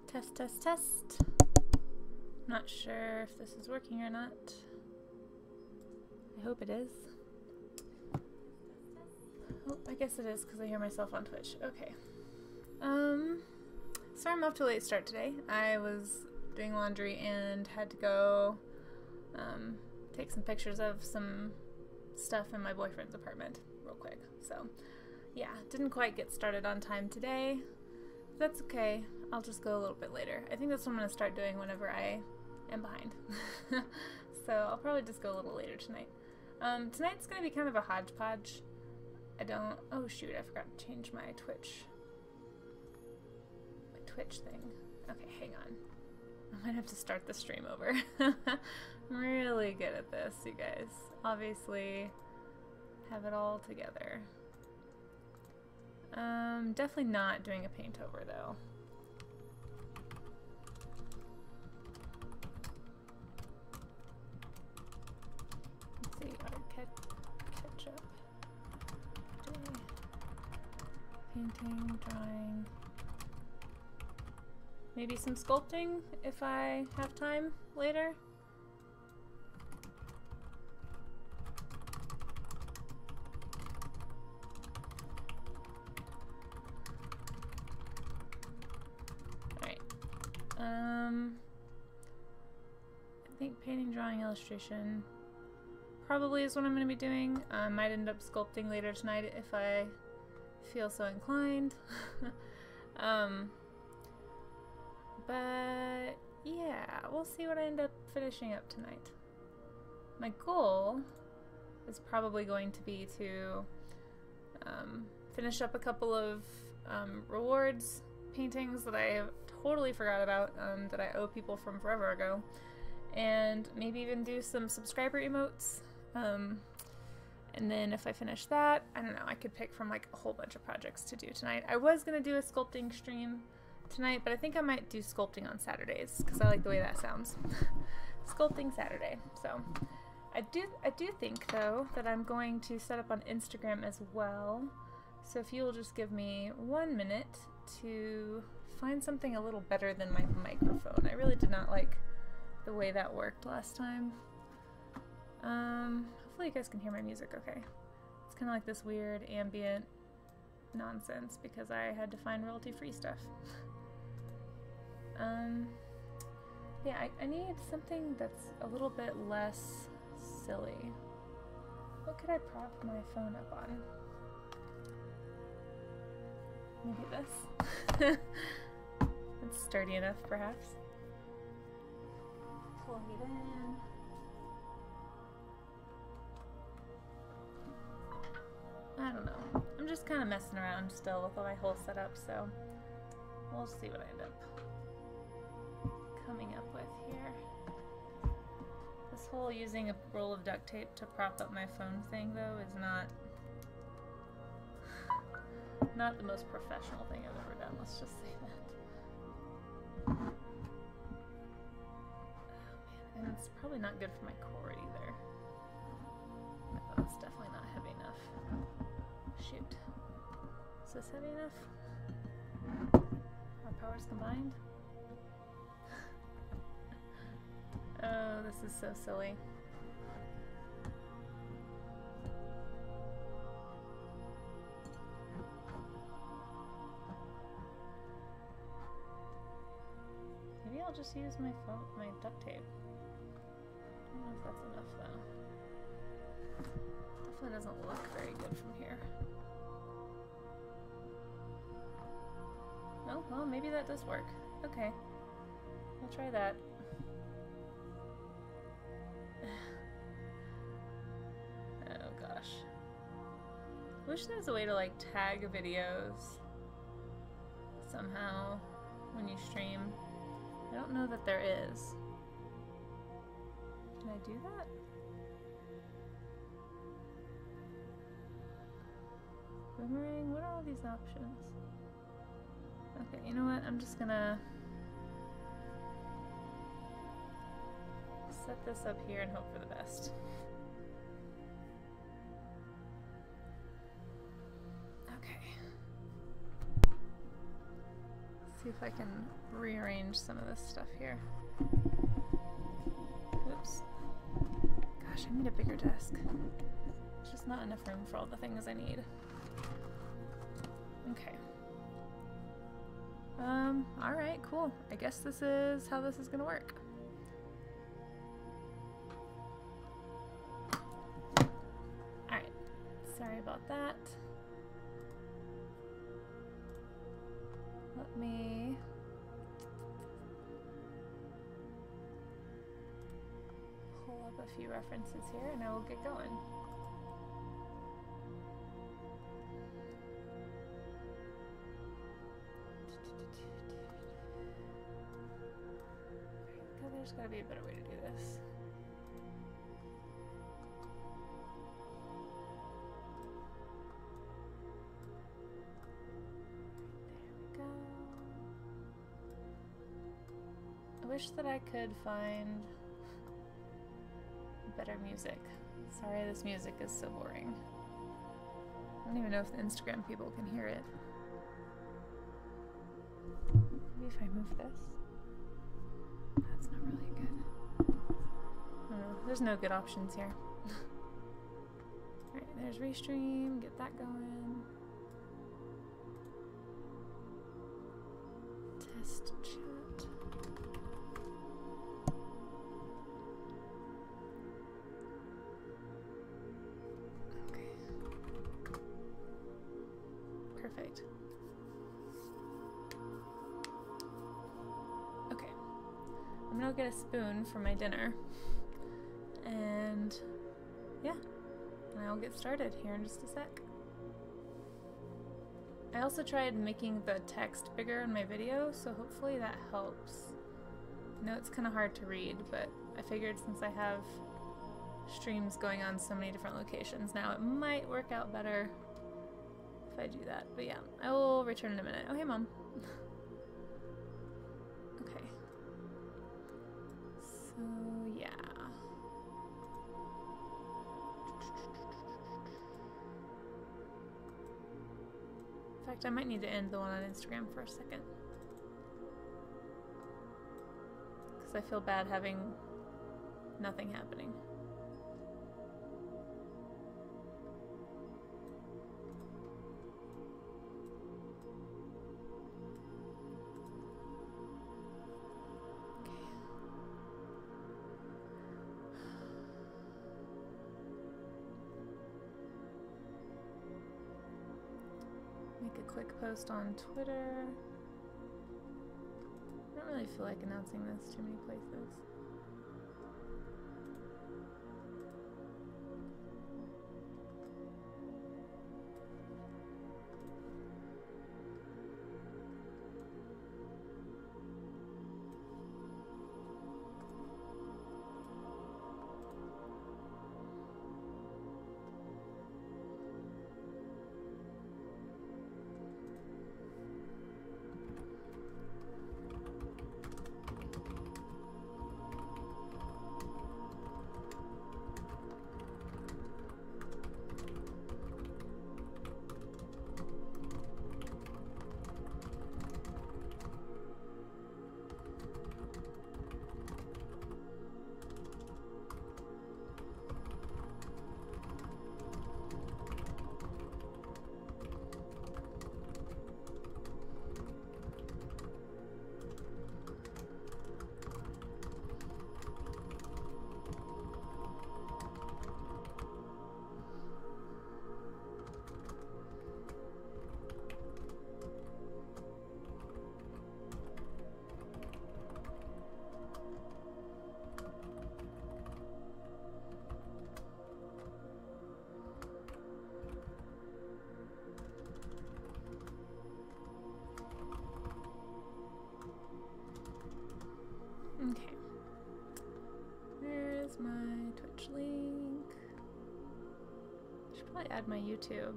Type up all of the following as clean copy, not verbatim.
Test, test, test. Not sure if this is working or not. I hope it is. Oh, I guess it is because I hear myself on Twitch. Okay. Sorry I'm off to a late start today. I was doing laundry and had to go take some pictures of some stuff in my boyfriend's apartment real quick. So yeah, didn't quite get started on time today. That's okay. I'll just go a little bit later. I think that's what I'm going to start doing whenever I am behind. So I'll probably just go a little later tonight. Tonight's going to be kind of a hodgepodge. Oh shoot, I forgot to change my Twitch thing. Okay, hang on. I might have to start the stream over. I'm really good at this, you guys. Obviously have it all together. Definitely not doing a paint over though. Let's see, catch up. Painting, drawing. Maybe some sculpting if I have time later. Alright. I think painting, drawing, illustration probably is what I'm going to be doing. Might end up sculpting later tonight if I feel so inclined. But yeah, we'll see what I end up finishing up tonight. My goal is probably going to be to finish up a couple of rewards paintings that I totally forgot about, that I owe people from forever ago, and maybe even do some subscriber emotes. And then if I finish that, I don't know, I could pick from like a whole bunch of projects to do tonight. I was gonna do a sculpting stream tonight, but I think I might do sculpting on Saturdays because I like the way that sounds. Sculpting Saturday. So I do think though that I'm going to set up on Instagram as well. So if you'll just give me 1 minute to find something a little better than my microphone. I really did not like the way that worked last time. Hopefully you guys can hear my music okay. It's kind of like this weird ambient nonsense because I had to find royalty-free stuff. Yeah, I need something that's a little bit less silly. What could I prop my phone up on? Maybe this? It's sturdy enough, perhaps. Plug it in. I don't know. I'm just kind of messing around still with my whole setup, so we'll see what I end up coming up with here. This whole using a roll of duct tape to prop up my phone thing, though, is not the most professional thing I've ever done, let's just say that. Oh man, and it's probably not good for my cord either. Oh, it's definitely not heavy enough. Shoot. Is this heavy enough? Our powers combined? Oh, this is so silly. Maybe I'll just use my duct tape. I don't know if that's enough though. Definitely doesn't look very good from here. Oh, well, maybe that does work. Okay. We'll try that. Oh gosh. Wish there was a way to like tag videos somehow when you stream. I don't know that there is. Can I do that? Boomerang? What are all these options? Okay, you know what? I'm just gonna set this up here and hope for the best. Okay. See if I can rearrange some of this stuff here. Oops. Gosh, I need a bigger desk. There's just not enough room for all the things I need. Okay. Alright, cool. I guess this is how this is gonna work. Alright. Sorry about that. Let me pull up a few references here and I will get going. There's gotta be a better way to do this. I wish that I could find better music. Sorry, this music is so boring. I don't even know if the Instagram people can hear it. Maybe if I move this. That's not really good. I don't know. There's no good options here. Alright, there's Restream. Get that going. Test chat. Perfect. Okay. I'm gonna get a spoon for my dinner. And yeah, I'll get started here in just a sec. I also tried making the text bigger in my video, so hopefully that helps. I know it's kind of hard to read, but I figured since I have streams going on so many different locations now, it might work out better if I do that. But yeah, I will return in a minute. Oh, hey, Mom. Okay. So, yeah. In fact, I might need to end the one on Instagram for a second. Because I feel bad having nothing happening. Make a quick post on Twitter. I don't really feel like announcing this too many places. Okay. Where's my Twitch link? I should probably add my YouTube.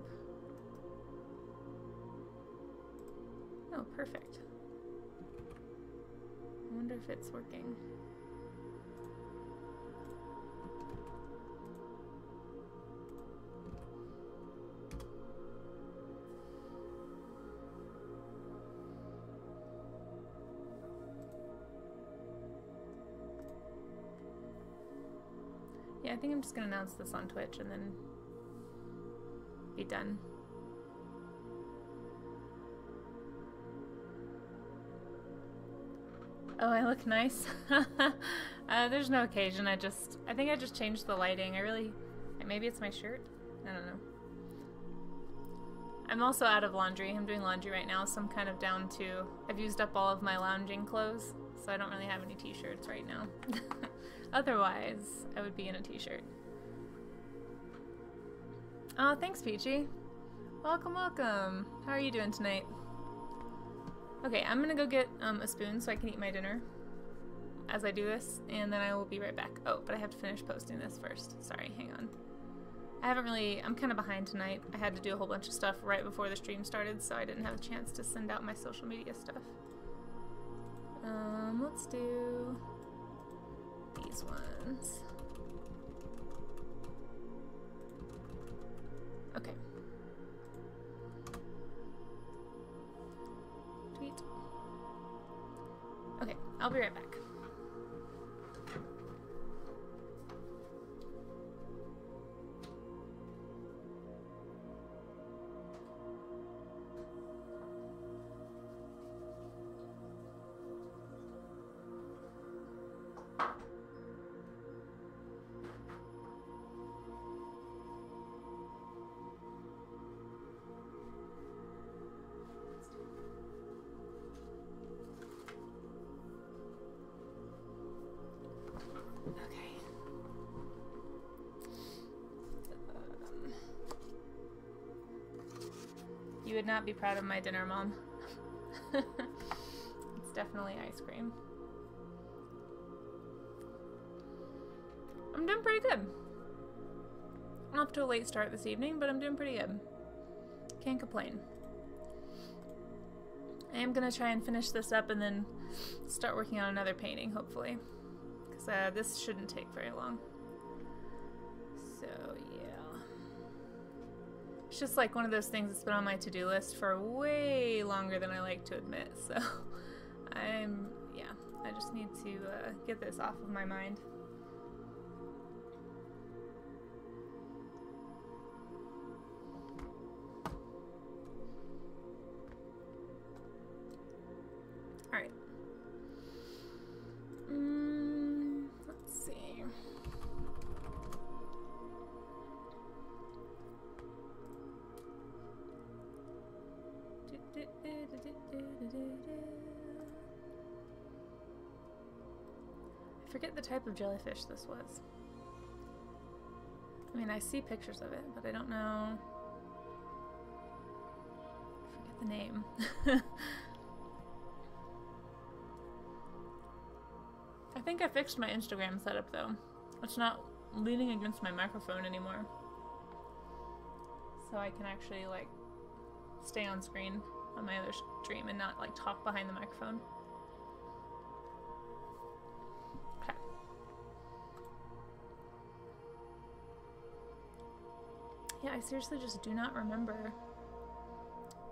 Oh, perfect. I wonder if it's working. I think I'm just gonna announce this on Twitch and then be done. Oh, I look nice. There's no occasion. I think I just changed the lighting. Maybe it's my shirt? I don't know. I'm also out of laundry. I'm doing laundry right now, so I'm kind of down to... I've used up all of my lounging clothes, so I don't really have any t-shirts right now. Otherwise, I would be in a t-shirt. Oh, thanks, Peachy. Welcome, welcome. How are you doing tonight? Okay, I'm gonna go get a spoon so I can eat my dinner as I do this, and then I will be right back. Oh, but I have to finish posting this first. Sorry, hang on. I'm kind of behind tonight. I had to do a whole bunch of stuff right before the stream started, so I didn't have a chance to send out my social media stuff. Let's do these ones. Okay. Tweet. Okay, I'll be right back. You would not be proud of my dinner, Mom. It's definitely ice cream. I'm doing pretty good. I'm off to a late start this evening, but I'm doing pretty good. Can't complain. I am gonna try and finish this up and then start working on another painting, hopefully. Because this shouldn't take very long. So, yeah. It's just like one of those things that's been on my to-do list for way longer than I like to admit, so I just need to get this off of my mind. Alright. Let's see. I forget the type of jellyfish this was. I mean, I see pictures of it, but I don't know. I forget the name. I think I fixed my Instagram setup though. It's not leaning against my microphone anymore. So I can actually like stay on screen on my other stream and not like talk behind the microphone. Okay. Yeah, I seriously just do not remember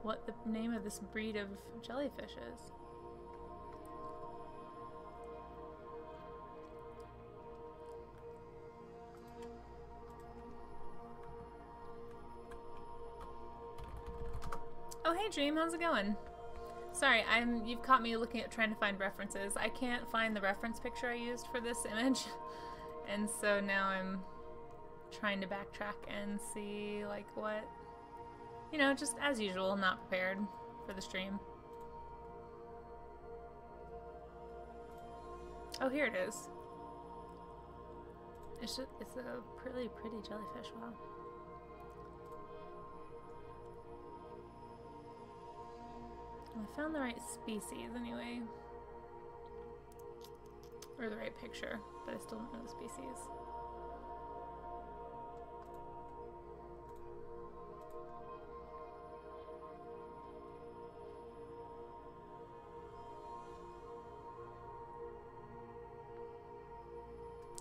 what the name of this breed of jellyfish is. Oh, hey Dream, how's it going? Sorry, you've caught me trying to find references. I can't find the reference picture I used for this image, and so now I'm trying to backtrack and see like what, you know, just as usual, not prepared for the stream. Oh, here it is. It's a really pretty jellyfish. Wow. I found the right species anyway. Or the right picture, but I still don't know the species.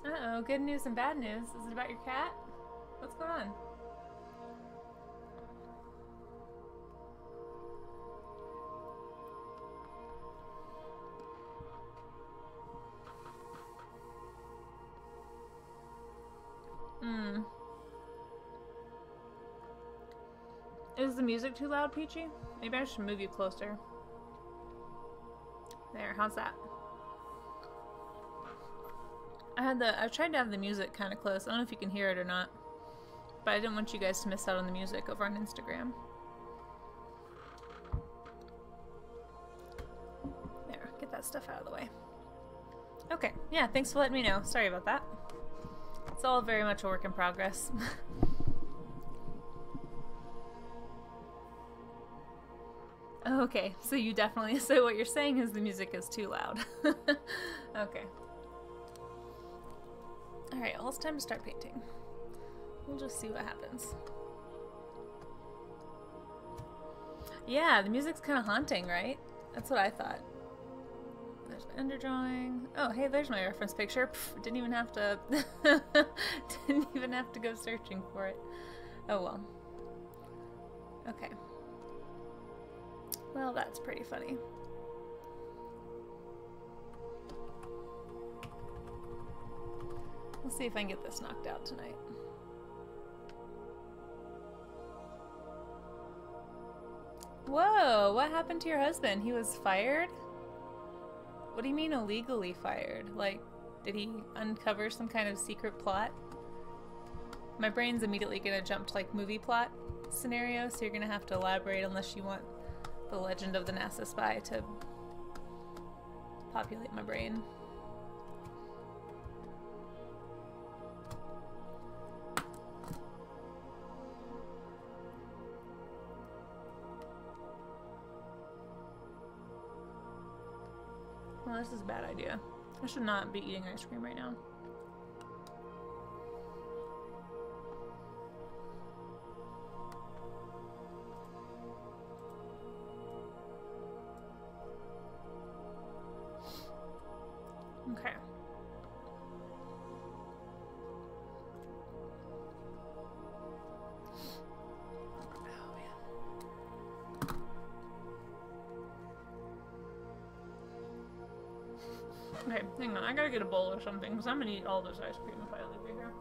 Uh-oh, good news and bad news. Is it about your cat? What's going on? the music too loud, Peachy? Maybe I should move you closer. There, how's that? I tried to have the music kind of close. I don't know if you can hear it or not. But I didn't want you guys to miss out on the music over on Instagram. There, get that stuff out of the way. Okay, yeah, thanks for letting me know. Sorry about that. It's all very much a work in progress. Okay, so you definitely, so what you're saying is the music is too loud. Okay. Alright, well, it's time to start painting. We'll just see what happens. Yeah, the music's kind of haunting, right? That's what I thought. There's my underdrawing. Oh, hey, there's my reference picture. Pff, didn't even have to didn't even have to go searching for it. Oh well. Okay. Well, that's pretty funny. We'll see if I can get this knocked out tonight. Whoa, what happened to your husband? He was fired? What do you mean illegally fired? Like, did he uncover some kind of secret plot? My brain's immediately gonna jump to like movie plot scenario, so you're gonna have to elaborate unless you want the legend of the NASA spy to populate my brain. Well, this is a bad idea. I should not be eating ice cream right now. Okay. Oh, man. Okay, hang on. I gotta get a bowl or something, because I'm gonna eat all this ice cream if I leave it here.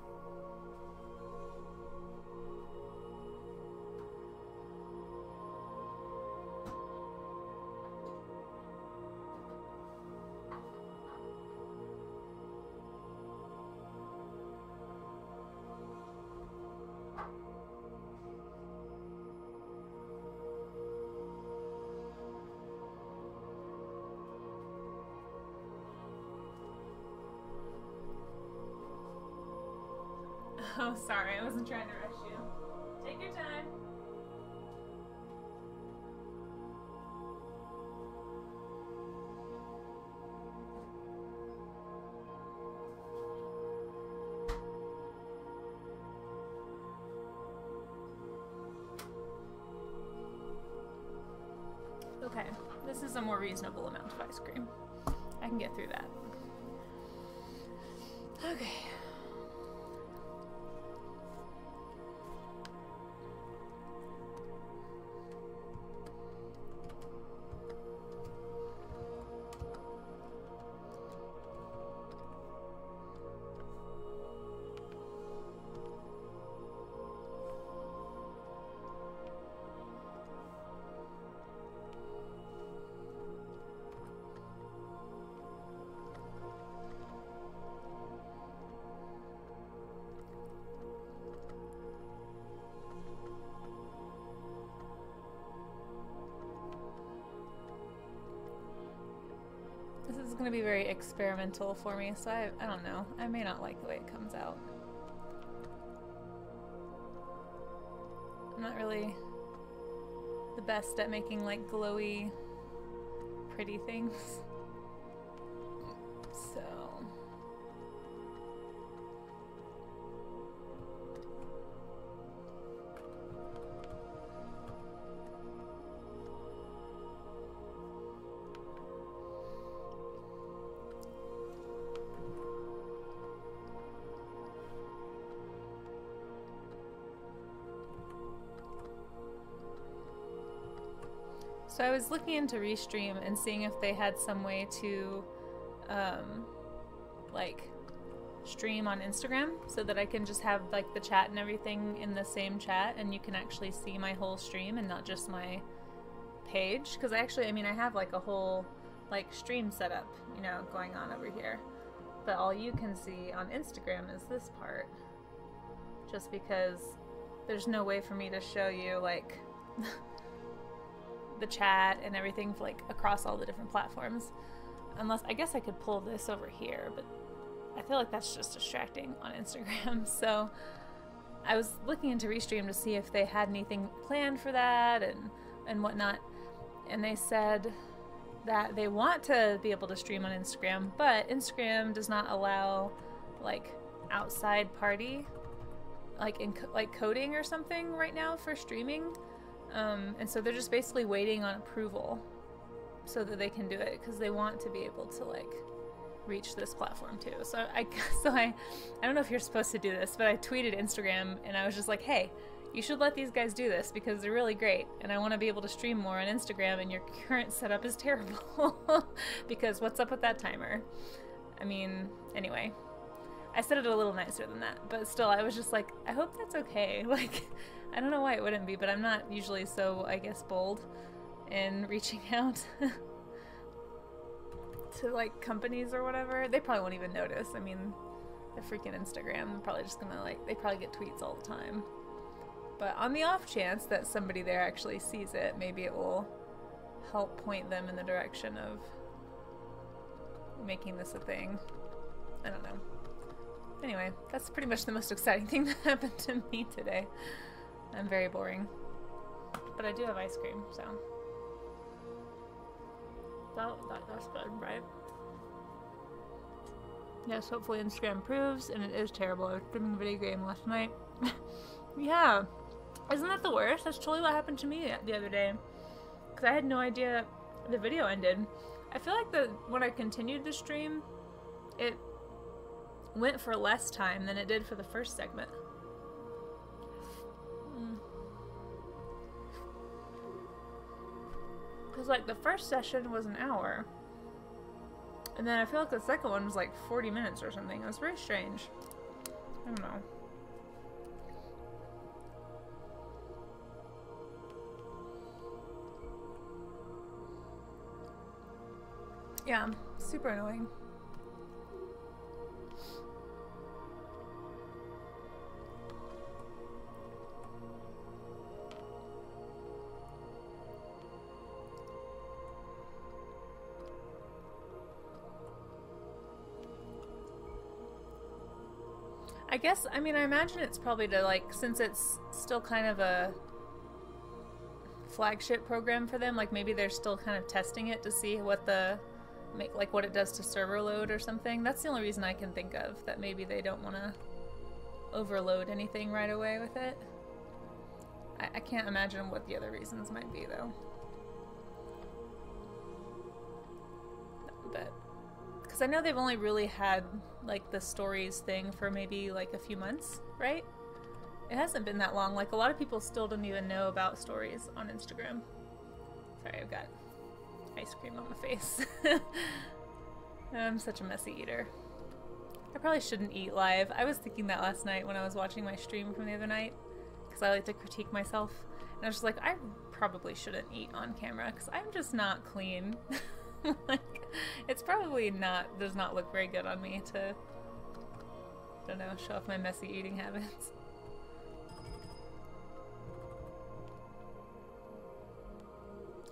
Oh, sorry, I wasn't trying to rush you. Take your time. Okay, this is a more reasonable amount of ice cream. I can get through that. Okay. This is going to be very experimental for me, so I don't know. I may not like the way it comes out. I'm not really the best at making like glowy, pretty things. So... So I was looking into Restream and seeing if they had some way to, like, stream on Instagram so that I can just have like the chat and everything in the same chat, and you can actually see my whole stream and not just my page. Because I mean, I have like a whole like stream setup, you know, going on over here, but all you can see on Instagram is this part, just because there's no way for me to show you like the chat and everything like across all the different platforms, unless I guess I could pull this over here, but I feel like that's just distracting on Instagram. So I was looking into Restream to see if they had anything planned for that and whatnot, and they said that they want to be able to stream on Instagram, but Instagram does not allow like outside party like coding or something right now for streaming, and so they're just basically waiting on approval so that they can do it, because they want to be able to like reach this platform too. So I don't know if you're supposed to do this, but I tweeted Instagram and I was just like, hey, you should let these guys do this because they're really great, and I want to be able to stream more on Instagram, and your current setup is terrible. Because what's up with that timer? I mean, anyway, I said it a little nicer than that, but still, I was just like, I hope that's okay. Like, I don't know why it wouldn't be, but I'm not usually so, I guess, bold in reaching out to like companies or whatever. They probably won't even notice. I mean, the freaking Instagram, they're probably just gonna like, they probably get tweets all the time. But on the off chance that somebody there actually sees it, maybe it will help point them in the direction of making this a thing. I don't know. Anyway, that's pretty much the most exciting thing that happened to me today. I'm very boring. But I do have ice cream, so. That's good, right? Yes, hopefully Instagram improves, and it is terrible. I was streaming a video game last night. Yeah. Isn't that the worst? That's totally what happened to me the other day. Because I had no idea the video ended. I feel like when I continued the stream, it went for less time than it did for the first segment. Because like the first session was an hour, and then I feel like the second one was like 40 minutes or something. It was very strange. I don't know. Yeah, super annoying. I guess, I mean, I imagine it's probably to, like, since it's still kind of a flagship program for them, like, maybe they're still kind of testing it to see what what it does to server load or something. That's the only reason I can think of, that maybe they don't want to overload anything right away with it. I can't imagine what the other reasons might be, though. But because I know they've only really had like the stories thing for maybe like a few months, right? It hasn't been that long. Like a lot of people still don't even know about stories on Instagram. Sorry, I've got ice cream on my face. I'm such a messy eater. I probably shouldn't eat live. I was thinking that last night when I was watching my stream from the other night, because I like to critique myself, and I was just like, I probably shouldn't eat on camera because I'm just not clean. Like, it's probably does not look very good on me to, I don't know, show off my messy eating habits.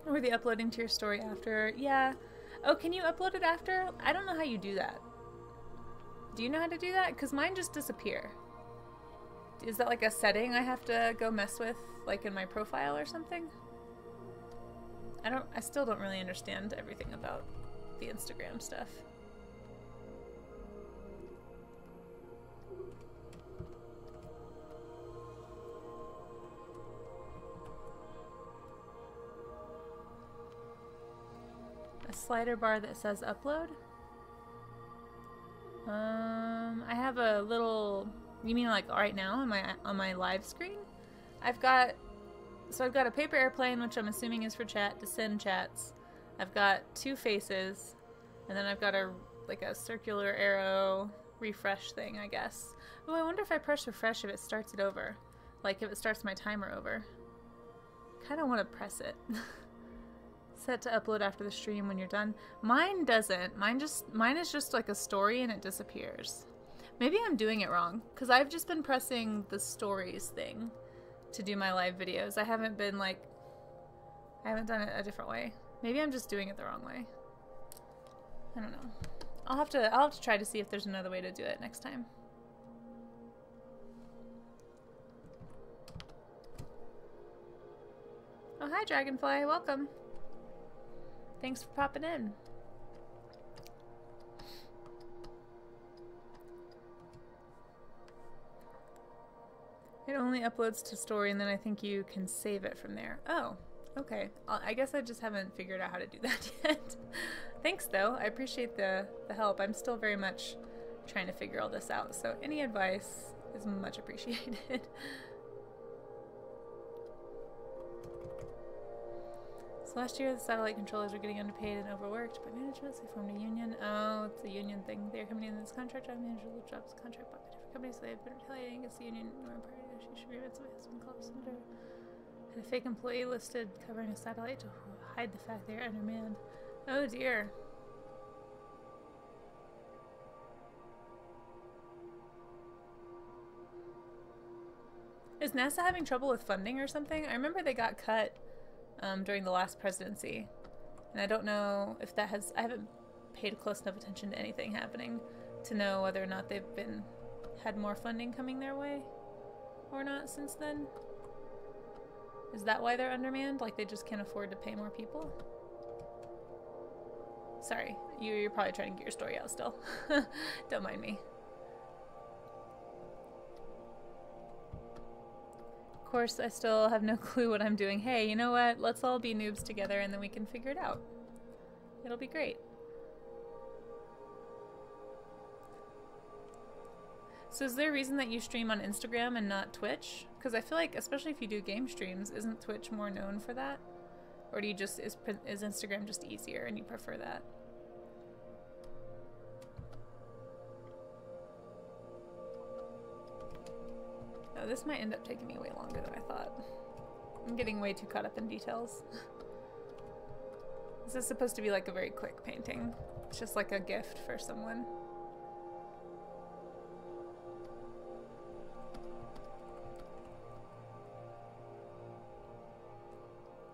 Were they uploading to your story after? Yeah. Oh, can you upload it after? I don't know how you do that. Do you know how to do that? Because mine just disappear. Is that like a setting I have to go mess with, like in my profile or something? I still don't really understand everything about the Instagram stuff. A slider bar that says upload? I have a little, you mean like right now on my live screen? I've got a paper airplane, which I'm assuming is for chat, to send chats. I've got two faces, and then I've got a circular arrow refresh thing, I guess. Oh, I wonder if I press refresh if it starts it over. Like if it starts my timer over. Kind of want to press it. Set to upload after the stream when you're done. Mine doesn't. Mine is just like a story and it disappears. Maybe I'm doing it wrong because I've just been pressing the stories thing to do my live videos. I haven't been like, I haven't done it a different way. Maybe I'm just doing it the wrong way. I don't know. I'll have to try to see if there's another way to do it next time. Oh, hi Dragonfly, welcome. Thanks for popping in. It only uploads to story and then I think you can save it from there. Oh, okay. I guess I just haven't figured out how to do that yet. Thanks though, I appreciate the help. I'm still very much trying to figure all this out, so any advice is much appreciated. So last year the satellite controllers were getting underpaid and overworked, but management, so they formed a union. Oh, it's a union thing. They're coming in this contract job manager will jobs contract by different companies, so they've been retaliating against the union nor party. She should be rid. Somebody has been called under. Had a fake employee listed covering a satellite to hide the fact they're undermanned. Oh dear. Is NASA having trouble with funding or something? I remember they got cut during the last presidency, and I don't know if that has. I haven't paid close enough attention to anything happening to know whether or not they've had more funding coming their way or not since then. Is that why they're undermanned? Like they just can't afford to pay more people? Sorry, you're probably trying to get your story out still. Don't mind me. Of course, I still have no clue what I'm doing. Hey, you know what? Let's all be noobs together and then we can figure it out. It'll be great. So is there a reason that you stream on Instagram and not Twitch? Because I feel like, especially if you do game streams, isn't Twitch more known for that? Or do you just, is Instagram just easier and you prefer that? Oh, this might end up taking me way longer than I thought. I'm getting way too caught up in details. This is supposed to be like a very quick painting. It's just like a gift for someone.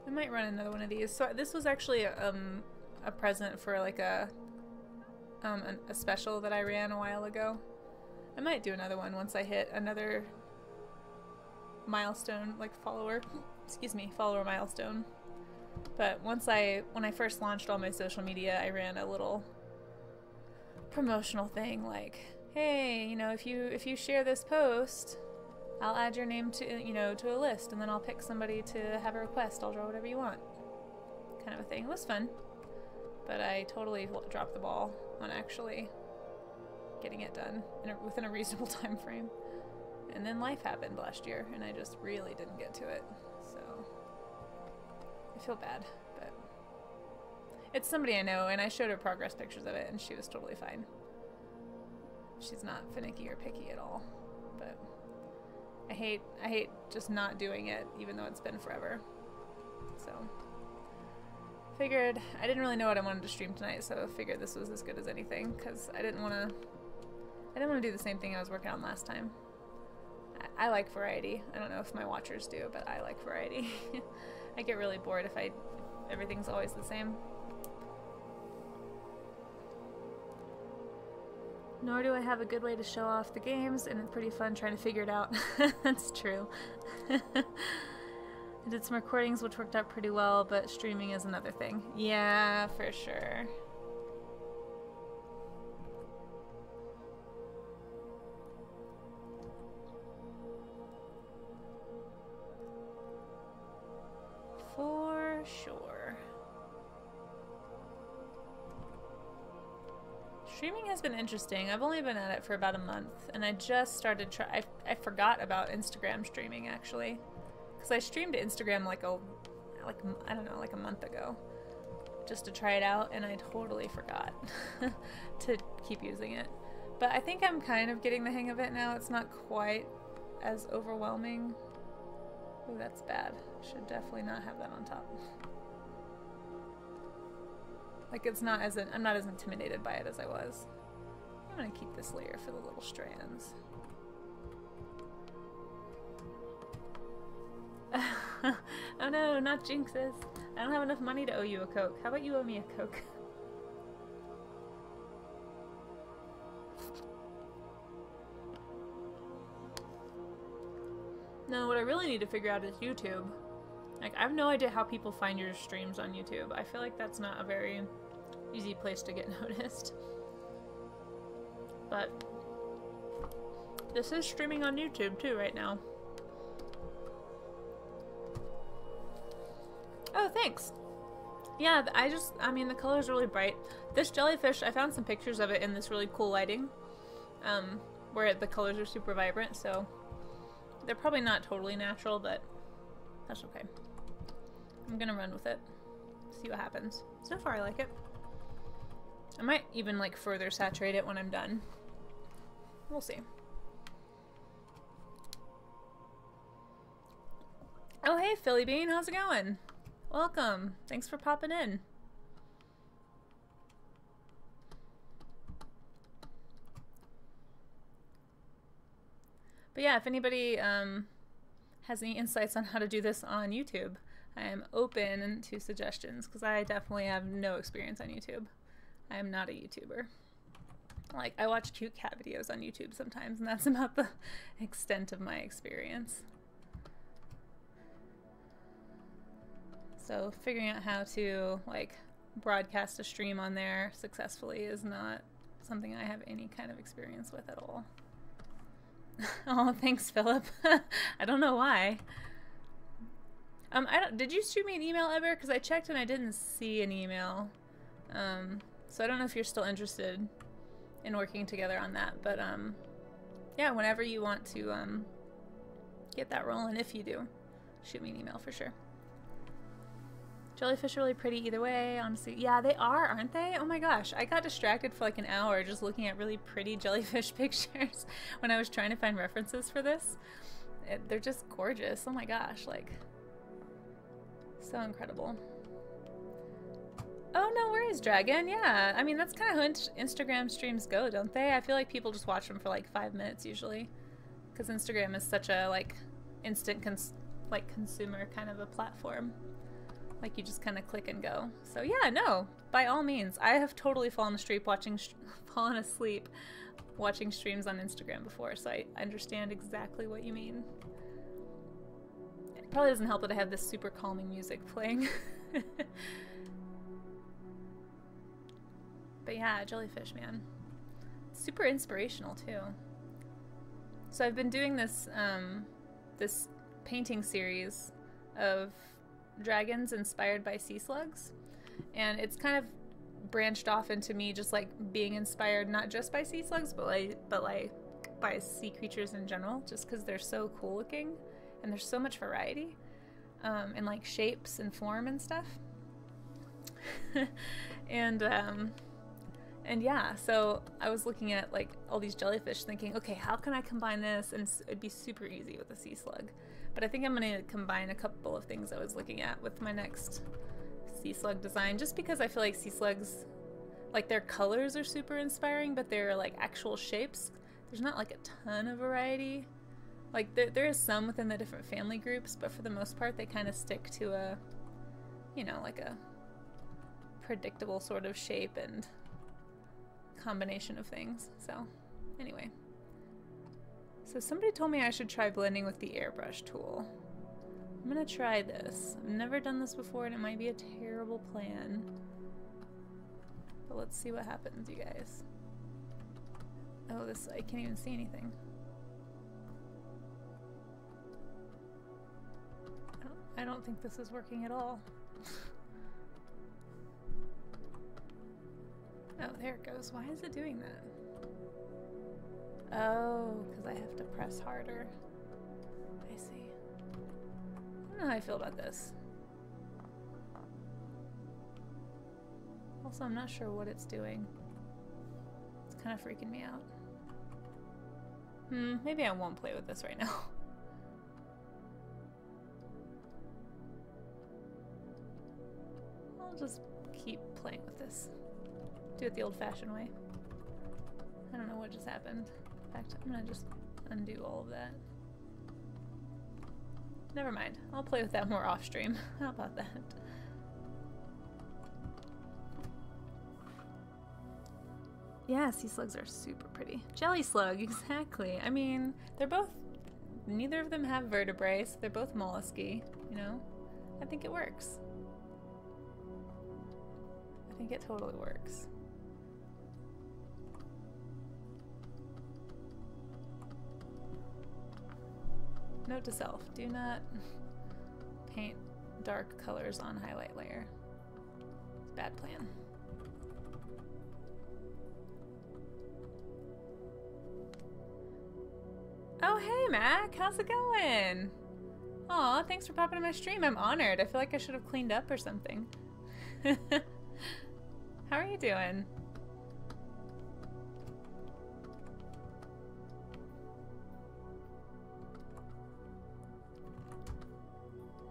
I might run another one of these. So this was actually a present for like a special that I ran a while ago. I might do another one once I hit another milestone, like follower milestone. But when I first launched all my social media, I ran a little promotional thing like, hey, you know, if you share this post, I'll add your name to, you know, to a list, and then I'll pick somebody to have a request. I'll draw whatever you want. Kind of a thing. It was fun. But I totally dropped the ball on actually getting it done within a reasonable time frame. And then life happened last year, and I just really didn't get to it. So I feel bad, but it's somebody I know, and I showed her progress pictures of it, and she was totally fine. She's not finicky or picky at all, but I hate just not doing it, even though it's been forever. So figured I didn't really know what I wanted to stream tonight, so I figured this was as good as anything because I didn't want to do the same thing I was working on last time. I like variety. I don't know if my watchers do, but I like variety. I get really bored if everything's always the same. Nor do I have a good way to show off the games, and it's pretty fun trying to figure it out. That's true. I did some recordings which worked out pretty well, but streaming is another thing. Yeah, for sure. For sure. Streaming has been interesting. I've only been at it for about a month, and I just started I forgot about Instagram streaming actually, because I streamed to Instagram like I don't know, like a month ago, just to try it out, and I totally forgot to keep using it. But I think I'm kind of getting the hang of it now. It's not quite as overwhelming. Oh, that's bad. Should definitely not have that on top. Like, it's not as I'm not as intimidated by it as I was. I'm gonna keep this layer for the little strands. Oh no, not jinxes. I don't have enough money to owe you a Coke. How about you owe me a Coke? No, what I really need to figure out is YouTube. Like, I have no idea how people find your streams on YouTube. I feel like that's not a very easy place to get noticed. But this is streaming on YouTube too right now. Oh, thanks. Yeah, I mean, the color's really bright. This jellyfish, I found some pictures of it in this really cool lighting, where the colors are super vibrant, so they're probably not totally natural, but that's okay. I'm gonna run with it, see what happens. So far, I like it. I might even, like, further saturate it when I'm done. We'll see. Oh, hey, Philly Bean, how's it going? Welcome. Thanks for popping in. But yeah, if anybody has any insights on how to do this on YouTube, I am open to suggestions, because I definitely have no experience on YouTube. I am not a YouTuber. Like, I watch cute cat videos on YouTube sometimes, and that's about the extent of my experience. So figuring out how to, like, broadcast a stream on there successfully is not something I have any kind of experience with at all. Oh, thanks, Philip. I don't know why. Did you shoot me an email ever? Because I checked and I didn't see an email. So I don't know if you're still interested in working together on that. But, yeah, whenever you want to get that rolling, if you do, shoot me an email for sure. Jellyfish are really pretty either way, honestly. Yeah, they are, aren't they? Oh my gosh, I got distracted for like an hour just looking at really pretty jellyfish pictures when I was trying to find references for this. They're just gorgeous. Oh my gosh, like, so incredible. Oh, no worries, Dragon. Yeah, I mean, that's kind of how Instagram streams go, don't they? I feel like people just watch them for like 5 minutes usually, because Instagram is such a like instant consumer kind of a platform. Like, you just kind of click and go. So yeah, no, by all means. I have totally fallen asleep watching streams on Instagram before, so I understand exactly what you mean. It probably doesn't help that I have this super calming music playing. But yeah, jellyfish, man. Super inspirational too. So I've been doing this this painting series of dragons inspired by sea slugs, and it's kind of branched off into me just like being inspired not just by sea slugs but like by sea creatures in general, just because they're so cool looking and there's so much variety in like shapes and form and stuff. and yeah, so I was looking at like all these jellyfish thinking, okay, how can I combine this? And it'd be super easy with a sea slug. But I think I'm going to combine a couple of things I was looking at with my next sea slug design, just because I feel like sea slugs, like, their colors are super inspiring, but their like actual shapes, there's not like a ton of variety. Like, there is some within the different family groups, but for the most part they kind of stick to a, you know, like a predictable sort of shape and combination of things. So anyway. So somebody told me I should try blending with the airbrush tool. I'm gonna try this. I've never done this before and it might be a terrible plan. But let's see what happens, you guys. Oh, this, I can't even see anything. I don't think this is working at all. Oh, there it goes. Why is it doing that? Oh, because I have to press harder. I see. I don't know how I feel about this. Also, I'm not sure what it's doing. It's kind of freaking me out. Maybe I won't play with this right now. I'll just keep playing with this. Do it the old-fashioned way. I don't know what just happened. In fact, I'm gonna just undo all of that. Never mind. I'll play with that more off-stream. How about that? Yeah, sea slugs are super pretty. Jelly slug, exactly. I mean, they're both... Neither of them have vertebrae, so they're both mollusky, you know? I think it works. I think it totally works. Note to self, do not paint dark colors on highlight layer. It's a bad plan. Oh hey Mac, how's it going? Aw, thanks for popping in my stream. I'm honored. I feel like I should have cleaned up or something. How are you doing?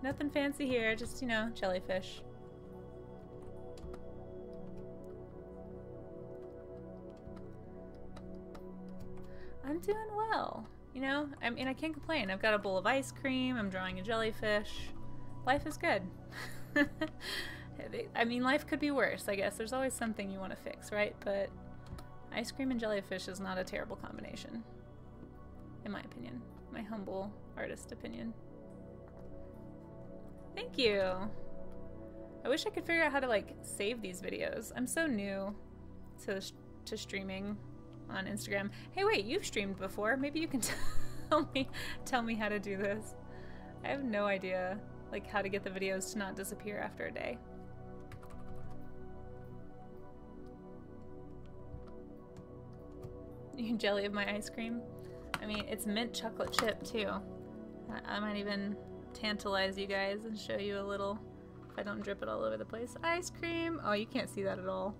Nothing fancy here, just, you know, jellyfish. I'm doing well. You know, I mean, I can't complain. I've got a bowl of ice cream, I'm drawing a jellyfish. Life is good. I mean, life could be worse, I guess. There's always something you want to fix, right? But ice cream and jellyfish is not a terrible combination. In my opinion. My humble artist opinion. Thank you! I wish I could figure out how to, like, save these videos. I'm so new to streaming on Instagram. Hey, wait, you've streamed before. Maybe you can tell me how to do this. I have no idea, like, how to get the videos to not disappear after a day. You jelly of my ice cream? I mean, it's mint chocolate chip, too. I might even tantalize you guys and show you a little, if I don't drip it all over the place. Ice cream! Oh, you can't see that at all.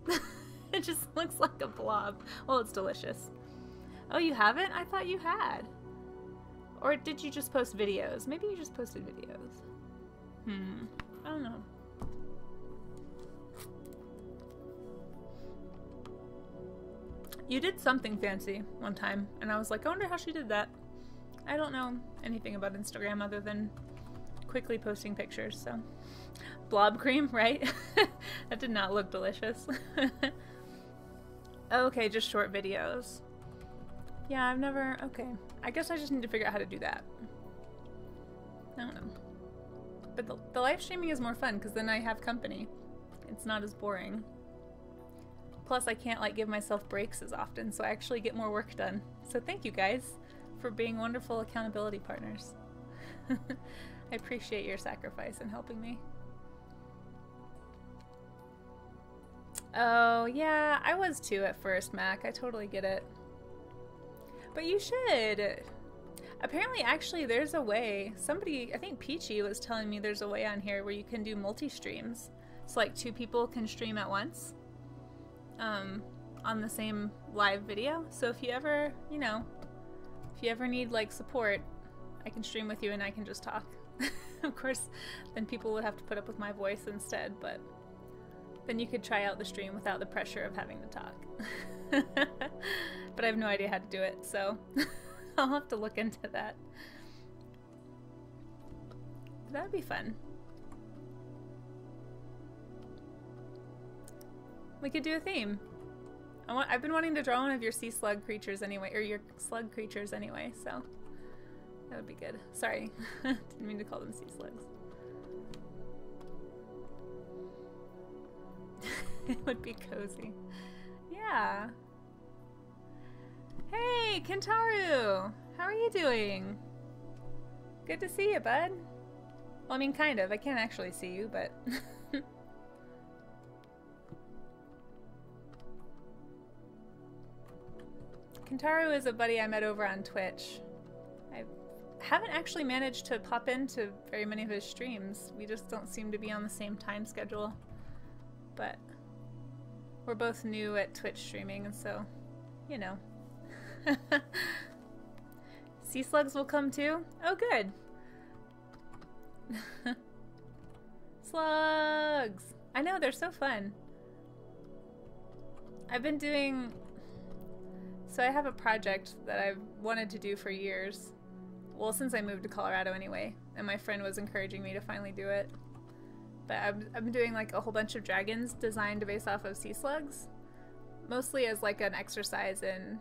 It just looks like a blob. Well, it's delicious. Oh, you haven't? I thought you had. Or did you just post videos? Maybe you just posted videos. I don't know. You did something fancy one time, and I was like, I wonder how she did that. I don't know anything about Instagram other than quickly posting pictures, so. Blob cream, right? That did not look delicious. Okay, just short videos. Yeah, I've never... Okay. I guess I just need to figure out how to do that. I don't know. But the live streaming is more fun, because then I have company. It's not as boring. Plus, I can't, like, give myself breaks as often, so I actually get more work done. So thank you, guys, for being wonderful accountability partners. I appreciate your sacrifice in helping me. Oh, yeah, I was too at first, Mac. I totally get it. But you should. Apparently, actually, there's a way. Somebody, I think Peachy was telling me there's a way on here where you can do multi-streams. So, like, 2 people can stream at once on the same live video. So if you ever, you know, if you ever need, like, support, I can stream with you and I can just talk. Of course, then people would have to put up with my voice instead, but then you could try out the stream without the pressure of having to talk. But I have no idea how to do it, so I'll have to look into that. That would be fun. We could do a theme. I've been wanting to draw one of your sea slug creatures anyway, or your slug creatures anyway, so that would be good. Sorry, didn't mean to call them sea slugs. It would be cozy. Yeah. Hey, Kentaru! How are you doing? Good to see you, bud. Well, I mean, kind of. I can't actually see you, but... Kentaru is a buddy I met over on Twitch. I haven't actually managed to pop into very many of his streams. We just don't seem to be on the same time schedule. But we're both new at Twitch streaming, and so, you know. Sea slugs will come too? Oh, good. Slugs! I know, they're so fun. I've been doing... So I have a project that I've wanted to do for years. Well, since I moved to Colorado anyway, and my friend was encouraging me to finally do it. But I've been doing like a whole bunch of dragons designed based off of sea slugs. Mostly as like an exercise in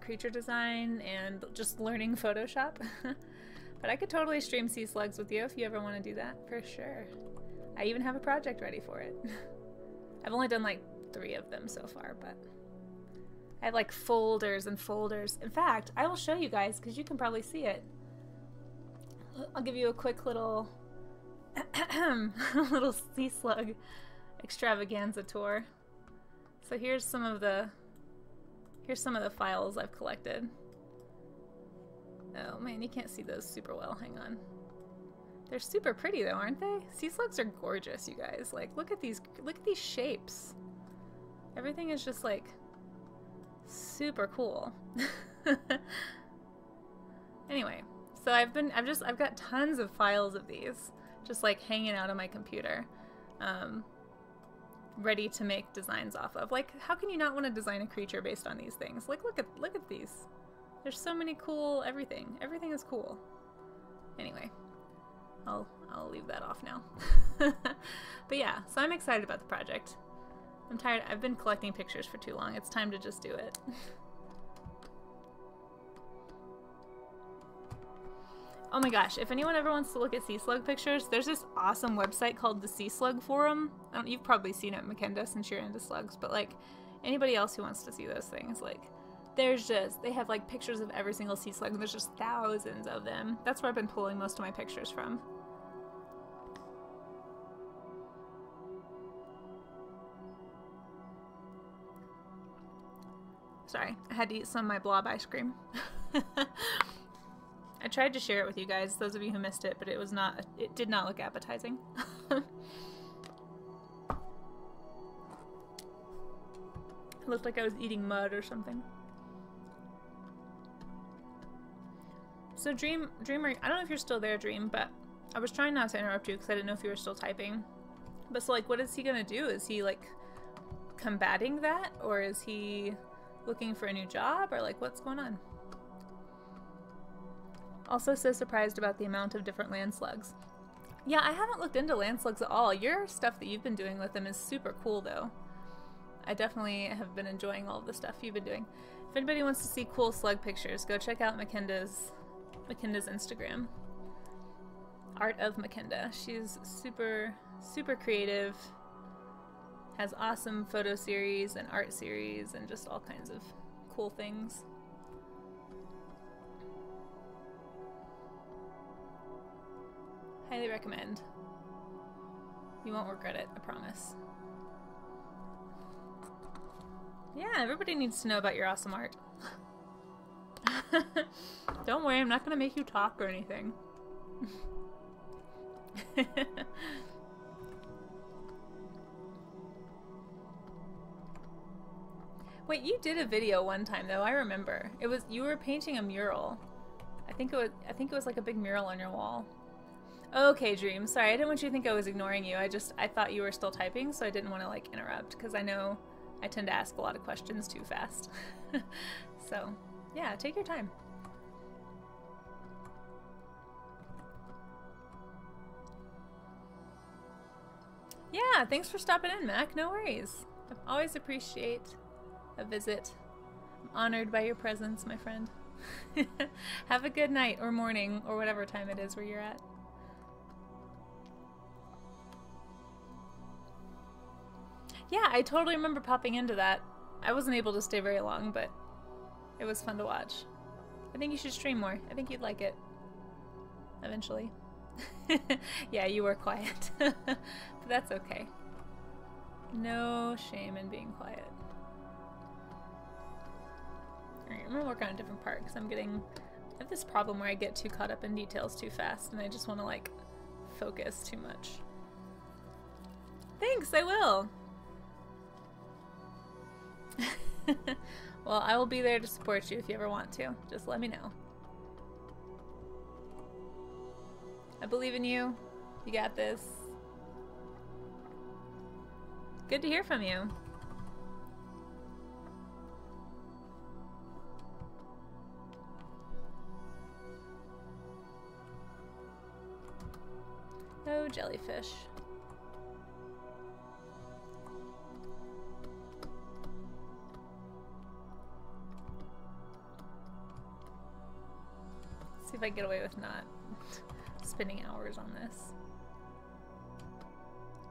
creature design and just learning Photoshop. But I could totally stream sea slugs with you if you ever want to do that, for sure. I even have a project ready for it. I've only done like 3 of them so far, but I have like folders and folders. In fact, I will show you guys because you can probably see it. I'll give you a quick little little sea slug extravaganza tour. So here's some of the files I've collected. Oh man, you can't see those super well. Hang on. They're super pretty though, aren't they? Sea slugs are gorgeous, you guys. Like, look at these shapes. Everything is just like super cool. Anyway, so I've got tons of files of these just like hanging out on my computer, ready to make designs off of. Like, how can you not want to design a creature based on these things? Like, look at these. There's so many cool everything. Everything is cool. Anyway, I'll leave that off now. But yeah, so I'm excited about the project. I'm tired. I've been collecting pictures for too long. It's time to just do it. Oh my gosh, if anyone ever wants to look at sea slug pictures, there's this awesome website called the Sea Slug Forum. You've probably seen it, Mackenda, since you're into slugs, but like anybody else who wants to see those things, like they have like pictures of every single sea slug, and there's just thousands of them. That's where I've been pulling most of my pictures from. Sorry, I had to eat some of my blob ice cream. I tried to share it with you guys, those of you who missed it, but it did not look appetizing. It looked like I was eating mud or something. So Dreamer, I don't know if you're still there, Dream, but I was trying not to interrupt you because I didn't know if you were still typing. But so like, what is he gonna do? Is he like combating that, or is he looking for a new job, or like what's going on? Also so surprised about the amount of different land slugs. Yeah, I haven't looked into land slugs at all. Your stuff that you've been doing with them is super cool though. I definitely have been enjoying all of the stuff you've been doing. If anybody wants to see cool slug pictures, go check out Mackenda's Instagram. Art of Mackenda. She's super creative, has awesome photo series and art series and just all kinds of cool things. Highly recommend. You won't regret it, I promise. Yeah, everybody needs to know about your awesome art. Don't worry, I'm not gonna make you talk or anything. Wait, you did a video one time though, I remember. You were painting a mural. I think it was like a big mural on your wall. Okay, Dream. Sorry, I didn't want you to think I was ignoring you. I thought you were still typing, so I didn't want to like interrupt because I know I tend to ask a lot of questions too fast. So, yeah, take your time. Yeah, thanks for stopping in, Mac. No worries. I always appreciate a visit. I'm honored by your presence, my friend. Have a good night or morning or whatever time it is where you're at. Yeah, I totally remember popping into that. I wasn't able to stay very long, but it was fun to watch. I think you should stream more. I think you'd like it. Eventually. Yeah, you were quiet. But that's okay. No shame in being quiet. Alright, I'm gonna work on a different part because I have this problem where I get too caught up in details too fast and I just want to like focus too much. Thanks, I will! Well, I will be there to support you if you ever want to. Just let me know. I believe in you. You got this. Good to hear from you. Oh, jellyfish. See if I can get away with not spending hours on this.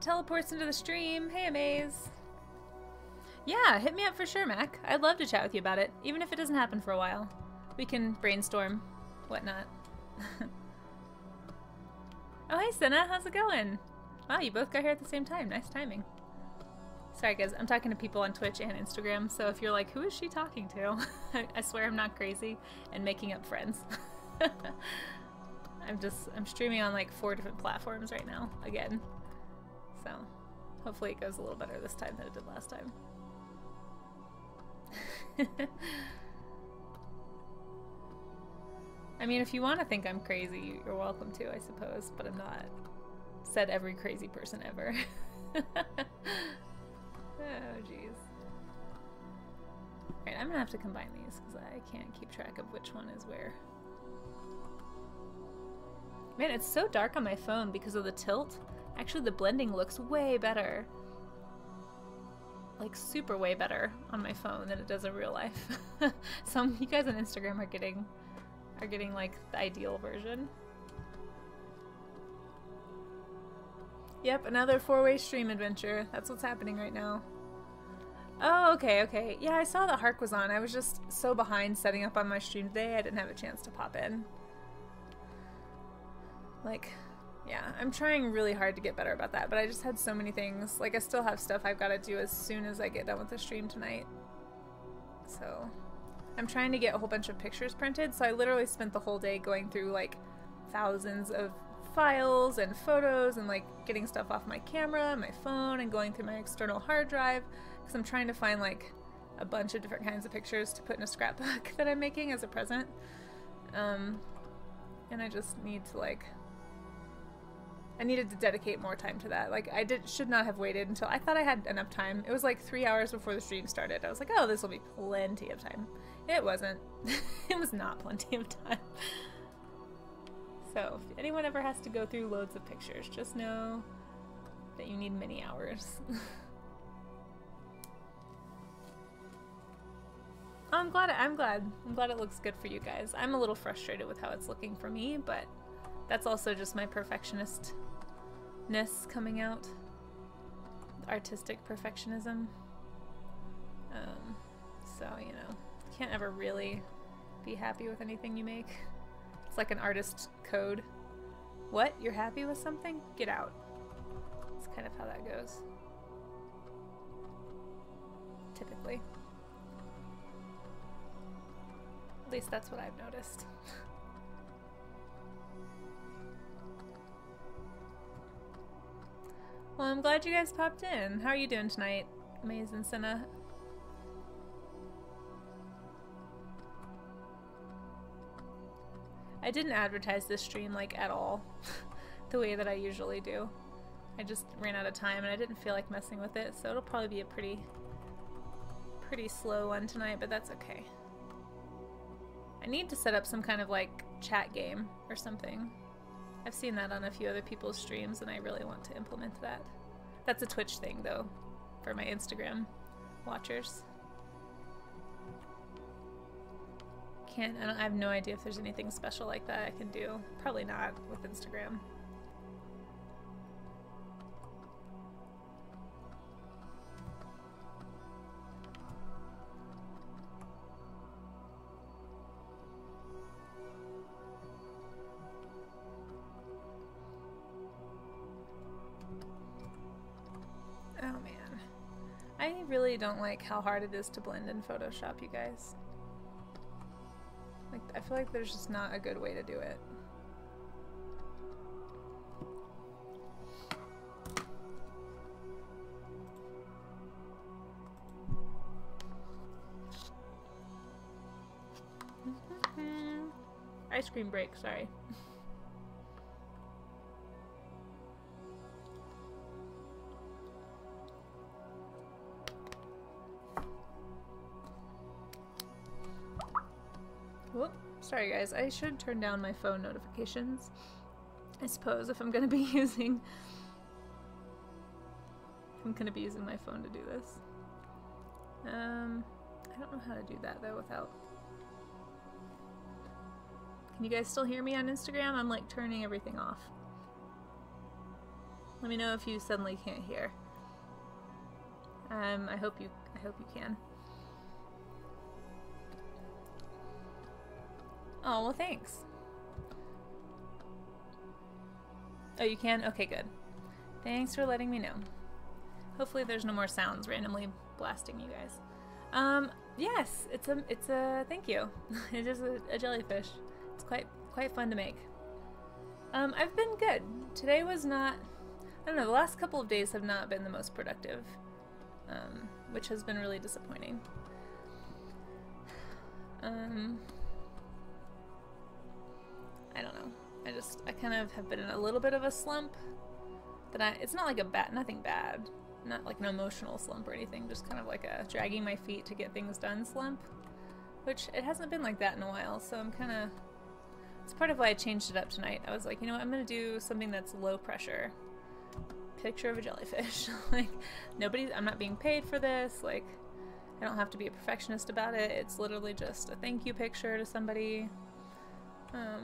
Teleports into the stream. Hey, Amaze. Yeah, hit me up for sure, Mac. I'd love to chat with you about it, even if it doesn't happen for a while. We can brainstorm, whatnot. Oh, hey, Senna. How's it going? Wow, you both got here at the same time. Nice timing. Sorry, guys. I'm talking to people on Twitch and Instagram, so if you're like, who is she talking to? I swear I'm not crazy and making up friends. I'm streaming on like 4 different platforms right now, again. So, hopefully it goes a little better this time than it did last time. I mean, if you want to think I'm crazy, you're welcome to, I suppose, but I'm not. Said every crazy person ever. Oh, jeez. Alright, I'm gonna have to combine these, because I can't keep track of which one is where. Man, it's so dark on my phone because of the tilt. Actually, the blending looks way better. Like, super way better on my phone than it does in real life. Some you guys on Instagram are getting like the ideal version. Yep, another 4-way stream adventure. That's what's happening right now. Oh, okay, okay. Yeah, I saw that Hark was on. I was just so behind setting up on my stream today, I didn't have a chance to pop in. Like, yeah, I'm trying really hard to get better about that, but I just had so many things. Like, I still have stuff I've got to do as soon as I get done with the stream tonight. So, I'm trying to get a whole bunch of pictures printed, so I literally spent the whole day going through, like, thousands of files and photos and, like, getting stuff off my camera and my phone and going through my external hard drive, because I'm trying to find, like, a bunch of different kinds of pictures to put in a scrapbook that I'm making as a present. And I just need to, like... I needed to dedicate more time to that. Like, I should not have waited until... I thought I had enough time. It was like 3 hours before the stream started. I was like, oh, this will be plenty of time. It wasn't. It was not plenty of time. So, if anyone ever has to go through loads of pictures, just know that you need many hours. I'm glad it looks good for you guys. I'm a little frustrated with how it's looking for me, but that's also just my perfectionistness coming out. Artistic perfectionism. So, you know, you can't ever really be happy with anything you make. It's like an artist code. What? You're happy with something? Get out. That's kind of how that goes. Typically. At least that's what I've noticed. Well, I'm glad you guys popped in. How are you doing tonight, Maze and Senna? I didn't advertise this stream, like, at all. The way that I usually do. I just ran out of time and I didn't feel like messing with it, so it'll probably be a pretty slow one tonight, but that's okay. I need to set up some kind of, like, chat game or something. I've seen that on a few other people's streams and I really want to implement that. That's a Twitch thing, though, for my Instagram watchers. I have no idea if there's anything special like that I can do. Probably not with Instagram. Oh man. I really don't like how hard it is to blend in Photoshop, you guys. Like, I feel like there's just not a good way to do it. Ice cream break, sorry. Sorry guys, I should turn down my phone notifications, I suppose, if I'm gonna be using my phone to do this. I don't know how to do that though without... Can you guys still hear me on Instagram? I'm like turning everything off. Let me know if you suddenly can't hear. I hope you can. Oh, well thanks. Oh, you can? Okay, good. Thanks for letting me know. Hopefully there's no more sounds randomly blasting you guys. Yes, it's a thank you. It is a jellyfish. It's quite fun to make. I've been good. Today was not, I don't know, the last couple of days have not been the most productive, which has been really disappointing. I don't know. I kind of have been in a little bit of a slump. It's not like nothing bad. Not like an emotional slump or anything, just kind of like a dragging my feet to get things done slump. Which, it hasn't been like that in a while, so I'm kind of... It's part of why I changed it up tonight. I was like, you know what, I'm going to do something that's low pressure. Picture of a jellyfish. Like, I'm not being paid for this, like, I don't have to be a perfectionist about it. It's literally just a thank you picture to somebody.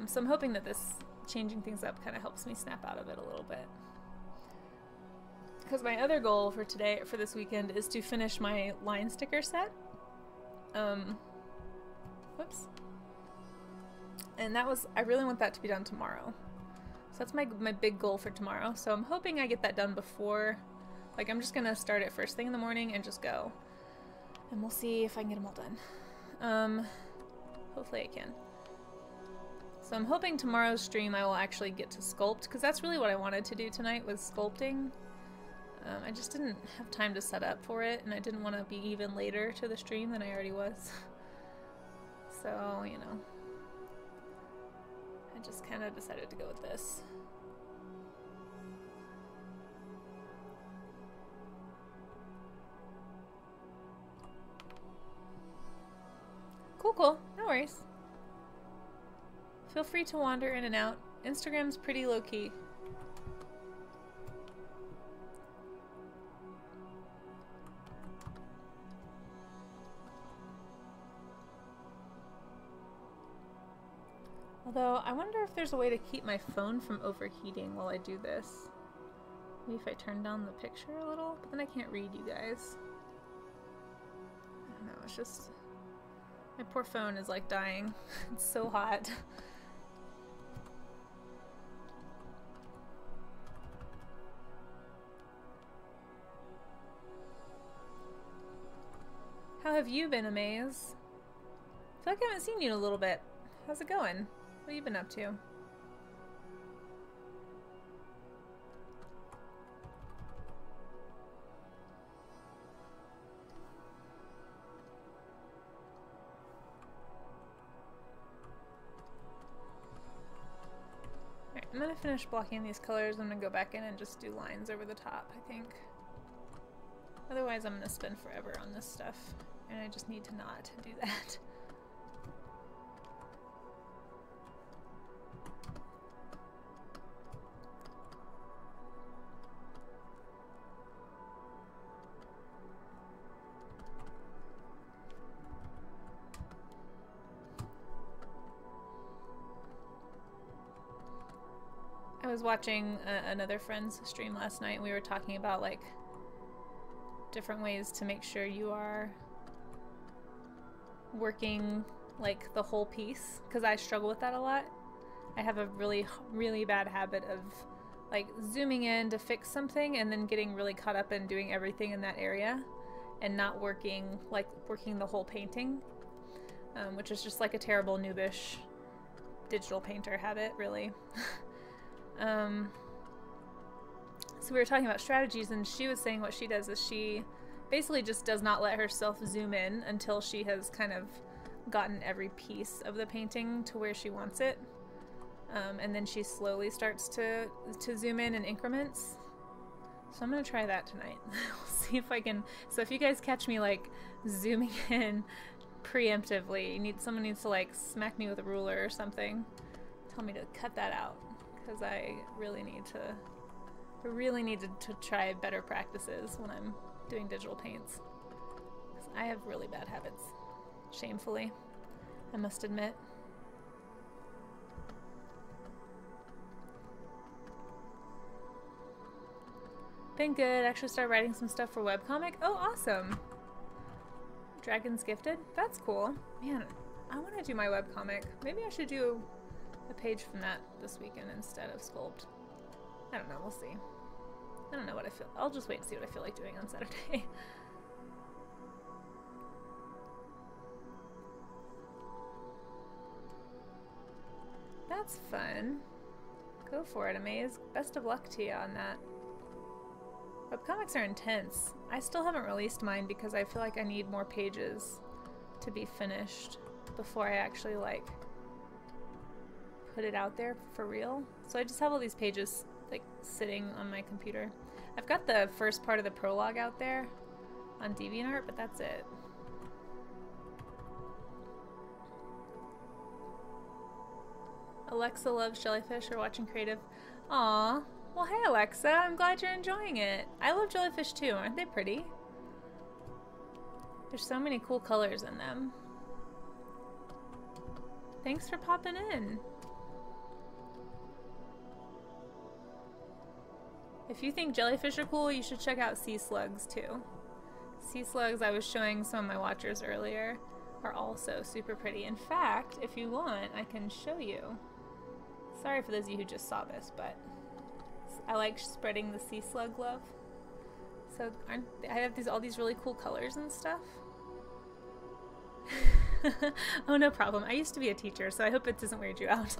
So I'm hoping that this changing things up kind of helps me snap out of it a little bit. Because my other goal for this weekend, is to finish my line sticker set. Whoops. And I really want that to be done tomorrow. So that's my big goal for tomorrow. So I'm hoping I get that done before, like I'm just gonna start it first thing in the morning and just go. And we'll see if I can get them all done. Hopefully I can. So I'm hoping tomorrow's stream I will actually get to sculpt, because that's really what I wanted to do tonight, was sculpting. I just didn't have time to set up for it, and I didn't want to be even later to the stream than I already was. So, you know, I just kind of decided to go with this. Cool, no worries. Feel free to wander in and out. Instagram's pretty low-key. Although, I wonder if there's a way to keep my phone from overheating while I do this. Maybe if I turn down the picture a little, but then I can't read you guys. I don't know, it's just... My poor phone is like dying. It's so hot. How have you been, Amaze? I feel like I haven't seen you in a little bit. How's it going? What have you been up to? Alright, I'm gonna finish blocking these colors. I'm gonna go back in and just do lines over the top, I think. Otherwise I'm gonna spend forever on this stuff. And I just need to not do that. I was watching another friend's stream last night, and we were talking about like different ways to make sure you are working like the whole piece, because I struggle with that a lot. I have a really bad habit of like zooming in to fix something and then getting really caught up in doing everything in that area and not working the whole painting, which is just like a terrible noobish digital painter habit, really. So we were talking about strategies, and she was saying what she does is she basically just does not let herself zoom in until she has kind of gotten every piece of the painting to where she wants it. And then she slowly starts to zoom in increments. So I'm gonna try that tonight. We'll see if I can. So if you guys catch me like zooming in preemptively. Someone needs to like smack me with a ruler or something. Tell me to cut that out, because I really need to try better practices when I'm doing digital paints. Because I have really bad habits, shamefully, I must admit. Been good. Actually started writing some stuff for webcomic. Oh, awesome. Dragons Gifted? That's cool. Man, I want to do my webcomic. Maybe I should do a page from that this weekend instead of Sculpt. I don't know. We'll see. I don't know what I feel. I'll just wait and see what I feel like doing on Saturday. That's fun. Go for it, Amaze. Best of luck to you on that. Webcomics are intense. I still haven't released mine because I feel like I need more pages to be finished before I actually like put it out there for real. So I just have all these pages like sitting on my computer. I've got the first part of the prologue out there on DeviantArt, but that's it. Alexa loves jellyfish or watching creative. Aww. Well, hey Alexa, I'm glad you're enjoying it. I love jellyfish too, aren't they pretty? There's so many cool colors in them. Thanks for popping in. If you think jellyfish are cool, you should check out sea slugs too. Sea slugs, I was showing some of my watchers earlier, are also super pretty. In fact, if you want, I can show you. Sorry for those of you who just saw this, but I like spreading the sea slug love. So I have all these really cool colors and stuff. Oh, no problem. I used to be a teacher, so I hope it doesn't weird you out.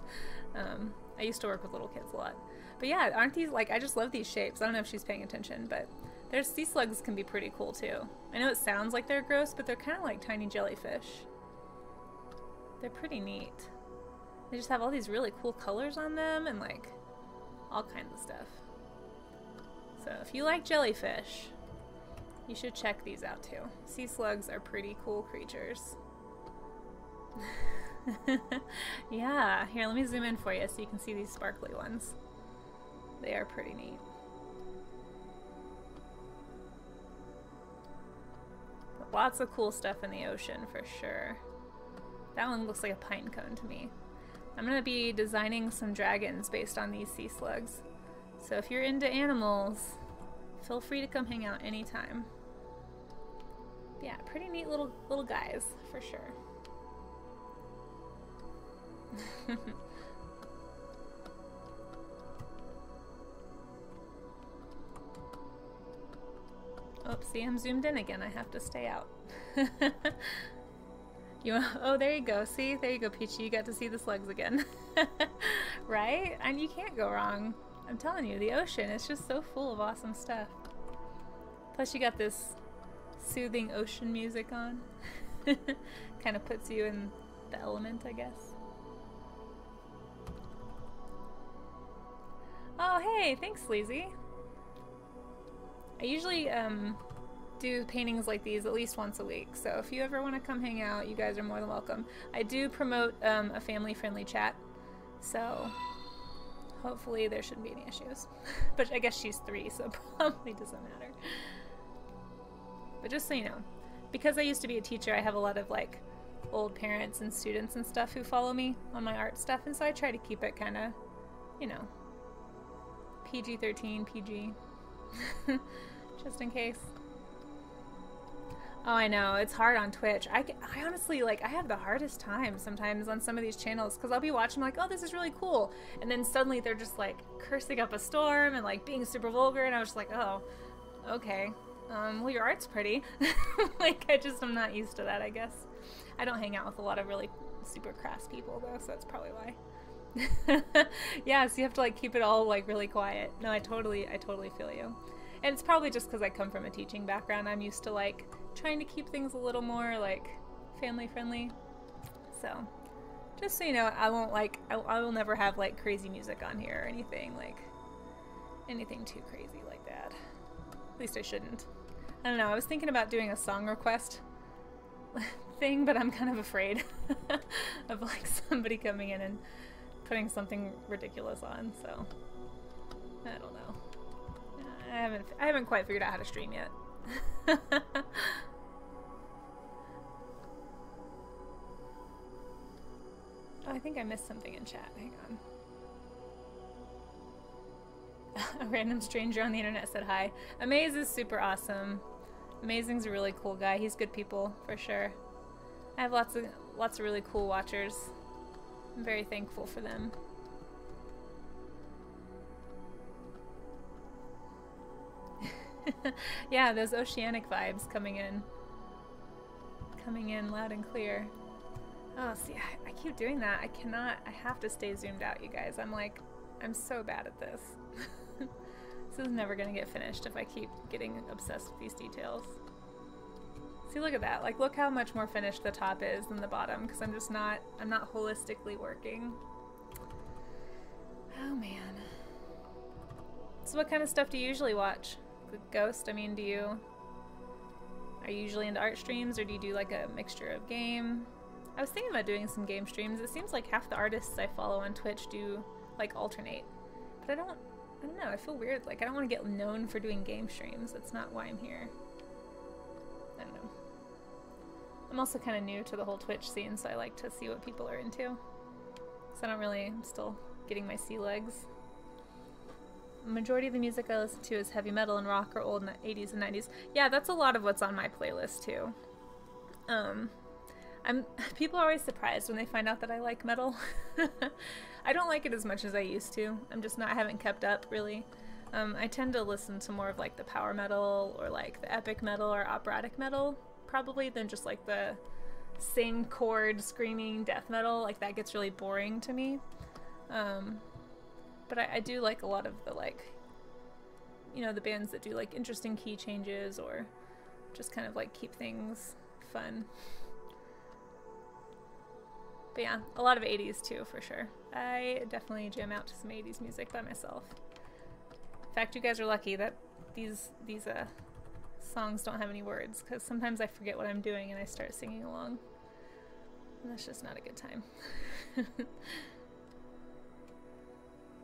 I used to work with little kids a lot. But yeah, aren't these, like, I just love these shapes. I don't know if she's paying attention, but there's sea slugs can be pretty cool too. I know it sounds like they're gross, but they're kind of like tiny jellyfish. They're pretty neat. They just have all these really cool colors on them and like all kinds of stuff. So if you like jellyfish, you should check these out too. Sea slugs are pretty cool creatures. Yeah, here, let me zoom in for you so you can see these sparkly ones. They are pretty neat. Lots of cool stuff in the ocean for sure. That one looks like a pine cone to me. I'm gonna be designing some dragons based on these sea slugs. So if you're into animals, feel free to come hang out anytime. Yeah, pretty neat little guys for sure. Oh, see, I'm zoomed in again. I have to stay out. Oh, there you go. See? There you go, Peachy. You got to see the slugs again. Right? And you can't go wrong. I'm telling you, the ocean is just so full of awesome stuff. Plus you got this soothing ocean music on. Kind of puts you in the element, I guess. Oh, hey! Thanks, Sleazy. I usually do paintings like these at least once a week, so if you ever want to come hang out, you guys are more than welcome. I do promote a family-friendly chat, so hopefully there shouldn't be any issues. But I guess she's 3, so it probably doesn't matter. But just so you know, because I used to be a teacher, I have a lot of like old parents and students and stuff who follow me on my art stuff, and so I try to keep it kind of, you know, PG-13, PG. Just in case. Oh, I know, it's hard on Twitch. I honestly, like, I have the hardest time sometimes on some of these channels, because I'll be watching like, oh, this is really cool, and then suddenly they're just like cursing up a storm and like being super vulgar, and I was just like, oh, okay. Well, your art's pretty. Like, I'm not used to that, I guess. I don't hang out with a lot of really super crass people though, so that's probably why. Yeah, so you have to like keep it all like really quiet. No, I totally feel you. And it's probably just because I come from a teaching background. I'm used to like trying to keep things a little more like family friendly. So just so you know, I won't like, I will never have like crazy music on here or anything too crazy like that. At least I shouldn't. I don't know, I was thinking about doing a song request thing, but I'm kind of afraid of like somebody coming in and putting something ridiculous on, so I don't know. I haven't quite figured out how to stream yet. Oh, I think I missed something in chat. Hang on. A random stranger on the internet said hi. Amaze is super awesome. Amazing's a really cool guy. He's good people, for sure. I have lots of really cool watchers. I'm very thankful for them. Yeah, those oceanic vibes coming in loud and clear. Oh, see, I keep doing that. I have to stay zoomed out, you guys. I'm so bad at this. This is never gonna get finished if I keep getting obsessed with these details. See, look at that. Like, look how much more finished the top is than the bottom, because I'm not holistically working. Oh, man. So what kind of stuff do you usually watch? Ghost, I mean, are you usually into art streams, or do you do like a mixture of game? I was thinking about doing some game streams. It seems like half the artists I follow on Twitch do like alternate, but I don't know, I feel weird. Like, I don't want to get known for doing game streams. That's not why I'm here. I don't know. I'm also kind of new to the whole Twitch scene, so I like to see what people are into. So I'm still getting my sea legs. The majority of the music I listen to is heavy metal and rock or old 80s and 90s. Yeah, that's a lot of what's on my playlist too. People are always surprised when they find out that I like metal. I don't like it as much as I used to. I haven't kept up really. I tend to listen to more of like the power metal or like the epic metal or operatic metal probably than just like the sing chord screaming death metal. Like, that gets really boring to me. But I do like a lot of the, like, you know, the bands that do like interesting key changes or just kind of like keep things fun. But yeah, a lot of 80s too, for sure. I definitely jam out to some 80s music by myself. In fact, you guys are lucky that these songs don't have any words, because sometimes I forget what I'm doing and I start singing along. And that's just not a good time.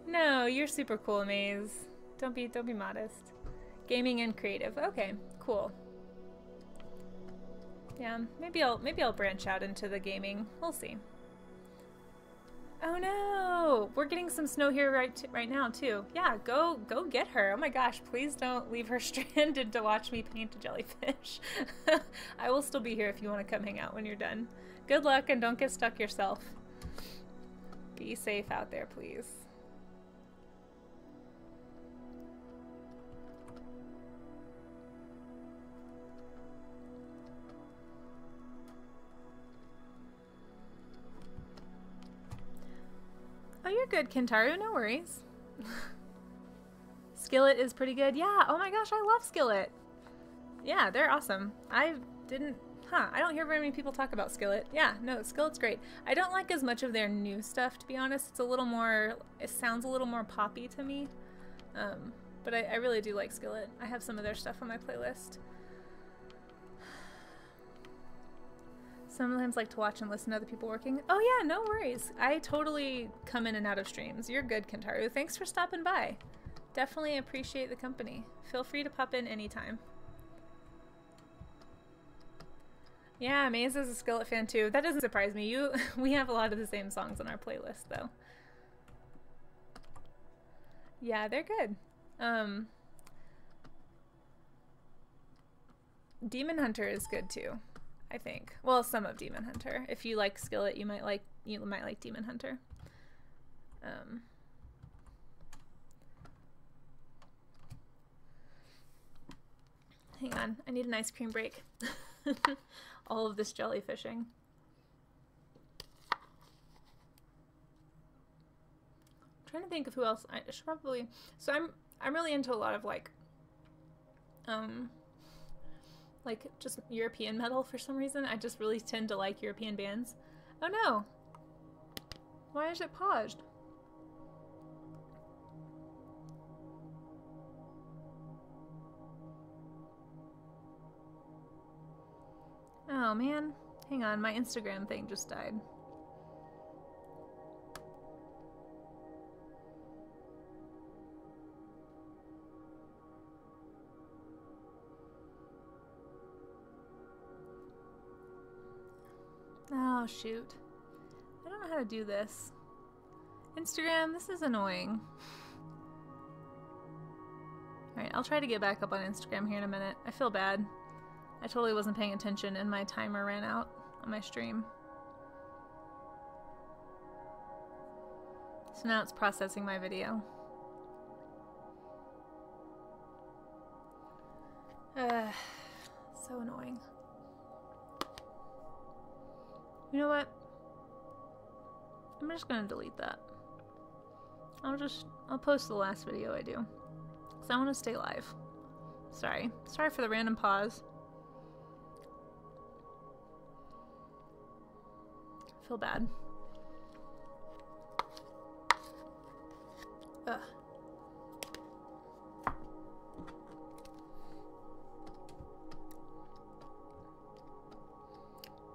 No, you're super cool, Maze. Don't be modest. Gaming and creative. Okay, cool. Yeah, maybe I'll branch out into the gaming. We'll see. Oh no! We're getting some snow here right now too. Yeah, go get her. Oh my gosh, please don't leave her stranded to watch me paint a jellyfish. I will still be here if you want to come hang out when you're done. Good luck and don't get stuck yourself. Be safe out there, please. Oh, you're good, Kentaru. No worries. Skillet is pretty good. Yeah. Oh my gosh, I love Skillet. Yeah, they're awesome. I don't hear very many people talk about Skillet. Yeah, no, Skillet's great. I don't like as much of their new stuff, to be honest. It sounds a little more poppy to me. But I really do like Skillet. I have some of their stuff on my playlist. Sometimes like to watch and listen to other people working. Oh yeah, no worries. I totally come in and out of streams. You're good, Kentaru. Thanks for stopping by. Definitely appreciate the company. Feel free to pop in anytime. Yeah, Maze is a Skillet fan too. That doesn't surprise me. We have a lot of the same songs on our playlist though. Yeah, they're good. Demon Hunter is good too, I think. Well, some of Demon Hunter. If you like Skillet, you might like Demon Hunter. Hang on, I need an ice cream break. All of this jellyfishing. I'm trying to think of who else I should probably. So I'm really into a lot of like just European metal for some reason. I just really tend to like European bands. Oh no! Why is it paused? Oh man, Hang on, my Instagram thing just died. Oh, shoot. I don't know how to do this. Instagram, this is annoying. Alright, I'll try to get back up on Instagram here in a minute. I feel bad. I totally wasn't paying attention and my timer ran out on my stream. So now it's processing my video. So annoying. You know what? I'm just gonna delete that. I'll post the last video I do. Because I want to stay live. Sorry. Sorry for the random pause. I feel bad. Ugh.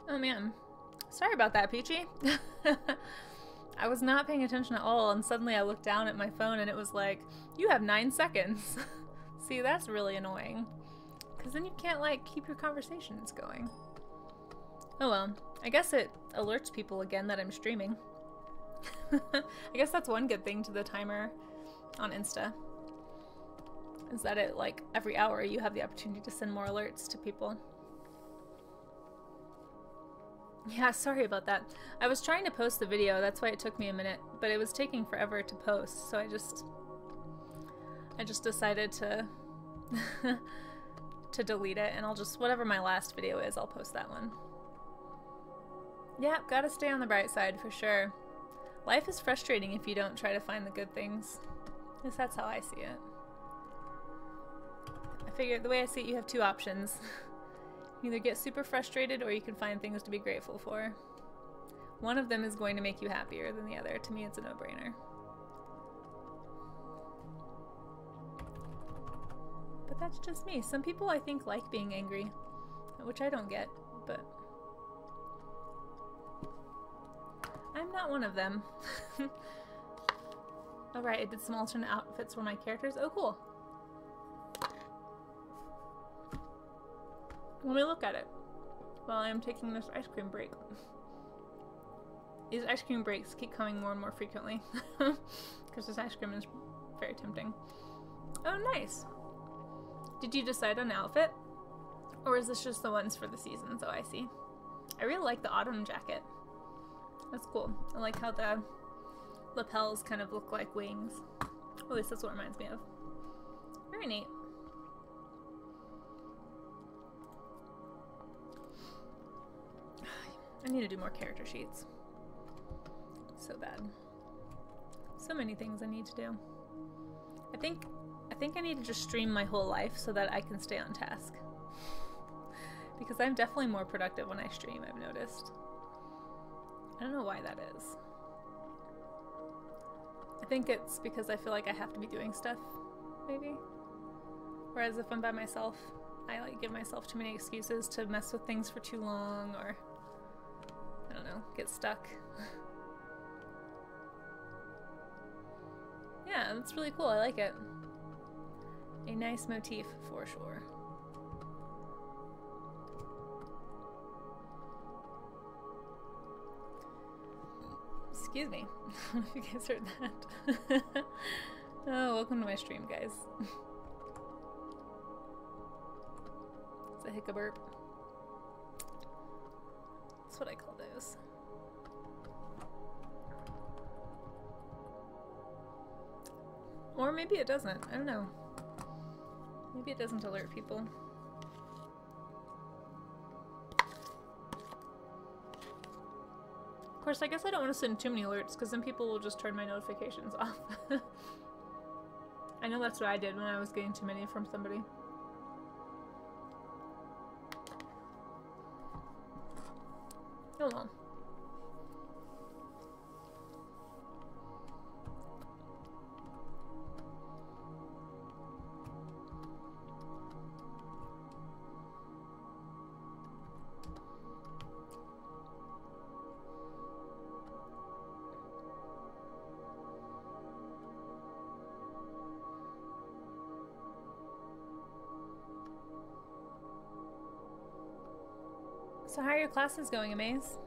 Oh man. Sorry about that, Peachy. I was not paying attention at all, and suddenly I looked down at my phone and it was like, you have 9 seconds. See, that's really annoying. Because then you can't, like, keep your conversations going. Oh well. I guess it alerts people again that I'm streaming. I guess that's one good thing to the timer on Insta. Is that it, like, every hour you have the opportunity to send more alerts to people. Yeah, sorry about that. I was trying to post the video, that's why it took me a minute, but it was taking forever to post, so I just decided to to delete it, and I'll just, whatever my last video is, I'll post that one. Yeah, gotta stay on the bright side for sure. Life is frustrating if you don't try to find the good things. At least that's how I see it. I figure the way I see it, you have 2 options. You either get super frustrated or you can find things to be grateful for. One of them is going to make you happier than the other. To me, it's a no-brainer. But that's just me. Some people, I think, like being angry, which I don't get, but I'm not one of them. Alright, I did some alternate outfits for my characters. Oh, cool. Let me look at it while I'm taking this ice cream break. These ice cream breaks keep coming more and more frequently because this ice cream is very tempting. Oh, nice. Did you decide on an outfit? Or is this just the ones for the seasons? Oh, I see. I really like the autumn jacket. That's cool. I like how the lapels kind of look like wings. At least that's what it reminds me of. Very neat. I need to do more character sheets. So bad. So many things I need to do. I think I need to just stream my whole life so that I can stay on task. Because I'm definitely more productive when I stream, I've noticed. I don't know why that is. I think it's because I feel like I have to be doing stuff, maybe. Whereas if I'm by myself, I like give myself too many excuses to mess with things for too long or I don't know, get stuck. Yeah, that's really cool. I like it. A nice motif for sure. Excuse me. I don't know if you guys heard that. Oh, welcome to my stream, guys. It's a hiccuburp. That's what I call those. Or maybe it doesn't. I don't know. Maybe it doesn't alert people. Of course, I guess I don't want to send too many alerts because then people will just turn my notifications off. I know that's what I did when I was getting too many from somebody. Oh well. So how are your classes going, Amaze?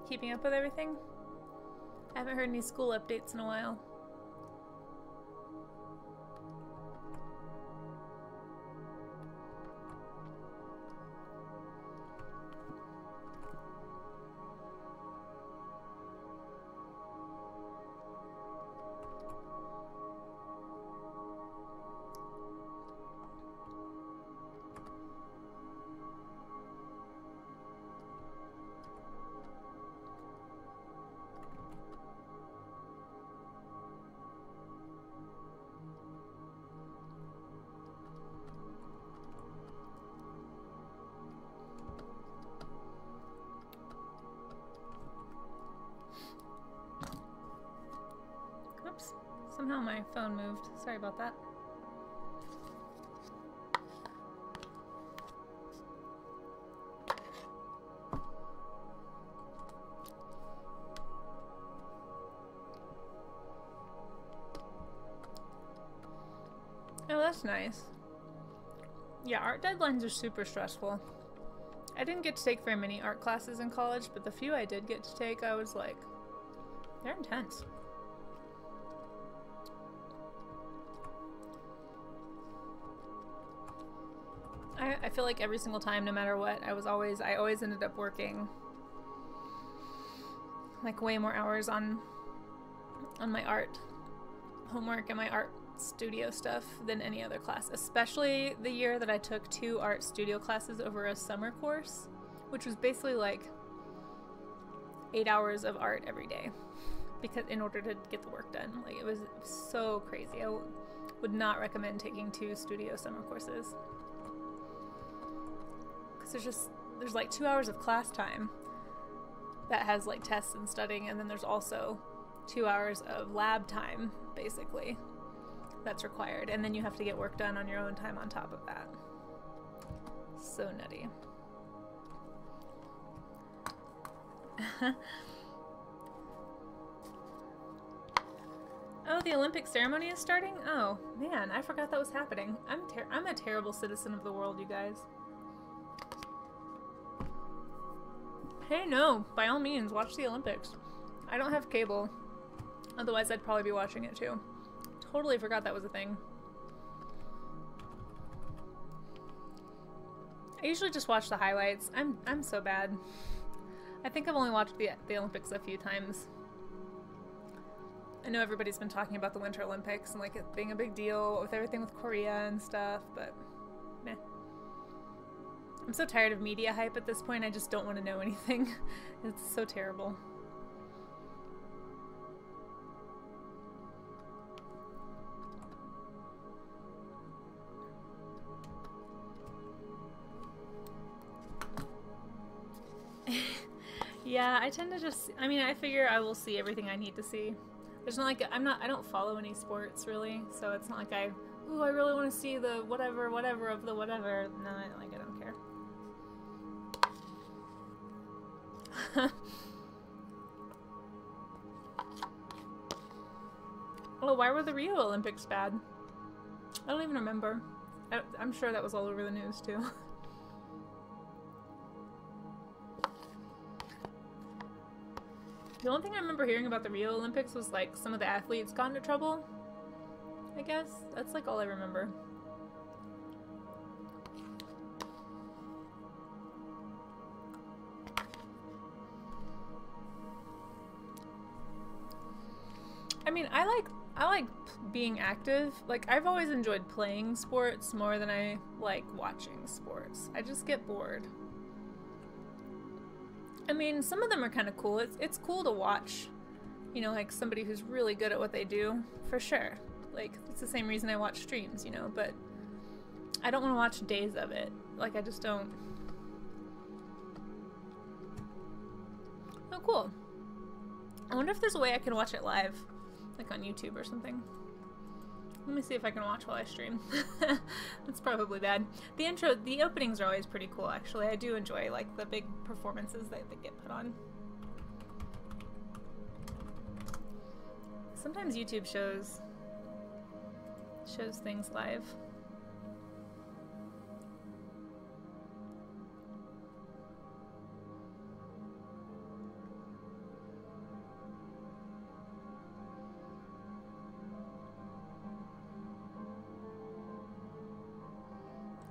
Keeping up with everything? I haven't heard any school updates in a while. Oops, somehow my phone moved. Sorry about that. Oh, that's nice. Yeah, art deadlines are super stressful. I didn't get to take very many art classes in college, but the few I did get to take, I was like, they're intense. I feel like every single time, no matter what, I always ended up working like way more hours on my art homework and my art studio stuff than any other class, especially the year that I took 2 art studio classes over a summer course, which was basically like 8 hours of art every day, because in order to get the work done. Like, it was so crazy. I would not recommend taking 2 studio summer courses, because there's like 2 hours of class time that has like tests and studying, and then there's also 2 hours of lab time basically that's required, and then you have to get work done on your own time on top of that. So nutty. Oh, the Olympic ceremony is starting? Oh man, I forgot that was happening. I'm a terrible citizen of the world, you guys. Hey, no, by all means, watch the Olympics. I don't have cable, otherwise I'd probably be watching it too. Totally forgot that was a thing. I usually just watch the highlights. I'm so bad. I think I've only watched the Olympics a few times. I know everybody's been talking about the Winter Olympics and like it being a big deal with everything with Korea and stuff, but meh. I'm so tired of media hype at this point, I just don't want to know anything. It's so terrible. Yeah, I tend to just, I mean, I figure I will see everything I need to see. There's not like, I don't follow any sports really, so it's not like I really want to see the whatever of the whatever. No, I don't care. Oh, why were the Rio Olympics bad? I don't even remember. I'm sure that was all over the news too. The only thing I remember hearing about the Rio Olympics was like some of the athletes got into trouble, I guess. That's like all I remember. I mean, I like being active. Like, I've always enjoyed playing sports more than I like watching sports. I just get bored. I mean, some of them are kind of cool. It's cool to watch, you know, like somebody who's really good at what they do, for sure. Like, it's the same reason I watch streams, you know, but I don't want to watch days of it. Like, I just don't. Oh, cool. I wonder if there's a way I can watch it live, like on YouTube or something. Let me see if I can watch while I stream. That's probably bad. The openings are always pretty cool, actually. I do enjoy, like, the big performances that they get put on. Sometimes YouTube shows things live.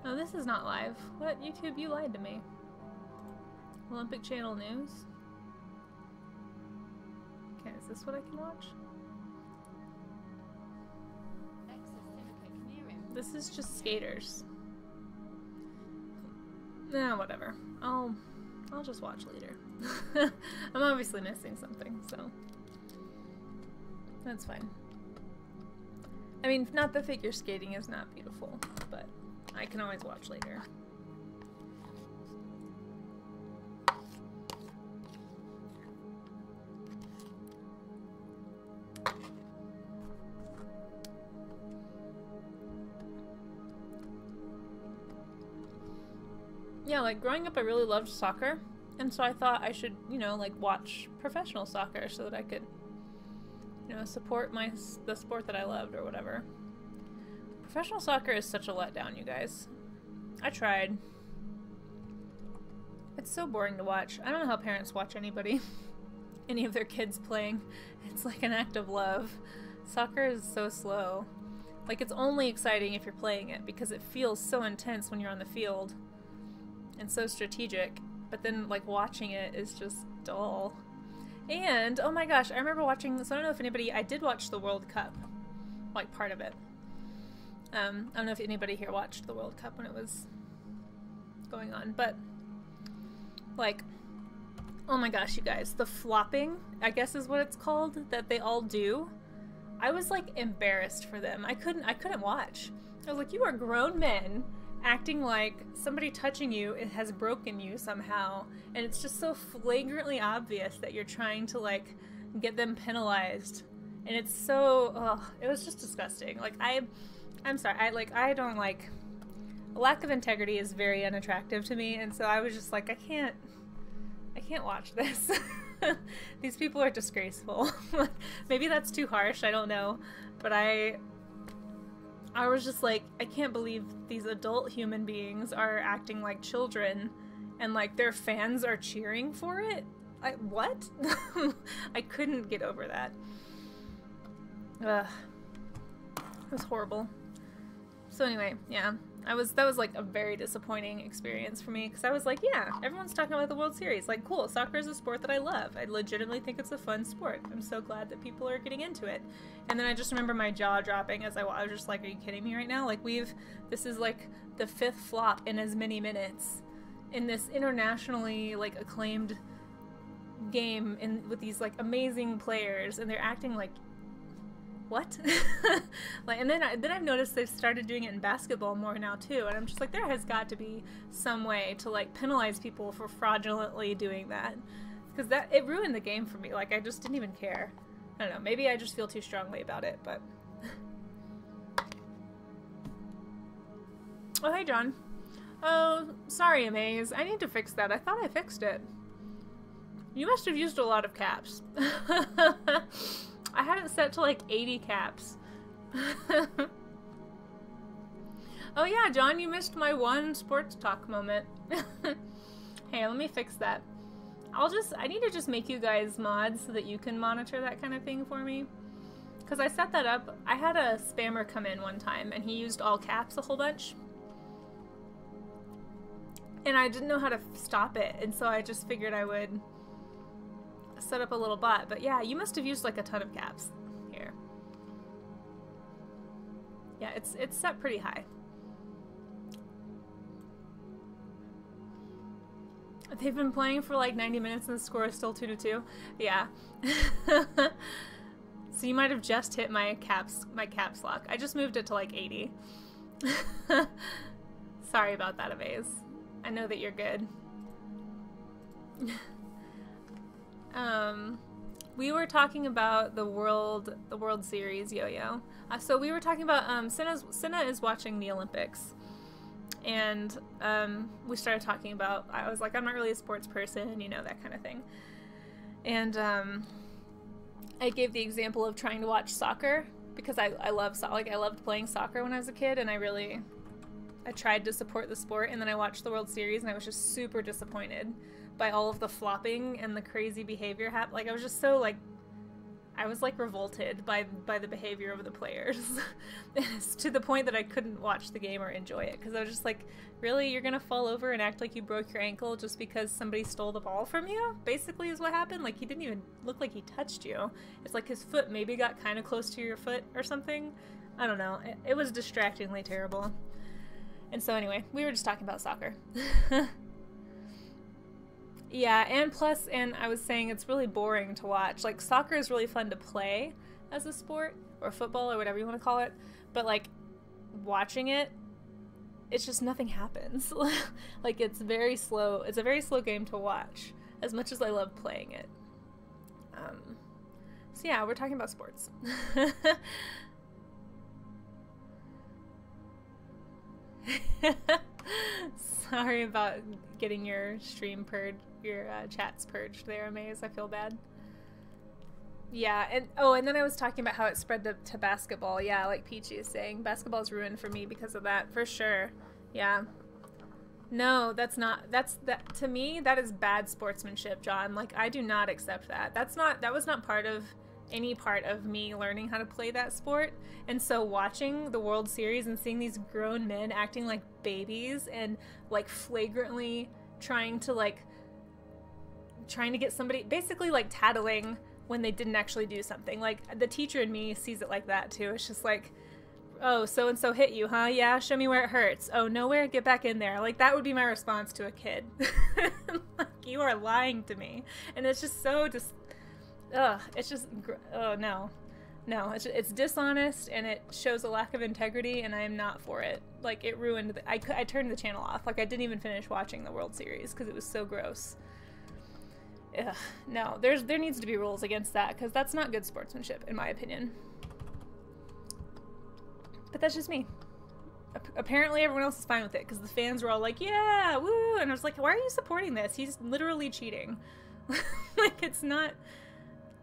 Oh, this is not live. What? YouTube, you lied to me. Olympic Channel News? Okay, is this what I can watch? This is just skaters. Nah, whatever. I'll just watch later. I'm obviously missing something, so that's fine. I mean, not that figure skating is not beautiful, but I can always watch later. Yeah, like growing up I really loved soccer, and so I thought I should, you know, like watch professional soccer so that I could, you know, support the sport that I loved or whatever. Professional soccer is such a letdown, you guys. I tried. It's so boring to watch. I don't know how parents watch any of their kids playing. It's like an act of love. Soccer is so slow. Like, it's only exciting if you're playing it because it feels so intense when you're on the field and so strategic, but then like watching it is just dull. And oh my gosh, I remember watching, so I don't know if anybody, I did watch the World Cup, like part of it. I don't know if anybody here watched the World Cup when it was going on, but like, oh my gosh, you guys, the flopping, I guess is what it's called, that they all do. I was like embarrassed for them. I couldn't watch. I was like, you are grown men acting like somebody touching you, it has broken you somehow, and it's just so flagrantly obvious that you're trying to like get them penalized, and it's so, ugh, it was just disgusting. Like I'm sorry, I don't like, lack of integrity is very unattractive to me, and so I was just like, I can't watch this. These people are disgraceful. Maybe that's too harsh, I don't know, but I was just like, I can't believe these adult human beings are acting like children and like their fans are cheering for it. What? I couldn't get over that. Ugh. It was horrible. So anyway, yeah, that was like a very disappointing experience for me because I was like, yeah, everyone's talking about the World Series. Like, cool, soccer is a sport that I love. I legitimately think it's a fun sport. I'm so glad that people are getting into it. And then I just remember my jaw dropping as I was just like, are you kidding me right now? Like, this is like the 5th flop in as many minutes in this internationally like acclaimed game with these like amazing players, and they're acting like, what? Like, and then I've noticed they've started doing it in basketball more now too, and I'm just like, there has got to be some way to like penalize people for fraudulently doing that, because it ruined the game for me. Like, I just didn't even care. I don't know, maybe I just feel too strongly about it, but oh, hey John. Oh, sorry, Amaze, I need to fix that. I thought I fixed it. You must have used a lot of caps. I had it set to like 80 caps. Oh yeah, John, you missed my one sports talk moment. Hey, let me fix that. I need to just make you guys mods so that you can monitor that kind of thing for me. Because I set that up. I had a spammer come in one time and he used all caps a whole bunch. And I didn't know how to stop it, and so I just figured I would set up a little bot. But yeah, you must have used like a ton of caps here. Yeah, it's set pretty high. They've been playing for like 90 minutes and the score is still 2-2. Yeah. So you might have just hit my caps lock. I just moved it to like 80. Sorry about that, Amaze. I know that you're good. We were talking about the World Series yo-yo. So we were talking about Senna is watching the Olympics, and we started talking about, I was like, I'm not really a sports person, you know, that kind of thing. And I gave the example of trying to watch soccer because I loved playing soccer when I was a kid, and I tried to support the sport, and then I watched the World Series and I was just super disappointed by all of the flopping and the crazy behavior like, I was just so like, I was like revolted by the behavior of the players. To the point that I couldn't watch the game or enjoy it, because I was just like, really, you're gonna fall over and act like you broke your ankle just because somebody stole the ball from you? Basically is what happened. Like, he didn't even look like he touched you. It's like his foot maybe got kind of close to your foot or something. I don't know. It was distractingly terrible. And so anyway, we were just talking about soccer. Yeah, and plus, and I was saying it's really boring to watch. Like, soccer is really fun to play as a sport, or football, or whatever you want to call it, but like, watching it, it's just nothing happens. Like, it's very slow. It's a very slow game to watch, as much as I love playing it. So yeah, we're talking about sports. Sorry about getting your stream purged, your chats purged there, Amaze. I feel bad. Yeah, and oh, and then I was talking about how it spread to basketball. Yeah, like Peachy is saying, basketball's ruined for me because of that, for sure. Yeah. No, that's to me, that is bad sportsmanship, John. Like, I do not accept that. That was not any part of me learning how to play that sport. And so watching the World Series and seeing these grown men acting like babies and like flagrantly trying to get somebody, basically like tattling when they didn't actually do something. Like, the teacher in me sees it like that too. It's just like, oh, so-and-so hit you, huh? Yeah, show me where it hurts. Oh, nowhere? Get back in there. Like, that would be my response to a kid. Like, you are lying to me. And it's just so it's just, oh, no. No, it's dishonest, and it shows a lack of integrity, and I am not for it. Like, it ruined, I turned the channel off. Like, I didn't even finish watching the World Series, because it was so gross. Ugh, no, there needs to be rules against that, because that's not good sportsmanship, in my opinion. But that's just me. Apparently everyone else is fine with it, because the fans were all like, yeah, woo, and I was like, why are you supporting this? He's literally cheating. Like, it's not,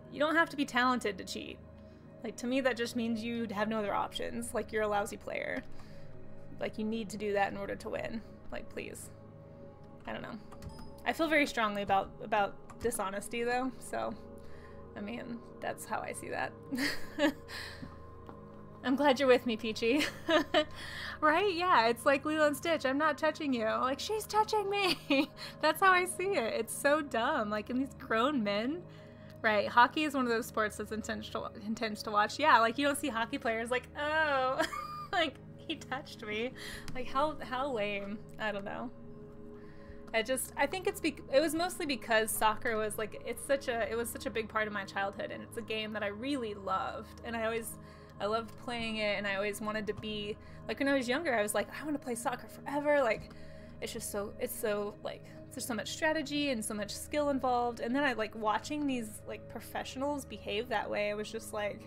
you don't have to be talented to cheat. Like, to me, that just means you have no other options. Like, you're a lousy player. Like, you need to do that in order to win. Like, please. I don't know. I feel very strongly about dishonesty, though, so, I mean, that's how I see that. I'm glad you're with me, Peachy. Right? Yeah, it's like Lilo and Stitch. I'm not touching you. Like, she's touching me. That's how I see it. It's so dumb. Like, and these grown men. Right, hockey is one of those sports that's intense to watch. Yeah, like, you don't see hockey players like, oh, like, he touched me. Like, how lame. I don't know. I think it was mostly because soccer was like, it was such a big part of my childhood, and it's a game that I really loved, and I loved playing it, and I always wanted to be, like, when I was younger, I was like, I want to play soccer forever. Like, it's so like, there's so much strategy and so much skill involved. And then I like watching these like professionals behave that way. I was just like,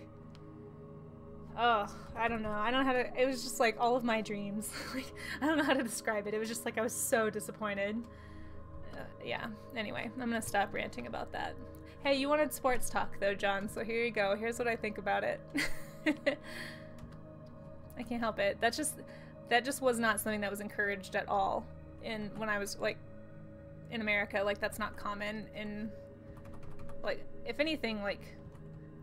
oh, I don't know. I don't know how to, it was just like all of my dreams. Like, I don't know how to describe it. It was just like, I was so disappointed. Yeah. Anyway, I'm going to stop ranting about that. Hey, you wanted sports talk though, John. So here you go. Here's what I think about it. I can't help it. That just was not something that was encouraged at all when I was like in America. Like, that's not common in, like, if anything, like,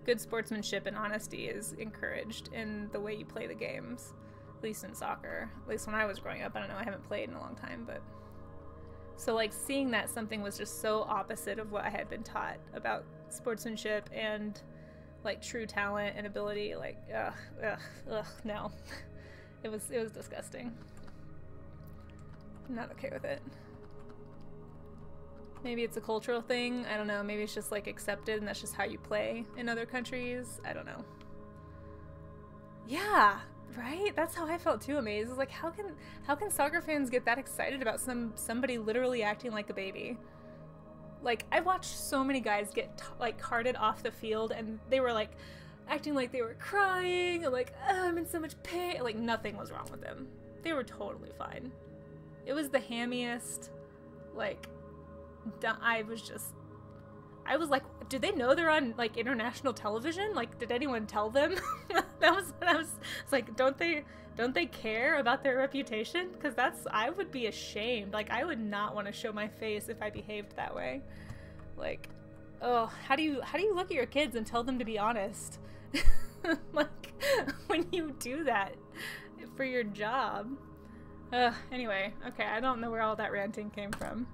good sportsmanship and honesty is encouraged in the way you play the games, at least in soccer, at least when I was growing up. I don't know, I haven't played in a long time, but so like seeing that something was just so opposite of what I had been taught about sportsmanship and like true talent and ability, like no. It was disgusting. I'm not okay with it. Maybe it's a cultural thing. I don't know. Maybe it's just like accepted and that's just how you play in other countries. I don't know. Yeah, right? That's how I felt too, Amaze. It's like, how can soccer fans get that excited about somebody literally acting like a baby? Like, I watched so many guys get like carted off the field, and they were like acting like they were crying and like, oh, I'm in so much pain. Like, nothing was wrong with them. They were totally fine. It was the hammiest, like, I was like, did they know they're on like international television? Like, did anyone tell them? That was what I was, it's like, don't they care about their reputation? Because I would be ashamed. Like, I would not want to show my face if I behaved that way. Like, Oh, how do you look at your kids and tell them to be honest? Like, when you do that for your job. Anyway, okay, I don't know where all that ranting came from.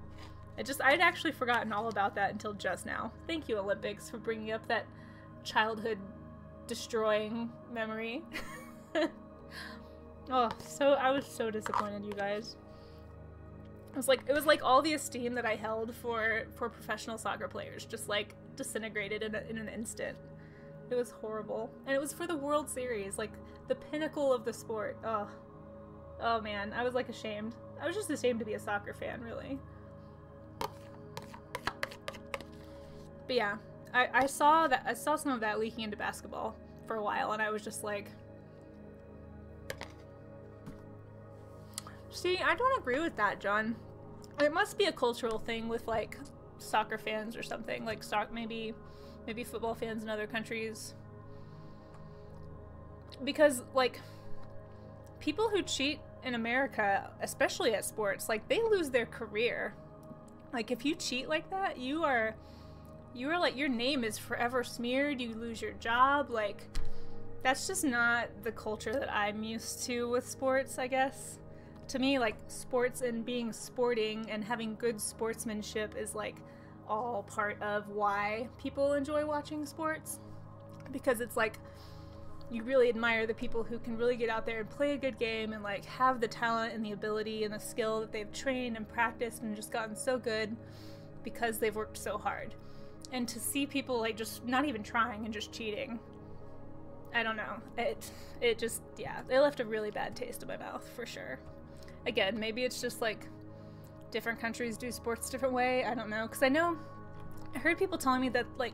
I'd actually forgotten all about that until just now. Thank you, Olympics, for bringing up that childhood destroying memory. Oh, I was so disappointed, you guys. It was like all the esteem that I held for professional soccer players just like disintegrated in an instant. It was horrible. And it was for the World Series, like the pinnacle of the sport. Oh man, I was like ashamed. I was just ashamed to be a soccer fan, really. But yeah, I saw some of that leaking into basketball for a while, and I was just like, see, I don't agree with that, John. It must be a cultural thing with like soccer fans or something, like maybe football fans in other countries. Because like people who cheat in America, especially at sports, like they lose their career. Like if you cheat like that, you are like, your name is forever smeared, you lose your job. Like that's just not the culture that I'm used to with sports, I guess. To me, like, sports and being sporting and having good sportsmanship is like all part of why people enjoy watching sports, because it's like you really admire the people who can really get out there and play a good game and like have the talent and the ability and the skill that they've trained and practiced and just gotten so good because they've worked so hard. And to see people like just not even trying and just cheating, I don't know, it just, yeah, it left a really bad taste in my mouth for sure. Again, maybe it's just like different countries do sports a different way. I don't know, because I heard people telling me that like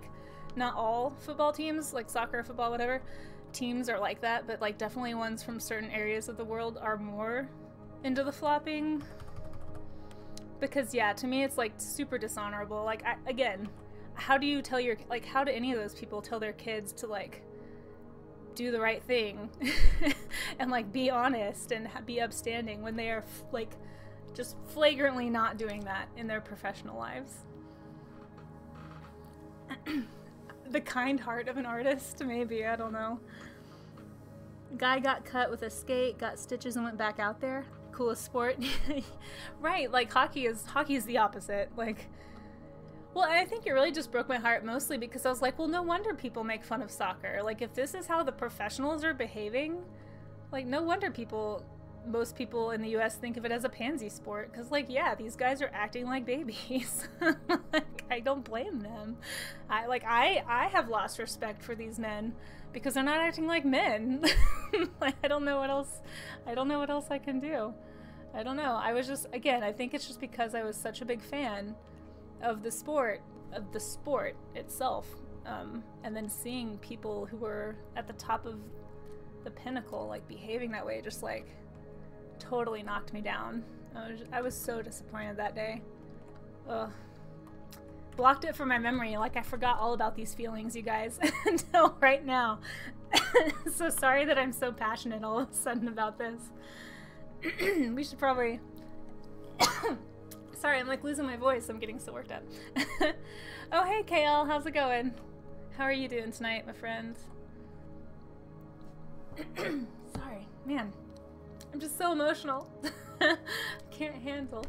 not all football teams, like soccer, football, whatever, teams are like that, but like definitely ones from certain areas of the world are more into the flopping. Because yeah, to me it's like super dishonorable. Like again, how do you tell how do any of those people tell their kids to like do the right thing and like be honest and be upstanding when they are like just flagrantly not doing that in their professional lives? The kind heart of an artist, maybe, I don't know. Guy got cut with a skate, got stitches and went back out there. Coolest sport. Right, like hockey is the opposite. Like, well, I think it really just broke my heart mostly because I was like, well, no wonder people make fun of soccer. Like, if this is how the professionals are behaving, like, no wonder most people in the US think of it as a pansy sport. Because, like, yeah, these guys are acting like babies. Like, I don't blame them. I have lost respect for these men because they're not acting like men. Like, I don't know what else I can do. I don't know. I was just, again, I think it's just because I was such a big fan of the sport itself, and then seeing people who were at the top of the pinnacle like behaving that way just like totally knocked me down. I was so disappointed that day. Ugh. Blocked it from my memory. Like, I forgot all about these feelings, you guys, until right now. So sorry that I'm so passionate all of a sudden about this. We should probably sorry, I'm like losing my voice. I'm getting so worked up. Oh, hey, KL. How's it going? How are you doing tonight, my friend? Sorry. Man, I'm just so emotional. Can't handle.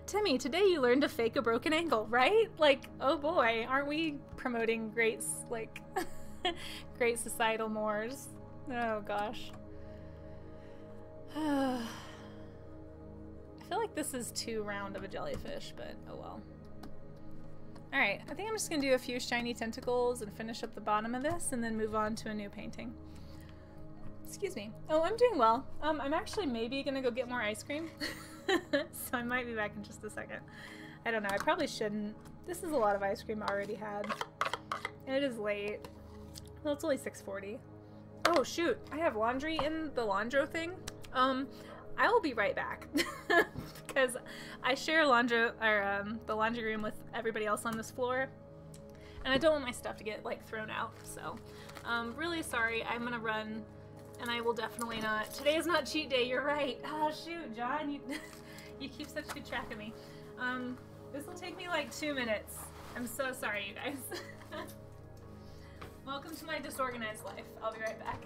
Timmy, today you learned to fake a broken ankle, right? Like, oh boy, aren't we promoting great, like, great societal mores? Oh gosh. I feel like this is too round of a jellyfish, but oh well. Alright, I think I'm just gonna do a few shiny tentacles and finish up the bottom of this and then move on to a new painting. Excuse me. Oh, I'm doing well. I'm actually maybe gonna go get more ice cream. So I might be back in just a second. I don't know, I probably shouldn't. This is a lot of ice cream I already had. And it is late. Well, it's only 6:40. Oh shoot, I have laundry in the laundro thing. I will be right back because I share the laundry room with everybody else on this floor, and I don't want my stuff to get like thrown out. So, really sorry. I'm gonna run, and I will definitely not. Today is not cheat day. You're right. Oh shoot, John, you keep such good track of me. This will take me like 2 minutes. I'm so sorry, you guys. Welcome to my disorganized life. I'll be right back.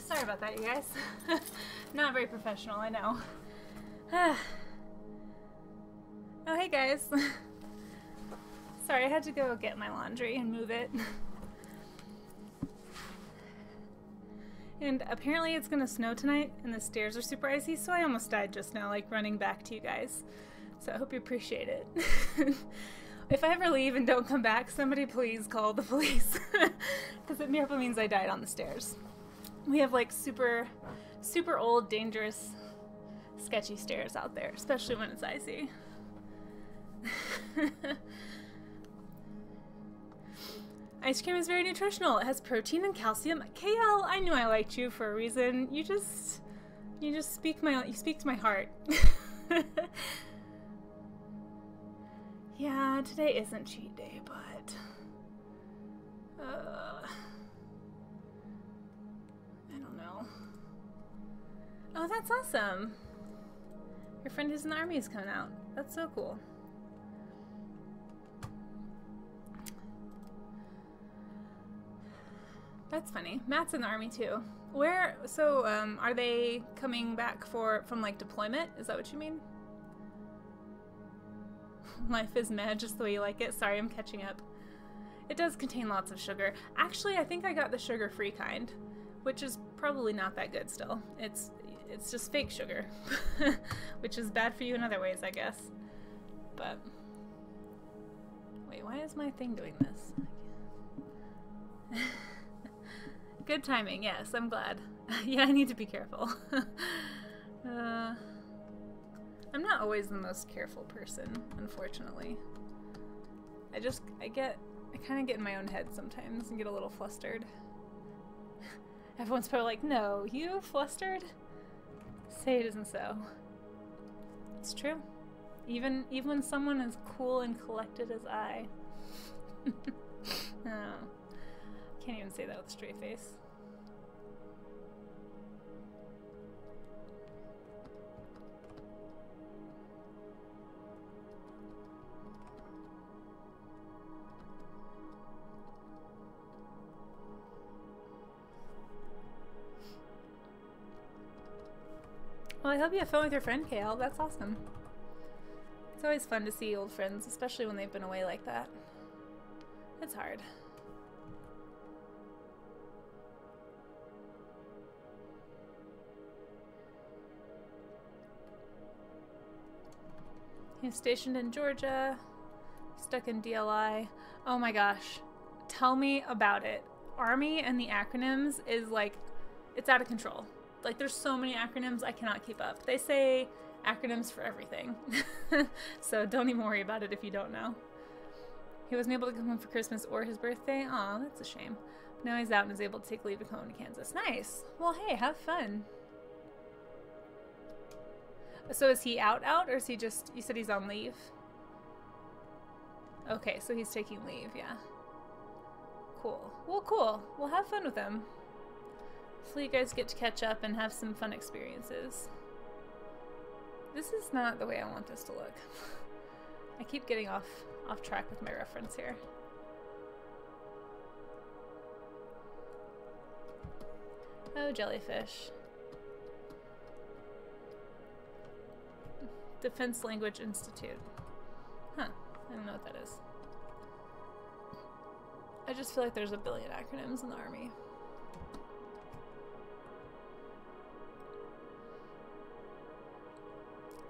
Sorry about that, you guys. Not very professional, I know. Oh, hey guys. Sorry, I had to go get my laundry and move it. And apparently it's gonna snow tonight, and the stairs are super icy, so I almost died just now, like running back to you guys. So I hope you appreciate it. If I ever leave and don't come back, somebody please call the police. Because it merely means I died on the stairs. We have like super old, dangerous, sketchy stairs out there, especially when it's icy. Ice cream is very nutritional. It has protein and calcium. KL, I knew I liked you for a reason. You just speak to my heart. Yeah, today isn't cheat day, but I don't know. Oh, that's awesome. Your friend who's in the army is coming out. That's so cool. That's funny. Matt's in the army too. Where? So, are they coming back from like deployment? Is that what you mean? Life is mad just the way you like it. Sorry, I'm catching up. It does contain lots of sugar. Actually, I think I got the sugar-free kind, which is probably not that good still. It's just fake sugar, which is bad for you in other ways, I guess. But wait, why is my thing doing this? Good timing, yes, I'm glad. Yeah, I need to be careful. I'm not always the most careful person, unfortunately. I kind of get in my own head sometimes and get a little flustered. Everyone's probably like, no, you flustered? Say it isn't so. It's true. Even when someone as cool and collected as I. Oh, can't even say that with a straight face. Well, I hope you have fun with your friend, Kale. That's awesome. It's always fun to see old friends, especially when they've been away like that. It's hard. He's stationed in Georgia, stuck in DLI. Oh my gosh, tell me about it. Army and the acronyms is like, it's out of control. Like there's so many acronyms, I cannot keep up. They say acronyms for everything. So don't even worry about it if you don't know. He wasn't able to come home for Christmas or his birthday. Aw, that's a shame. But now he's out and is able to take leave to come home to Kansas. Nice. Well, hey, have fun. So is he out, or is he just, you said he's on leave? Okay, so he's taking leave, yeah. Cool. Well, cool. Well, have fun with him. Hopefully you guys get to catch up and have some fun experiences. This is not the way I want this to look. I keep getting off track with my reference here. Oh, jellyfish. Defense Language Institute. Huh. I don't know what that is. I just feel like there's a billion acronyms in the Army.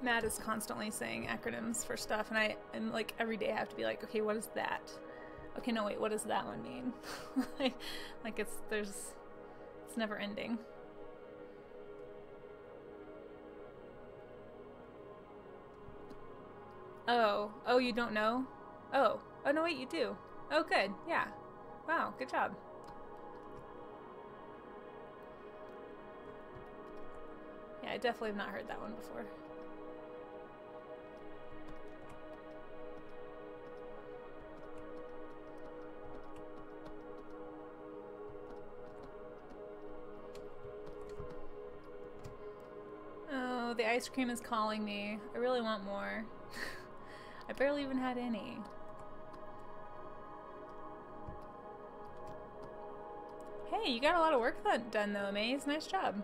Matt is constantly saying acronyms for stuff, and like every day I have to be like, okay, what is that? Okay, no wait, what does that one mean? like it's never ending. Oh, you don't know? Oh no wait, you do. Oh good, yeah. Wow, good job. Yeah, I definitely have not heard that one before. Oh, the ice cream is calling me. I really want more. I barely even had any. Hey, you got a lot of work done though, Maze. Nice job.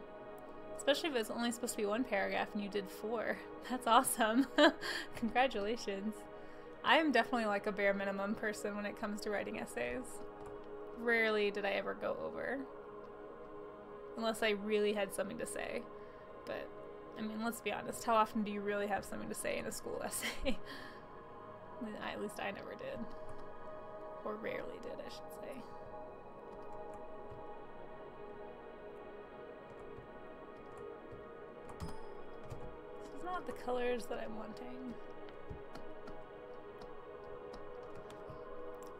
Especially if it's only supposed to be one paragraph and you did 4. That's awesome. Congratulations. I am definitely like a bare minimum person when it comes to writing essays. Rarely did I ever go over. Unless I really had something to say. But, I mean, let's be honest. How often do you really have something to say in a school essay? At least I never did. Or rarely did, I should say. This is not the colors that I'm wanting.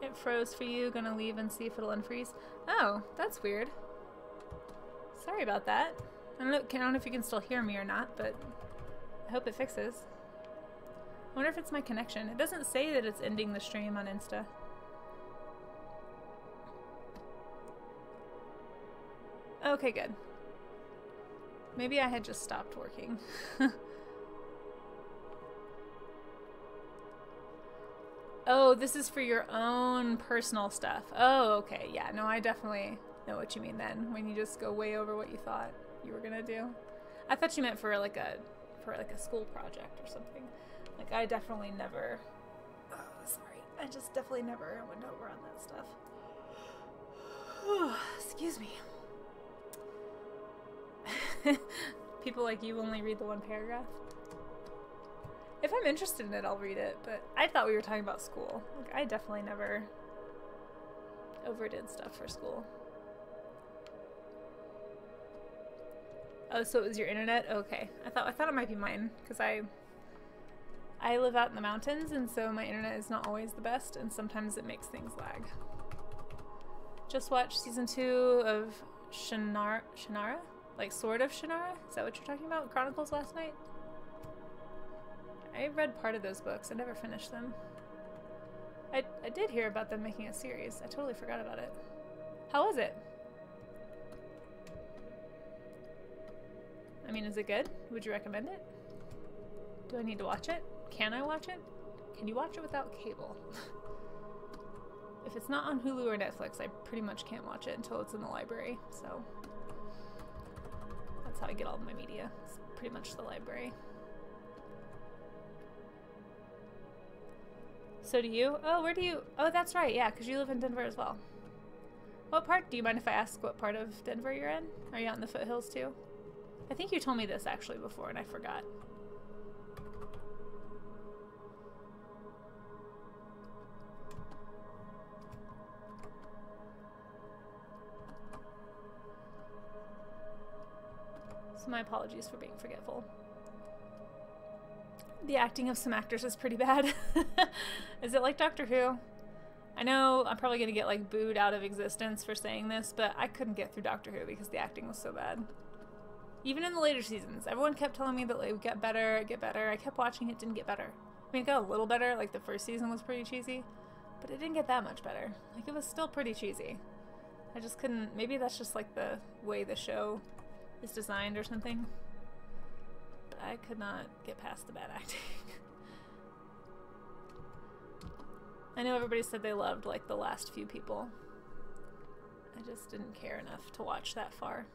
It froze for you. Gonna leave and see if it'll unfreeze. Oh, that's weird. Sorry about that. I don't know if you can still hear me or not, but I hope it fixes. I wonder if it's my connection. It doesn't say that it's ending the stream on Insta. Okay, good. Maybe I had just stopped working. Oh, this is for your own personal stuff. Oh, okay. Yeah, no, I definitely know what you mean then, when you just go way over what you thought you were gonna do. I thought you meant for like a school project or something. Like I definitely never, oh sorry, I just definitely never went over on that stuff. Excuse me. People like you only read the one paragraph? If I'm interested in it, I'll read it, but I thought we were talking about school. Like I definitely never overdid stuff for school. Oh, so it was your internet? Okay. I thought it might be mine, because I live out in the mountains, and so my internet is not always the best, and sometimes it makes things lag. Just watched season 2 of Shannara? Like Sword of Shannara? Is that what you're talking about? Chronicles last night? I read part of those books. I never finished them. I did hear about them making a series. I totally forgot about it. How was it? I mean, is it good? Would you recommend it? Do I need to watch it? Can I watch it? Can you watch it without cable? If it's not on Hulu or Netflix, I pretty much can't watch it until it's in the library, so that's how I get all of my media. It's pretty much the library. So do you? Oh, where do you? Oh, that's right. Yeah, because you live in Denver as well. What part? Do you mind if I ask what part of Denver you're in? Are you out in the foothills too? I think you told me this actually before and I forgot. So my apologies for being forgetful. The acting of some actors is pretty bad. Is it like Doctor Who? I know I'm probably going to get like booed out of existence for saying this, but I couldn't get through Doctor Who because the acting was so bad. Even in the later seasons, everyone kept telling me that it would get better, get better. I kept watching, it didn't get better. I mean, it got a little better, like the first season was pretty cheesy, but it didn't get that much better. Like it was still pretty cheesy. I just couldn't, maybe that's just like the way the show is designed or something. But I could not get past the bad acting. I know everybody said they loved like the last few people. I just didn't care enough to watch that far.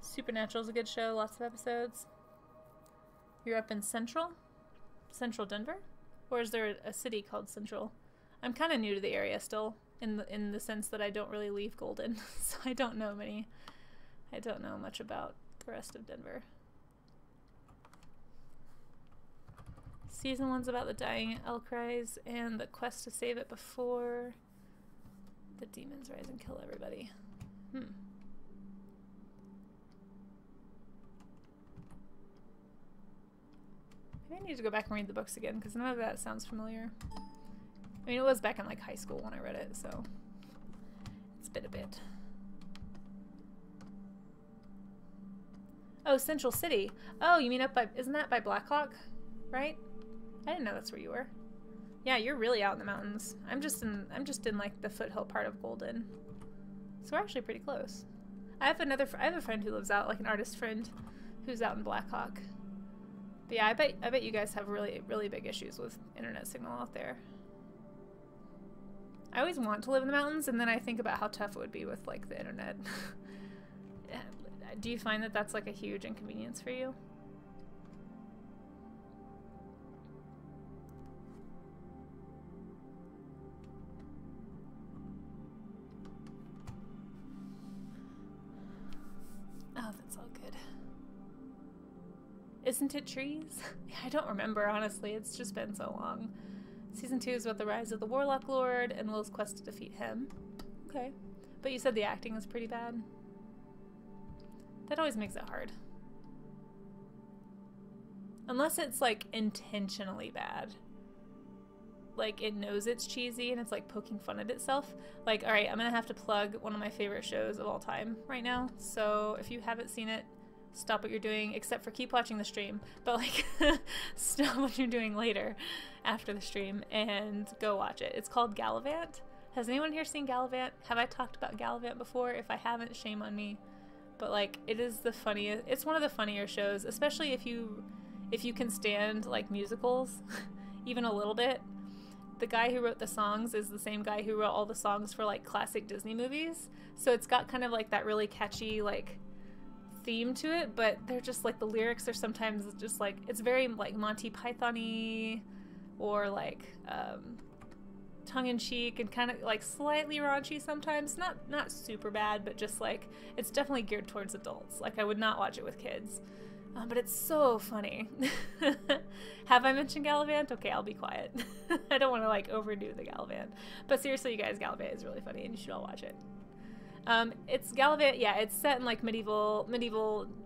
Supernatural's a good show, lots of episodes. You're up in Central Denver? Or is there a city called Central? I'm kind of new to the area still, in the sense that I don't really leave Golden, so I don't know much about the rest of Denver. Season 1's about the dying Elkrise and the quest to save it before the demons rise and kill everybody. Maybe I need to go back and read the books again because none of that sounds familiar. I mean, it was back in like high school when I read it, so it's been a bit. Oh, Central City. Oh, you mean up by, isn't that by Blackhawk? Right? I didn't know that's where you were. Yeah, you're really out in the mountains. I'm just in like the foothill part of Golden. So we're actually pretty close. I have a friend who lives out, like an artist friend who's out in Blackhawk. But yeah, I bet you guys have really, really big issues with internet signal out there. I always want to live in the mountains, and then I think about how tough it would be with like the internet. Do you find that that's like a huge inconvenience for you? Oh, that's all good. Isn't it trees? I don't remember, honestly. It's just been so long. Season 2 is about the rise of the Warlock Lord and Will's quest to defeat him. Okay. But you said the acting is pretty bad. That always makes it hard. Unless it's like intentionally bad. Like it knows it's cheesy and it's like poking fun at itself. Like, alright, I'm gonna have to plug one of my favorite shows of all time right now. So if you haven't seen it, stop what you're doing, except for keep watching the stream. But like, stop what you're doing later after the stream and go watch it. It's called Gallivant. Has anyone here seen Gallivant? Have I talked about Gallivant before? If I haven't, shame on me. But like, it is the funniest, it's one of the funnier shows, especially if you can stand like musicals, even a little bit. The guy who wrote the songs is the same guy who wrote all the songs for like classic Disney movies. So it's got kind of like that really catchy like theme to it, but they're just like the lyrics are sometimes just like, it's very like Monty Python-y or like tongue-in-cheek and kind of like slightly raunchy sometimes. Not super bad, but just like it's definitely geared towards adults. Like I would not watch it with kids, but it's so funny. Have I mentioned Gallivant? Okay, I'll be quiet. I don't want to like overdo the Gallivant, but seriously, you guys, Gallivant is really funny and you should all watch it. It's Gallivant, yeah, it's set in like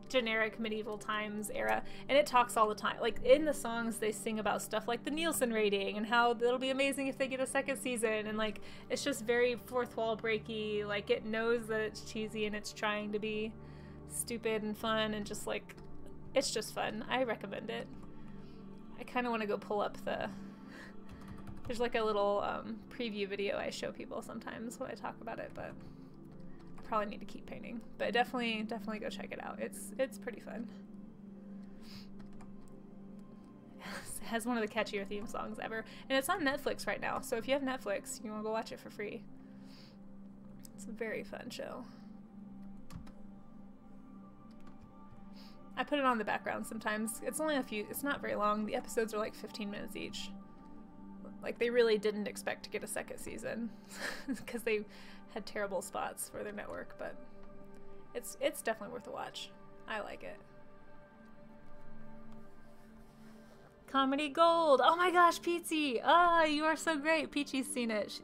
generic medieval times era, and it talks all the time. Like in the songs they sing about stuff like the Nielsen rating and how it'll be amazing if they get a second season, and like it's just very fourth wall breaky. Like it knows that it's cheesy and it's trying to be stupid and fun, and just like it's just fun. I recommend it. I kind of want to go pull up there's like a little preview video I show people sometimes when I talk about it, but probably need to keep painting, but definitely go check it out. It's pretty fun. It has one of the catchier theme songs ever, and it's on Netflix right now, so if you have Netflix, you want to go watch it for free. It's a very fun show. I put it on the background sometimes. It's only a few, it's not very long. The episodes are like 15 minutes each. Like, they really didn't expect to get a second season because they had terrible spots for their network, but it's definitely worth a watch. I like it. Comedy Gold! Oh my gosh, Peachy! Oh, you are so great! Peachy's seen it.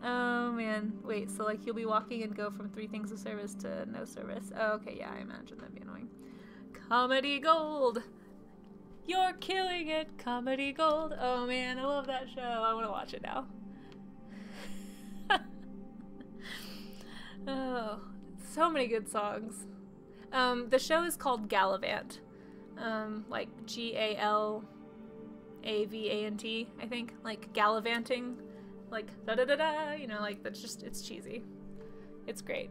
Oh man. Wait, so like you'll be walking and go from 3 things of service to no service. Oh, okay, yeah, I imagine that'd be annoying. Comedy Gold! You're killing it! Comedy Gold! Oh man, I love that show. I want to watch it now. Oh, so many good songs. The show is called Gallivant. Like Gallavant, I think. Like gallivanting. Like da-da-da-da, you know, like that's just, it's cheesy. It's great.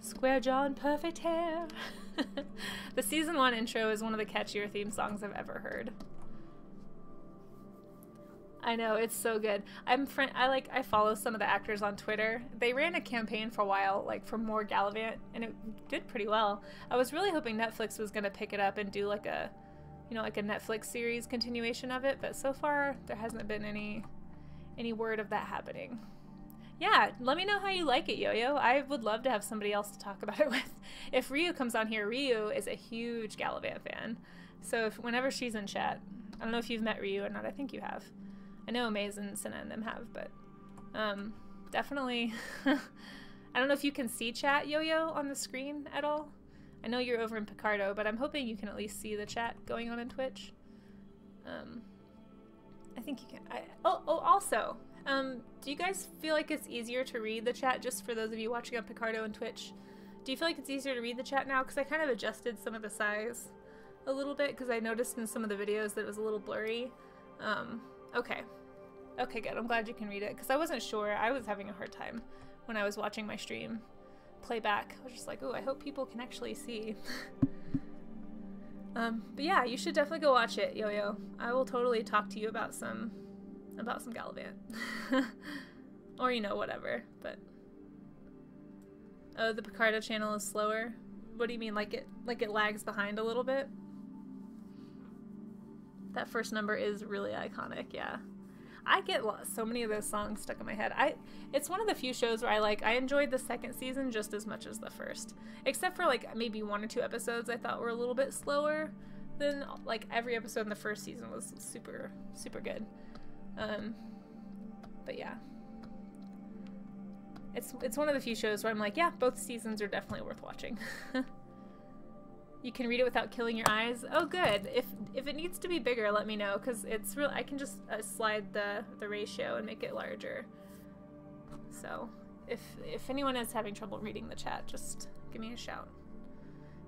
Square jaw and perfect hair. The season 1 intro is one of the catchier theme songs I've ever heard. I know, it's so good. I follow some of the actors on Twitter. They ran a campaign for a while, like for more Gallivant, and it did pretty well. I was really hoping Netflix was gonna pick it up and do like a, you know, like a Netflix series continuation of it, but so far there hasn't been any word of that happening. Yeah, let me know how you like it, Yo-Yo. I would love to have somebody else to talk about it with. If Ryu comes on here, Ryu is a huge Gallivant fan. So whenever she's in chat, I don't know if you've met Ryu or not, I think you have. I know Amaze and Senna and them have, but definitely. I don't know if you can see chat, Yo-Yo, on the screen at all. I know you're over in Picardo, but I'm hoping you can at least see the chat going on in Twitch. I think you can. Also, do you guys feel like it's easier to read the chat, just for those of you watching on Picardo and Twitch? Do you feel like it's easier to read the chat now? Because I kind of adjusted some of the size a little bit, because I noticed in some of the videos that it was a little blurry. Okay. Okay, good. I'm glad you can read it, because I wasn't sure. I was having a hard time when I was watching my stream play back. I was just like, oh, I hope people can actually see. But yeah, you should definitely go watch it, Yo-Yo. I will totally talk to you about some Gallivant. Or, you know, whatever, but... Oh, the Picardo channel is slower? What do you mean, like it lags behind a little bit? That first number is really iconic, yeah. I get so many of those songs stuck in my head. It's one of the few shows where I enjoyed the second season just as much as the first. Except for like maybe 1 or 2 episodes I thought were a little bit slower than, like, every episode in the first season was super, super good. But yeah. It's one of the few shows where I'm like, yeah, both seasons are definitely worth watching. You can read it without killing your eyes. Oh, good. If it needs to be bigger, let me know, because it's real. I can just slide the ratio and make it larger. So if anyone is having trouble reading the chat, just give me a shout.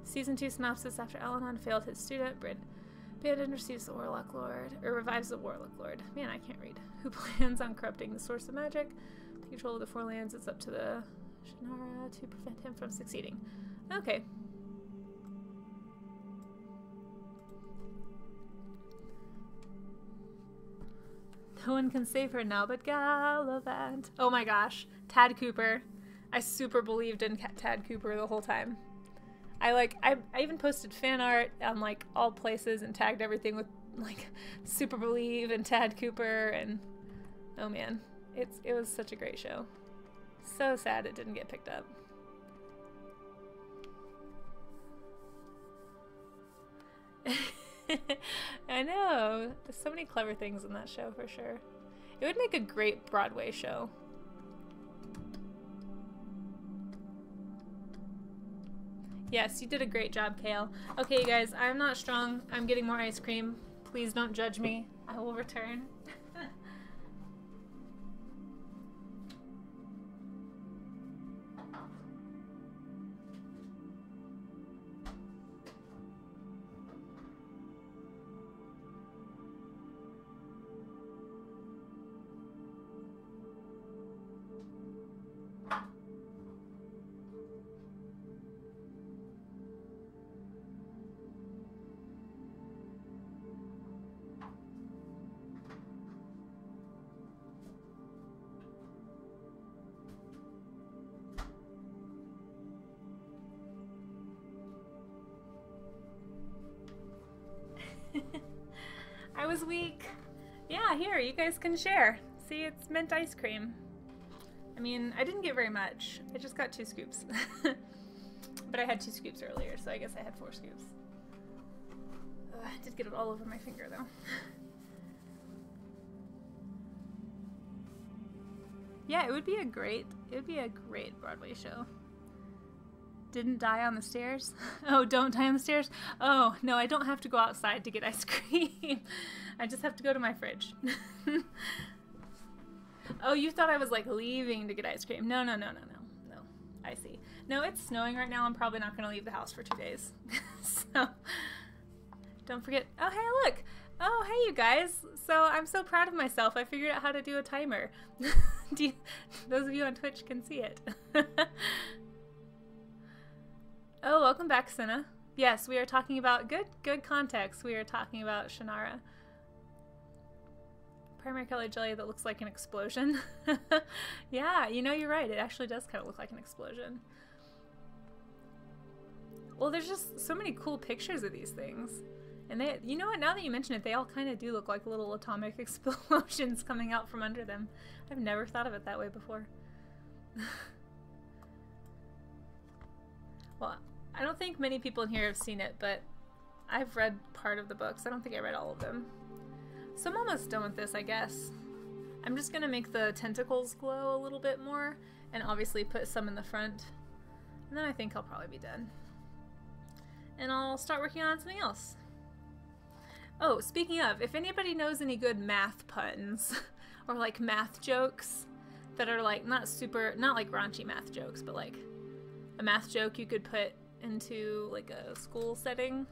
Season 2 synopsis: after Alanon failed his student, Brandon receives the Warlock Lord, or revives the Warlock Lord. Man, I can't read. Who plans on corrupting the source of magic? The control of the 4 lands. It's up to the Shannara to prevent him from succeeding. Okay. No one can save her now but Gallivant. Oh my gosh. Tad Cooper. I super believed in Tad Cooper the whole time. I even posted fan art on like all places and tagged everything with like super believe and Tad Cooper, and oh man, it was such a great show. So sad it didn't get picked up. I know. There's so many clever things in that show for sure. It would make a great Broadway show. Yes, you did a great job, Kale. Okay, you guys, I'm not strong. I'm getting more ice cream. Please don't judge me. I will return. week. Yeah, here, you guys can share. See, it's mint ice cream. I mean, I didn't get very much. I just got 2 scoops. But I had 2 scoops earlier, so I guess I had 4 scoops. I did get it all over my finger, though. Yeah, it would be a great Broadway show. Didn't die on the stairs? Oh, don't die on the stairs? Oh, no, I don't have to go outside to get ice cream. I just have to go to my fridge. Oh, you thought I was like leaving to get ice cream. No. I see. No, it's snowing right now. I'm probably not going to leave the house for 2 days. So, don't forget. Oh, hey, look. Oh, hey, you guys. So, I'm so proud of myself. I figured out how to do a timer. Those of you on Twitch can see it. Oh, welcome back, Senna. Yes, we are talking about good context. We are talking about Shannara. Primary colored jelly that looks like an explosion. Yeah, you know, you're right. It actually does kind of look like an explosion. Well, there's just so many cool pictures of these things. And they, you know what, now that you mention it, they all kind of do look like little atomic explosions coming out from under them. I've never thought of it that way before. Well, I don't think many people in here have seen it, but I've read part of the books. I don't think I read all of them. So I'm almost done with this, I guess. I'm just gonna make the tentacles glow a little bit more, and obviously put some in the front. And then I think I'll probably be done. And I'll start working on something else. Oh, speaking of, if anybody knows any good math puns, or like math jokes that are like not like raunchy math jokes, but like a math joke you could put into like a school setting,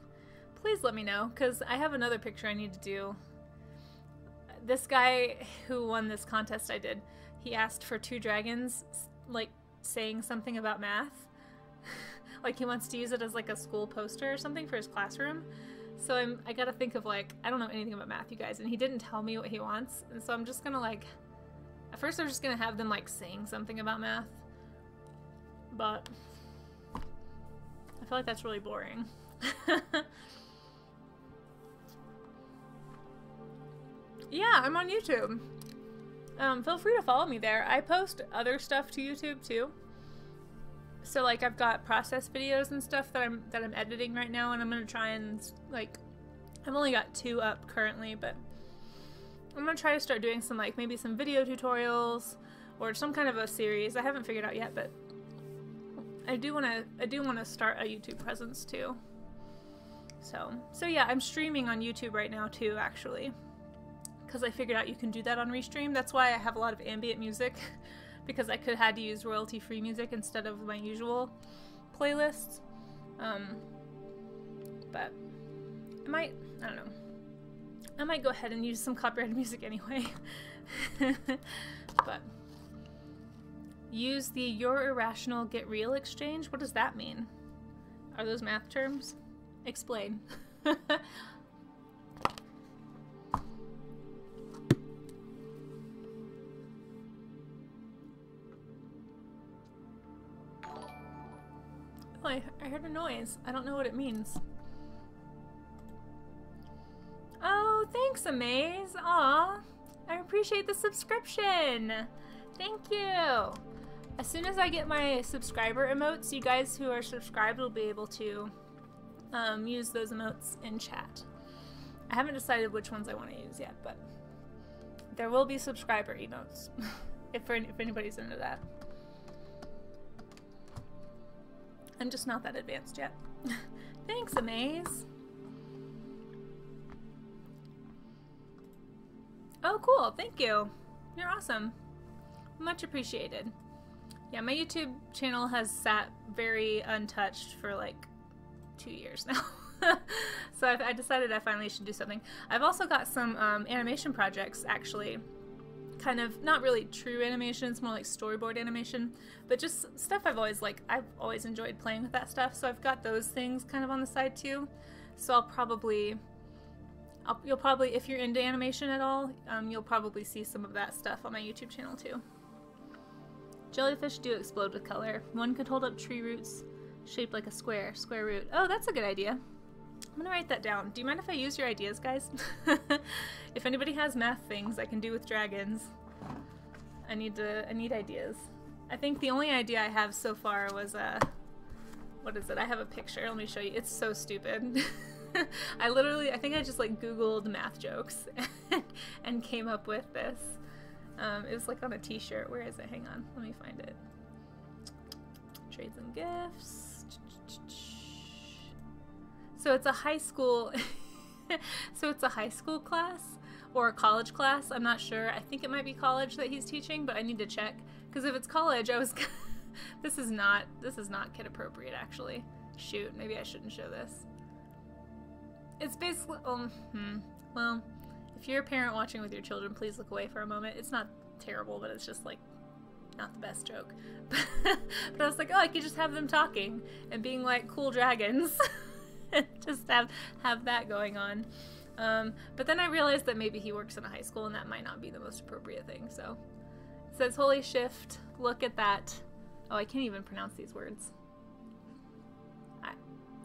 please let me know, because I have another picture I need to do. This guy who won this contest I did, he asked for 2 dragons like saying something about math. Like he wants to use it as like a school poster or something for his classroom. So I gotta think of like, I don't know anything about math, you guys, and he didn't tell me what he wants, and so I'm just gonna like, at first I was just gonna have them like saying something about math, but I feel like that's really boring. Yeah, I'm on YouTube. Feel free to follow me there. I post other stuff to YouTube too. So like I've got process videos and stuff that I'm editing right now, and I'm gonna try and like, I've only got 2 up currently, but I'm gonna try to start doing some like maybe some video tutorials or some kind of a series. I haven't figured out yet, but I do wanna start a YouTube presence too. So yeah, I'm streaming on YouTube right now too, actually, because I figured out you can do that on Restream. That's why I have a lot of ambient music. Because I could have had to use royalty-free music instead of my usual playlists. But I don't know. I might go ahead and use some copyrighted music anyway. But use the "you're irrational, get real" exchange. What does that mean? Are those math terms? Explain. Oh, I heard a noise. I don't know what it means. Oh, thanks, Amaze. Aw, I appreciate the subscription. Thank you. As soon as I get my subscriber emotes, you guys who are subscribed will be able to use those emotes in chat. I haven't decided which ones I want to use yet, but there will be subscriber emotes if anybody's into that. I'm just not that advanced yet. Thanks, Amaze. Oh, cool. Thank you. You're awesome. Much appreciated. Yeah, my YouTube channel has sat very untouched for like 2 years now. So I decided I finally should do something. I've also got some animation projects, actually. Kind of, not really true animation, it's more like storyboard animation, but just stuff I've always enjoyed playing with that stuff, so I've got those things kind of on the side too. So you'll probably, if you're into animation at all, you'll probably see some of that stuff on my YouTube channel too. Jellyfish do explode with color. One could hold up tree roots shaped like a square root. Oh, that's a good idea. I'm gonna write that down. Do you mind if I use your ideas, guys? If anybody has math things I can do with dragons, I need ideas. I think the only idea I have so far was what is it? I have a picture. Let me show you. It's so stupid. I think I just like Googled math jokes and came up with this. It was like on a t-shirt. Where is it? Hang on. Let me find it. Trades and gifts. So it's a high school class or a college class. I'm not sure. I think it might be college that he's teaching, but I need to check. Because if it's college, this is not kid appropriate actually. Shoot, maybe I shouldn't show this. It's basically, well, if you're a parent watching with your children, please look away for a moment. It's not terrible, but it's just like not the best joke. But I was like, oh, I could just have them talking and being like cool dragons. Just have that going on. But then I realized that maybe he works in a high school and that might not be the most appropriate thing. So it says holy shift. Look at that. Oh, I can't even pronounce these words.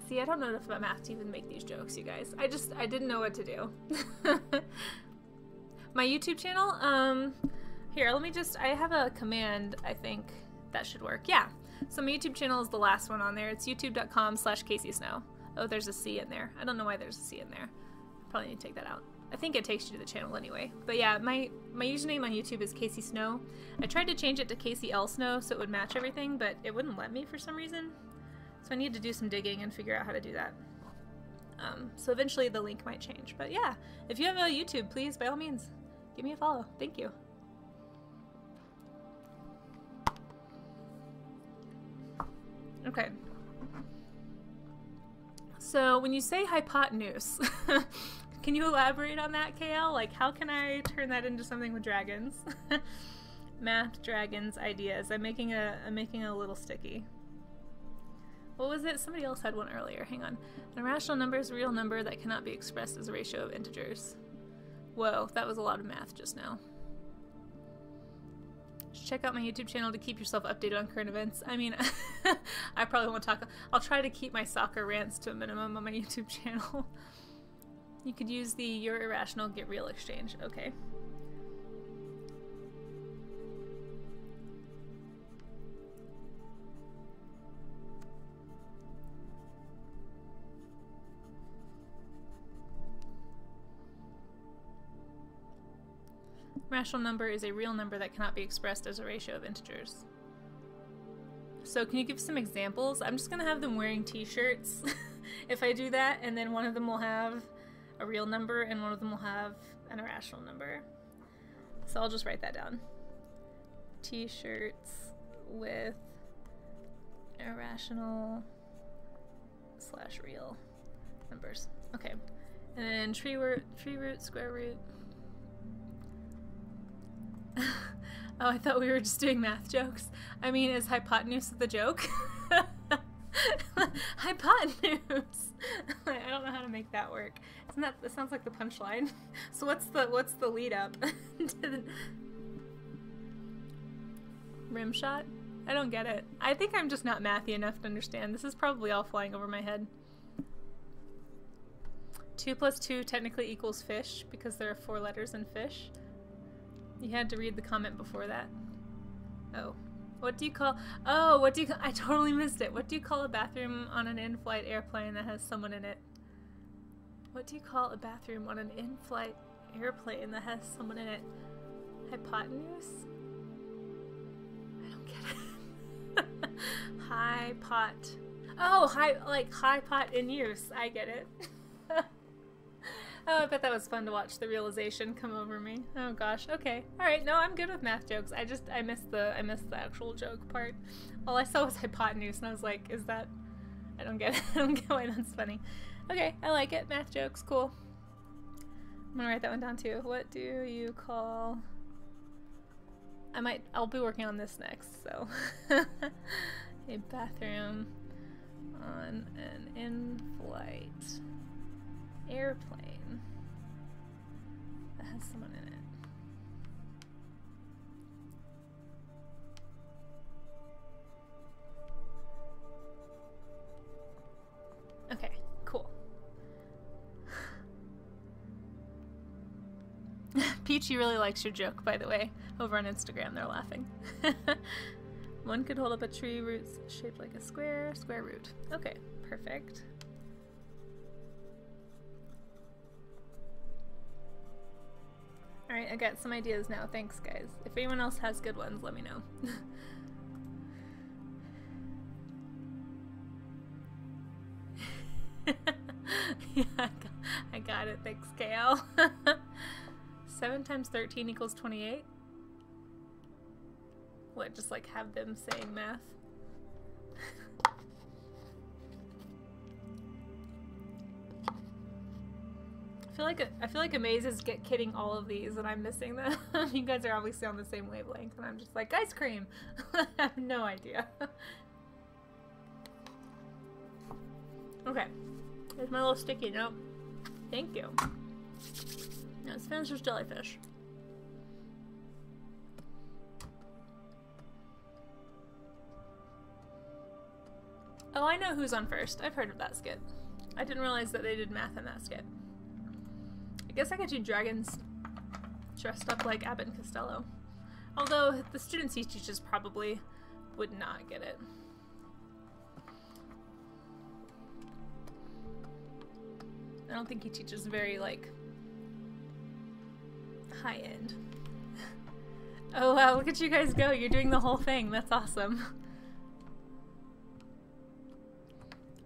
See, I don't know enough about math to even make these jokes, you guys. I didn't know what to do. My YouTube channel, here, I have a command, I think, that should work. Yeah. So my YouTube channel is the last one on there. It's youtube.com/CaseySnow. Oh, there's a C in there. I don't know why there's a C in there. Probably need to take that out. I think it takes you to the channel anyway. But yeah, my username on YouTube is Casey Snow. I tried to change it to Casey L Snow so it would match everything, but it wouldn't let me for some reason. So I need to do some digging and figure out how to do that. So eventually the link might change. But yeah, if you have a YouTube, please, by all means, give me a follow. Thank you. Okay. So when you say hypotenuse, can you elaborate on that, KL? Like, how can I turn that into something with dragons? Math, dragons, ideas. I'm making a little sticky. What was it? Somebody else had one earlier. Hang on. An irrational number is a real number that cannot be expressed as a ratio of integers. Whoa, that was a lot of math just now. Check out my YouTube channel to keep yourself updated on current events. I mean, I probably won't talk. I'll try to keep my soccer rants to a minimum on my YouTube channel. You could use the You're Irrational, Get Real exchange. Okay. Rational number is a real number that cannot be expressed as a ratio of integers. So can you give some examples? I'm just gonna have them wearing t-shirts if I do that, and then one of them will have a real number and one of them will have an irrational number. So I'll just write that down. T-shirts with irrational / real numbers. Okay. And then tree root, square root. Oh, I thought we were just doing math jokes. I mean, is hypotenuse the joke? Hypotenuse! I don't know how to make that work. That sounds like the punchline. So what's the lead up? Rim shot? I don't get it. I think I'm just not mathy enough to understand. This is probably all flying over my head. 2 + 2 technically equals fish because there are 4 letters in fish. You had to read the comment before that. Oh. What do you call... Oh, what do you... I totally missed it. What do you call a bathroom on an in-flight airplane that has someone in it? What do you call a bathroom on an in-flight airplane that has someone in it? Hypotenuse? I don't get it. High pot. Oh, high pot in use. I get it. Oh, I bet that was fun to watch the realization come over me. Oh gosh. Okay. All right. No, I'm good with math jokes. I missed the actual joke part. All I saw was hypotenuse, and I was like, "Is that? I don't get it. I don't get why that's funny." Okay, I like it. Math jokes, cool. I'm gonna write that one down too. What do you call? I'll be working on this next. So, a bathroom on an in-flight airplane that has someone in it. Okay, cool. Chi really likes your joke, by the way. Over on Instagram, they're laughing. One could hold up a tree roots shaped like a square root. Okay, perfect. Alright, I got some ideas now. Thanks, guys. If anyone else has good ones, let me know. Yeah, I got it. Thanks, KL. 7 times 13 equals 28? What, just like have them saying math? I feel like Amazes get kidding all of these and I'm missing them. You guys are obviously on the same wavelength and I'm just like, ice cream! I have no idea. Okay. Here's my little sticky note. Thank you. Now let's finish this jellyfish. Oh, I know who's on first. I've heard of that skit. I didn't realize that they did math in that skit. I guess I could do dragons dressed up like Abbott and Costello. Although the students he teaches probably would not get it. I don't think he teaches very, like, high end. Oh wow, look at you guys go. You're doing the whole thing. That's awesome.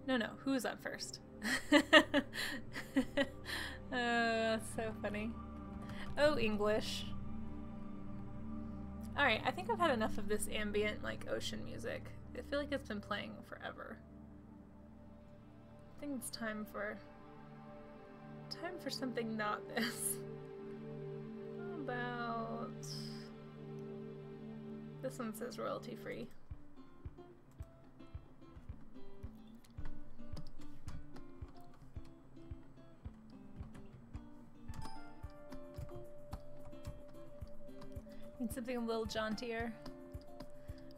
No, who's on first? That's so funny. Oh, English. Alright, I think I've had enough of this ambient, like, ocean music. I feel like it's been playing forever. I think it's time for something not this. How about... This one says royalty free. Need something a little jauntier.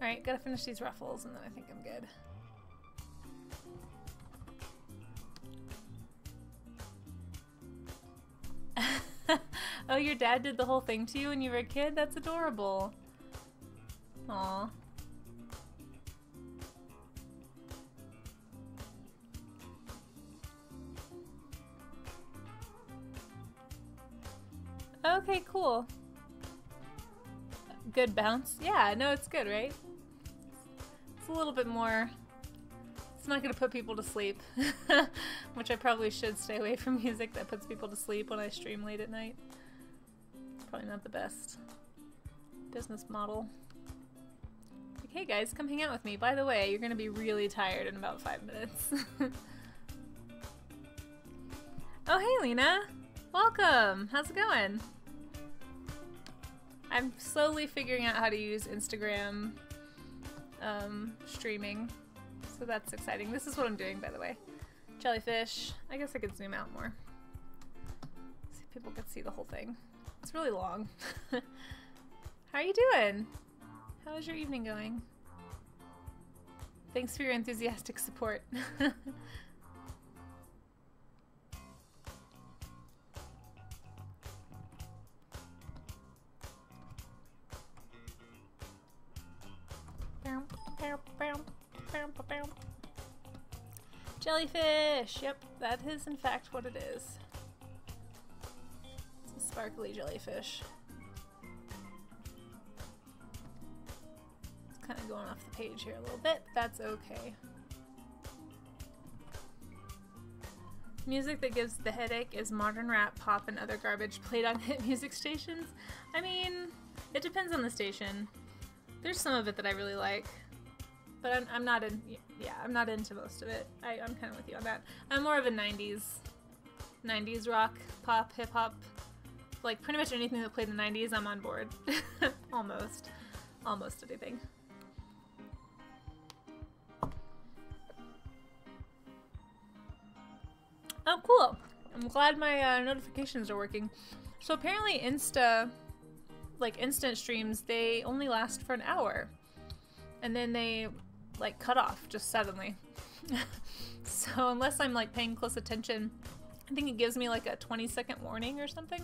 Alright, gotta finish these ruffles and then I think I'm good. Oh, your dad did the whole thing to you when you were a kid? That's adorable. Aww. Okay, cool. Good bounce? Yeah, no, it's good, right? It's a little bit more... It's not gonna put people to sleep. Which I probably should stay away from music that puts people to sleep when I stream late at night. It's probably not the best business model. Like, hey guys, come hang out with me. By the way, you're gonna be really tired in about 5 minutes. Oh, hey Lena! Welcome! How's it going? I'm slowly figuring out how to use Instagram streaming, so that's exciting. This is what I'm doing, by the way. Jellyfish. I guess I could zoom out more. See if people could see the whole thing. It's really long. How are you doing? How is your evening going? Thanks for your enthusiastic support. Jellyfish! Yep, that is in fact what it is. It's a sparkly jellyfish. It's kind of going off the page here a little bit. That's okay. Music that gives the headache is modern rap, pop, and other garbage played on hit music stations. I mean, it depends on the station. There's some of it that I really like. But I'm not in, yeah, I'm not into most of it. I'm kind of with you on that. I'm more of a 90s rock, pop, hip hop. Like pretty much anything that played in the 90s, I'm on board. Almost anything. Oh, cool. I'm glad my notifications are working. So apparently instant streams, they only last for an hour. And then they like cut off just suddenly. So unless I'm like paying close attention, I think it gives me like a 20-second warning or something.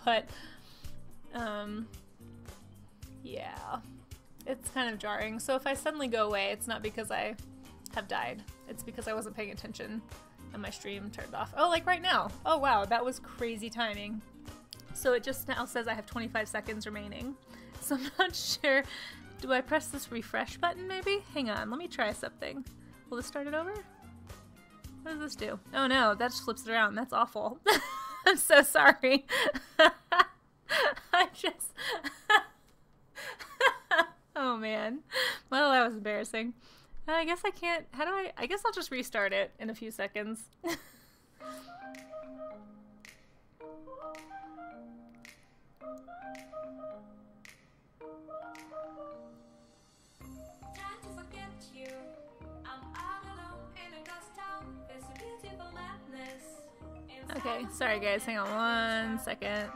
But, yeah, it's kind of jarring. So if I suddenly go away, it's not because I have died. It's because I wasn't paying attention and my stream turned off. Oh, like right now. Oh, wow, that was crazy timing. So it just now says I have 25 seconds remaining. So I'm not sure. Do I press this refresh button maybe? Hang on, let me try something. Will this start it over? What does this do? Oh no, that just flips it around. That's awful. I'm so sorry. I just... Oh man. Well, that was embarrassing. I guess I can't... How do I guess I'll just restart it in a few seconds. Okay, sorry guys, hang on 1 second.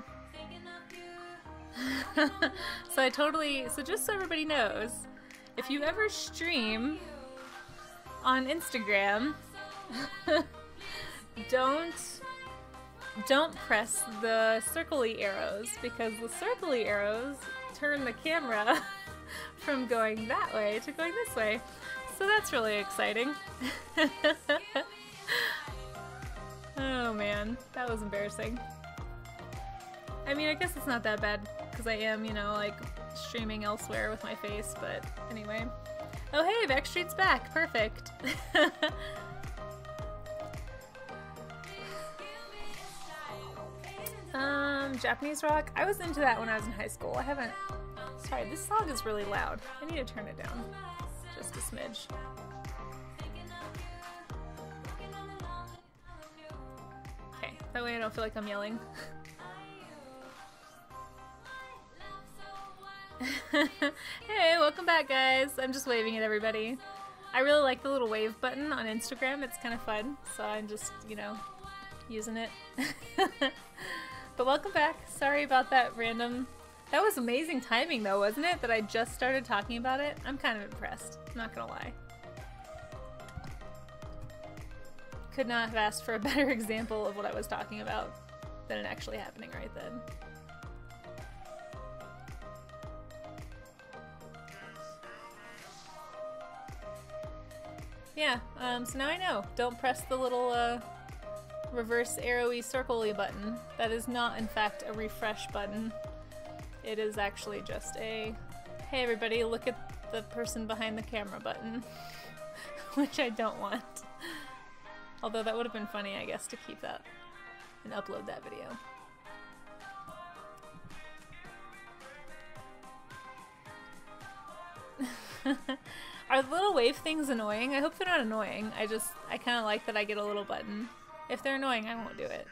So just so everybody knows, if you ever stream on Instagram, don't press the circle-y arrows, because the circle-y arrows turn the camera from going that way to going this way. So that's really exciting. Oh man, that was embarrassing. I mean, I guess it's not that bad because I am, you know, like streaming elsewhere with my face, but anyway. Oh hey, Backstreet's back. Perfect. Japanese rock. I was into that when I was in high school. I haven't... Sorry, this song is really loud. I need to turn it down just a smidge. Okay, that way I don't feel like I'm yelling. Hey, welcome back guys. I'm just waving at everybody. I really like the little wave button on Instagram. It's kind of fun, so I'm just, you know, using it. But welcome back. Sorry about that random... That was amazing timing though, wasn't it? That I just started talking about it? I'm kind of impressed, I'm not gonna lie. Could not have asked for a better example of what I was talking about than it actually happening right then. Yeah, so now I know. Don't press the little reverse arrowy circle-y button. That is not, in fact, a refresh button. It is actually just a, hey everybody, look at the person behind the camera button. Which I don't want. Although that would have been funny, I guess, to keep that and upload that video. Are the little wave things annoying? I hope they're not annoying. I kind of like that I get a little button. If they're annoying, I won't do it.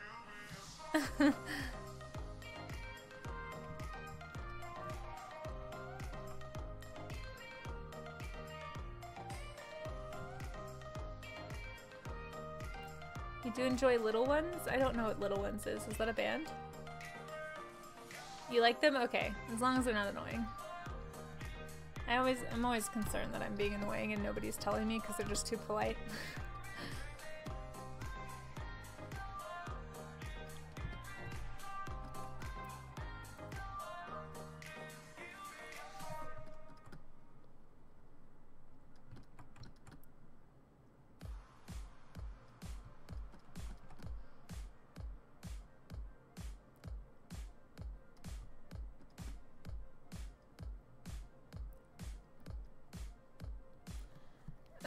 You do enjoy Little Ones? I don't know what Little Ones is. Is that a band? You like them? Okay. As long as they're not annoying. I'm always concerned that I'm being annoying and nobody's telling me because they're just too polite.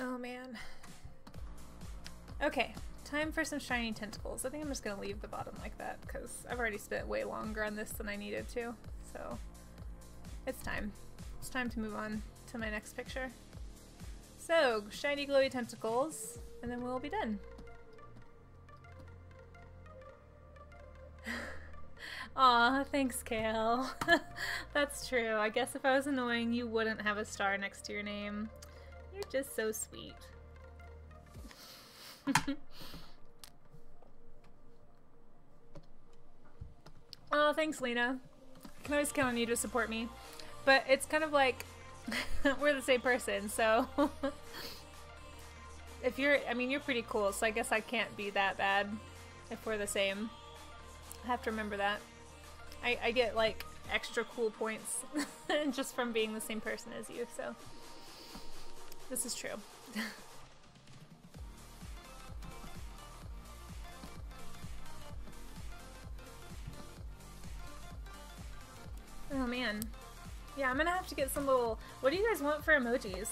Oh man. Okay, time for some shiny tentacles. I think I'm just gonna leave the bottom like that because I've already spent way longer on this than I needed to. So it's time. It's time to move on to my next picture. So, shiny glowy tentacles, and then we'll be done. Aw, thanks, Kale. That's true. I guess if I was annoying, you wouldn't have a star next to your name. You're just so sweet. Oh, thanks, Lena. I can always count on you to support me. But it's kind of like we're the same person, so if you're, I mean, you're pretty cool, so I guess I can't be that bad if we're the same. I have to remember that. I get like extra cool points just from being the same person as you, so this is true. Oh man. Yeah, I'm gonna have to get some little... What do you guys want for emojis?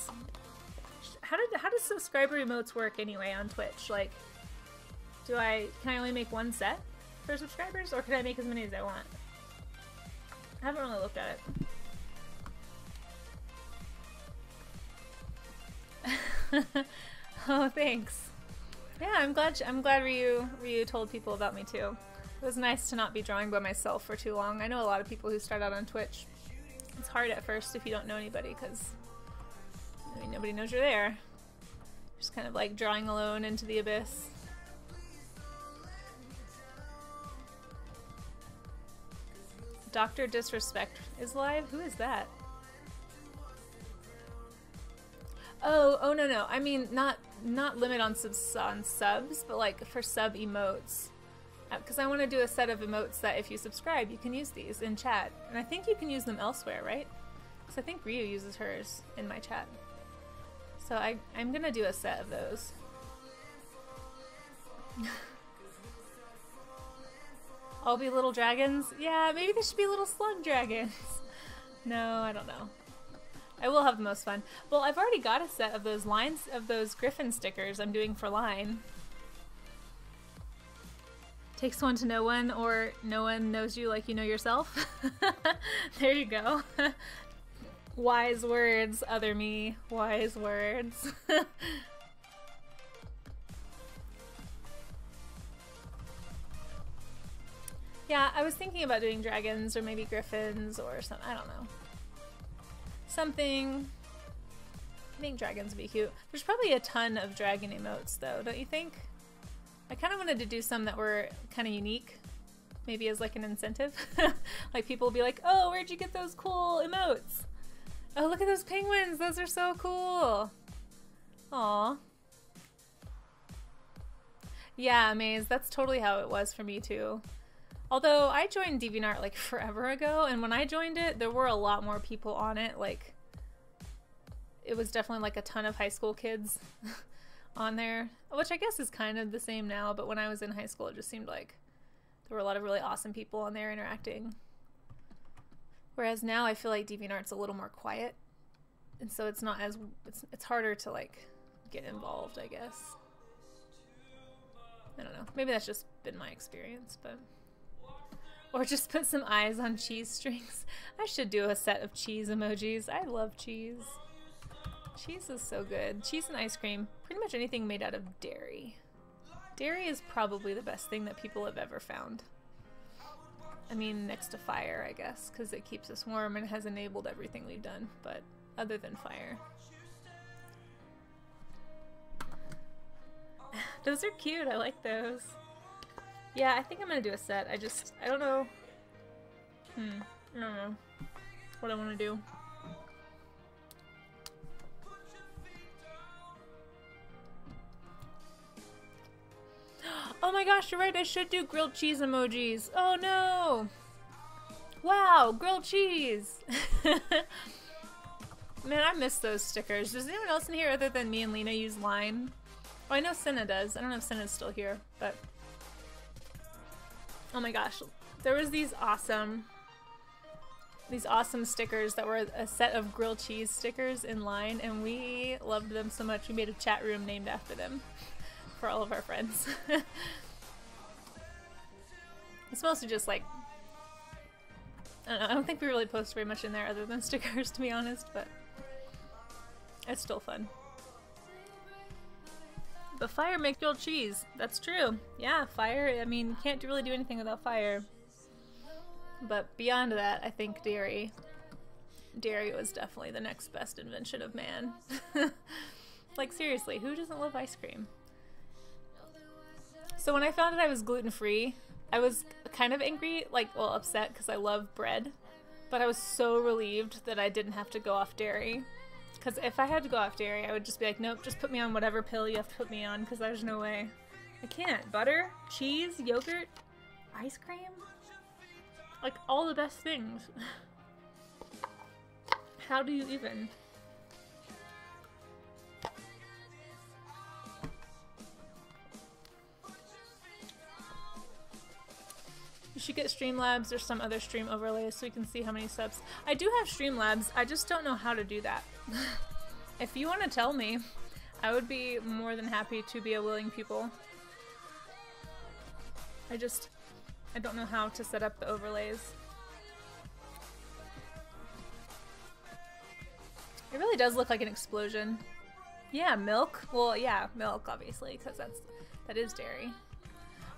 How does subscriber emotes work anyway on Twitch? Like, can I only make one set for subscribers, or can I make as many as I want? I haven't really looked at it. Oh, thanks. Yeah, I'm glad Ryu told people about me too. It was nice to not be drawing by myself for too long. I know a lot of people who start out on Twitch. It's hard at first if you don't know anybody, because I mean, nobody knows you're there. Just kind of like drawing alone into the abyss. Dr. Disrespect is live? Who is that? Oh no. I mean, not limit on subs, but like for sub emotes. Because I want to do a set of emotes that if you subscribe, you can use these in chat. And I think you can use them elsewhere, right? Because I think Ryu uses hers in my chat. So I'm gonna do a set of those. All be little dragons? Yeah, maybe they should be little slug dragons. No, I don't know. I will have the most fun. Well, I've already got a set of those griffin stickers I'm doing for Line. Takes one to know one, or no one knows you like you know yourself. There you go. Wise words, other me. Wise words. Yeah, I was thinking about doing dragons or maybe griffins or something. I don't know. Something. I think dragons would be cute. There's probably a ton of dragon emotes though, don't you think? I kind of wanted to do some that were kind of unique, maybe as like an incentive. Like people will be like, oh, where'd you get those cool emotes? Oh, look at those penguins, those are so cool. Aw. Yeah, Maze, that's totally how it was for me too. Although I joined DeviantArt like forever ago, and when I joined it, there were a lot more people on it. Like, it was definitely like a ton of high school kids on there, which I guess is kind of the same now, but when I was in high school, it just seemed like there were a lot of really awesome people on there interacting. Whereas now I feel like DeviantArt's a little more quiet, and so it's not as, it's harder to like get involved, I guess. I don't know, maybe that's just been my experience, but... Or just put some eyes on cheese strings. I should do a set of cheese emojis. I love cheese. Cheese is so good. Cheese and ice cream. Pretty much anything made out of dairy. Dairy is probably the best thing that people have ever found. I mean, next to fire, I guess, because it keeps us warm and has enabled everything we've done. But other than fire. Those are cute. I like those. Yeah, I think I'm gonna do a set. I don't know. I don't know what I want to do. Oh my gosh, you're right. I should do grilled cheese emojis. Oh no! Wow, grilled cheese. Man, I miss those stickers. Does anyone else in here other than me and Lena use Line? Oh, I know Senna does. I don't know if Senna's still here, but... Oh my gosh, there was these awesome stickers that were a set of grilled cheese stickers in Line, and we loved them so much we made a chat room named after them for all of our friends. It's mostly just like, I don't know, I don't think we really post very much in there other than stickers, to be honest, but it's still fun. But fire makes grilled cheese. That's true. Yeah, fire, I mean, you can't really do anything without fire. But beyond that, I think dairy. Dairy was definitely the next best invention of man. Like, seriously, who doesn't love ice cream? So when I found out I was gluten-free, I was kind of angry, like, well, upset, because I love bread. But I was so relieved that I didn't have to go off dairy. Because if I had to go off dairy, I would just be like, nope, just put me on whatever pill you have to put me on, because there's no way. I can't. Butter, cheese, yogurt, ice cream? Like, all the best things. How do you even? You should get Streamlabs or some other stream overlays so we can see how many subs. I do have Streamlabs, I just don't know how to do that. If you want to tell me, I would be more than happy to be a willing pupil. I don't know how to set up the overlays. It really does look like an explosion. Yeah, milk. Well, yeah, milk, obviously, because that is dairy.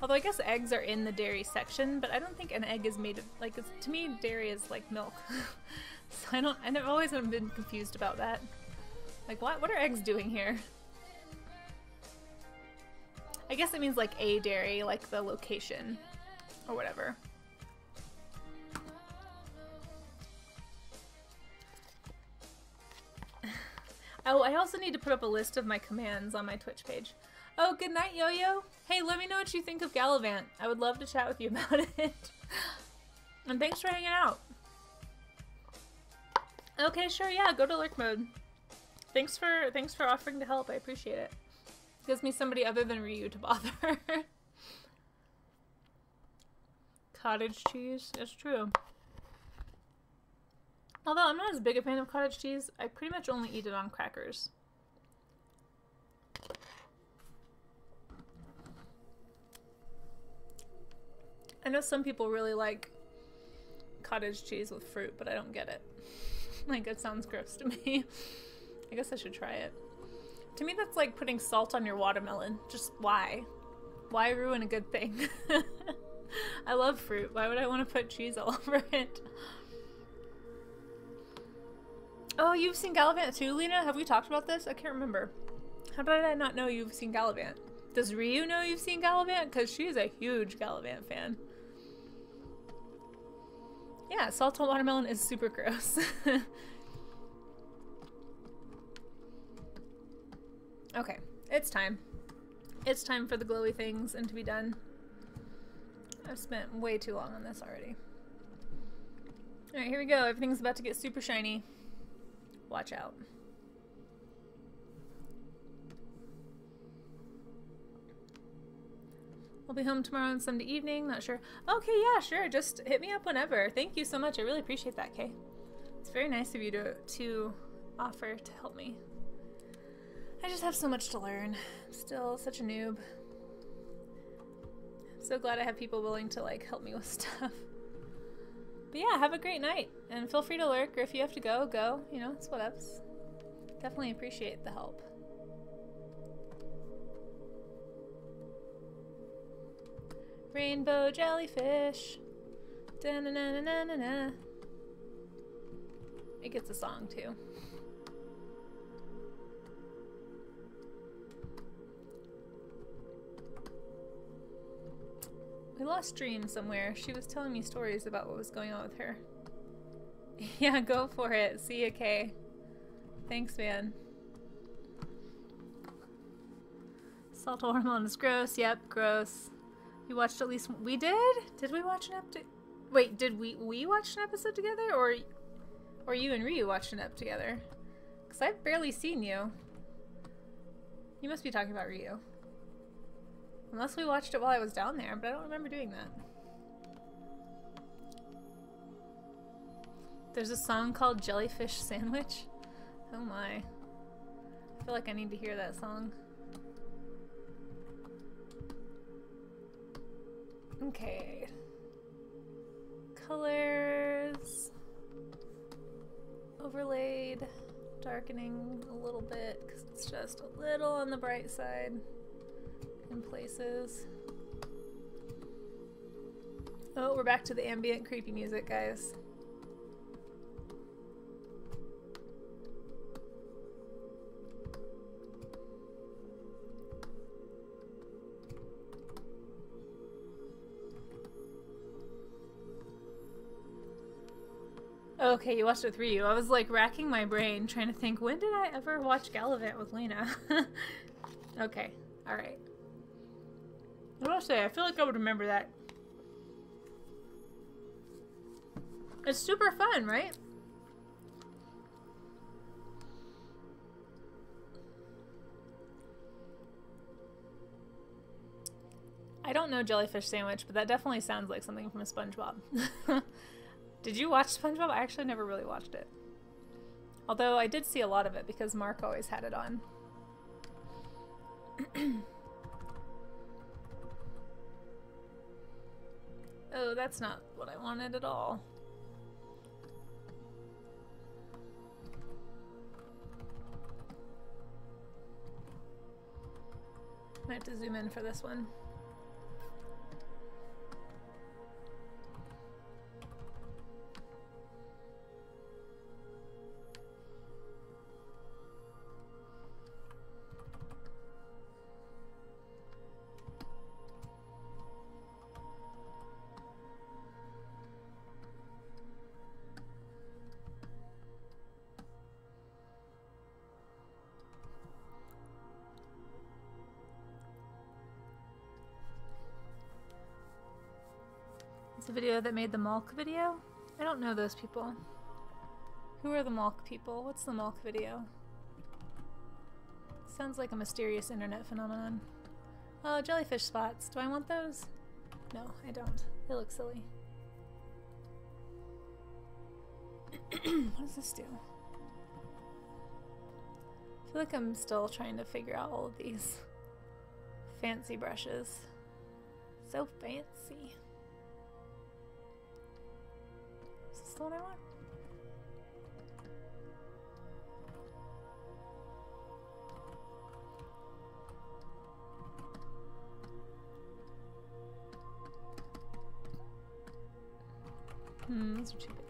Although I guess eggs are in the dairy section, but I don't think an egg is made of, like, to me, dairy is like milk. So I've always been confused about that. Like, what are eggs doing here? I guess it means like a dairy, like the location, or whatever. Oh, I also need to put up a list of my commands on my Twitch page. Oh, good night, Yo-Yo. Hey, let me know what you think of Gallivant. I would love to chat with you about it. And thanks for hanging out. Okay, sure, yeah, go to lurk mode. Thanks for offering to help. I appreciate it. Gives me somebody other than Ryu to bother. Cottage cheese, it's true. Although I'm not as big a fan of cottage cheese, I pretty much only eat it on crackers. I know some people really like cottage cheese with fruit, but I don't get it. Like, it sounds gross to me. I guess I should try it. To me, that's like putting salt on your watermelon. Just why? Why ruin a good thing? I love fruit. Why would I want to put cheese all over it? Oh, you've seen Gallivant too, Lena? Have we talked about this? I can't remember. How did I not know you've seen Gallivant? Does Ryu know you've seen Gallivant? Because she's a huge Gallivant fan. Yeah, salt on watermelon is super gross. Okay, it's time. It's time for the glowy things and to be done. I've spent way too long on this already. Alright, here we go. Everything's about to get super shiny. Watch out. I'll be home tomorrow on Sunday evening, not sure. Okay, yeah, sure. Just hit me up whenever. Thank you so much. I really appreciate that, Kay. It's very nice of you to offer to help me. I just have so much to learn. I'm still such a noob. I'm so glad I have people willing to, like, help me with stuff. But yeah, have a great night. And feel free to lurk, or if you have to go, go. You know, it's whatevs. Definitely appreciate the help. Rainbow jellyfish. Da-na-na-na-na-na. It gets a song, too. We lost Dream somewhere. She was telling me stories about what was going on with her. Yeah, go for it. See ya, Kay. Thanks, man. Salt watermelon is gross. Yep, gross. You watched at least... We did? Did we watch an episode? Wait, did we watch an episode together? Or you and Ryu watched an ep together? Because I've barely seen you. You must be talking about Ryu. Unless we watched it while I was down there, but I don't remember doing that. There's a song called Jellyfish Sandwich. Oh my. I feel like I need to hear that song. Okay. Colors. Overlaid. Darkening a little bit, because it's just a little on the bright side. In places. Oh, we're back to the ambient creepy music, guys. Okay, you watched it with Ryu. I was like racking my brain trying to think, when did I ever watch Gallivant with Lena? Okay, alright. What do I say? I feel like I would remember that. It's super fun, right? I don't know jellyfish sandwich, but that definitely sounds like something from a SpongeBob. Did you watch SpongeBob? I actually never really watched it. Although I did see a lot of it because Mark always had it on. Oh, that's not what I wanted at all. I have to zoom in for this one. The video that made the Malk video? I don't know those people. Who are the Malk people? What's the Malk video? Sounds like a mysterious internet phenomenon. Oh, jellyfish spots. Do I want those? No, I don't. They look silly. What does this do? I feel like I'm still trying to figure out all of these fancy brushes. So fancy. Is this the one I want? Those are too big.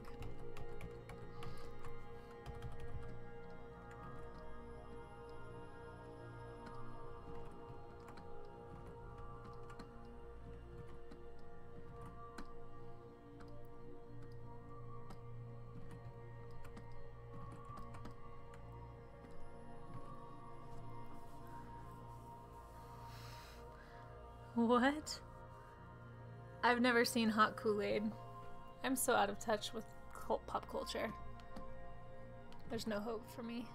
What? I've never seen hot Kool-Aid. I'm so out of touch with pop culture. There's no hope for me.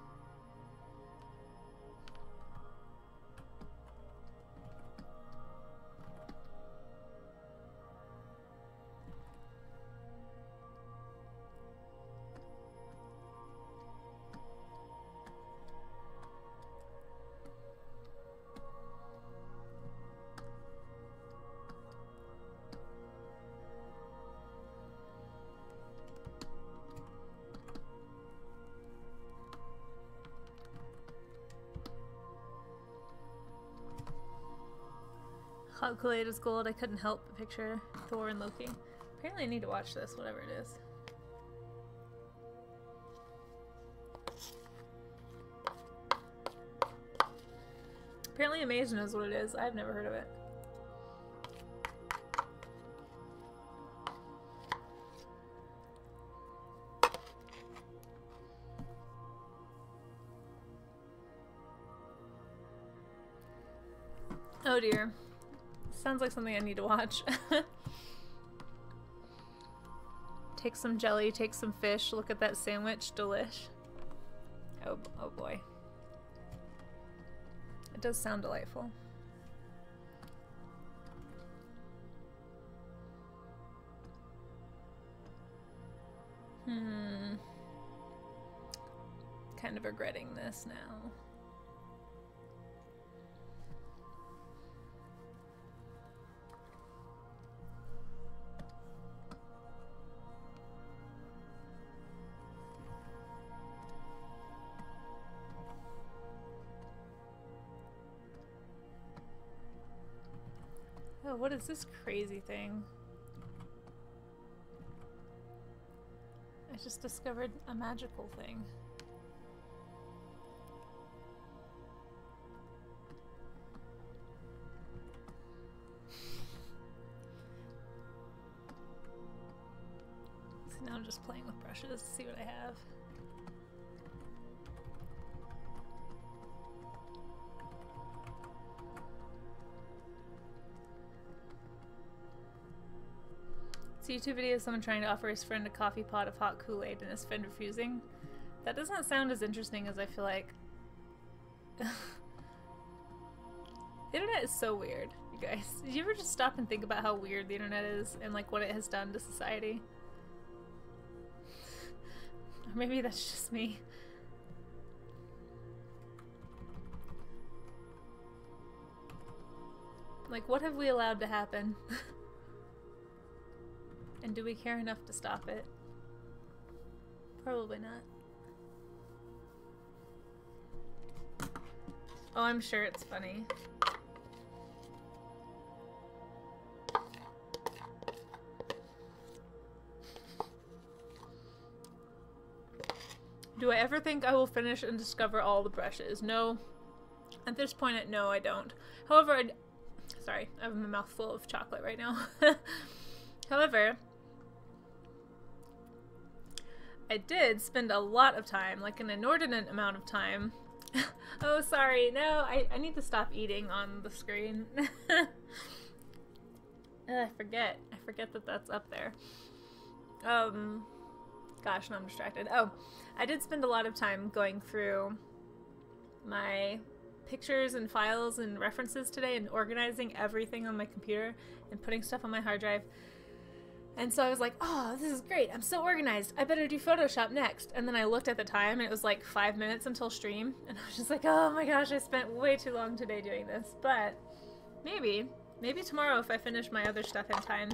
Hot Kool-Aid is gold. I couldn't help but picture Thor and Loki. Apparently I need to watch this, whatever it is. Apparently Amaze knows what it is. I've never heard of it. Oh dear. Sounds like something I need to watch. Take some jelly, take some fish, look at that sandwich, delish. Oh boy. It does sound delightful. Kind of regretting this now. Oh, what is this crazy thing? I just discovered a magical thing. So now I'm just playing with brushes to see what I have. It's a YouTube video of someone trying to offer his friend a coffee pot of hot Kool-Aid and his friend refusing. That does not sound as interesting as I feel like. The internet is so weird, you guys. Did you ever just stop and think about how weird the internet is and like what it has done to society? Or maybe that's just me. Like, what have we allowed to happen? And do we care enough to stop it? Probably not. Oh, I'm sure it's funny. Do I ever think I will finish and discover all the brushes? No. At this point, no, I don't. However, sorry, I have my mouth full of chocolate right now. However, I did spend a lot of time, like an inordinate amount of time. Oh, sorry, no, I need to stop eating on the screen. I forget that that's up there. Gosh, now I'm distracted. Oh, I did spend a lot of time going through my pictures and files and references today and organizing everything on my computer and putting stuff on my hard drive. And so I was like, oh, this is great. I'm so organized. I better do Photoshop next. And then I looked at the time and it was like 5 minutes until stream. And I was just like, oh my gosh, I spent way too long today doing this. But maybe tomorrow if I finish my other stuff in time,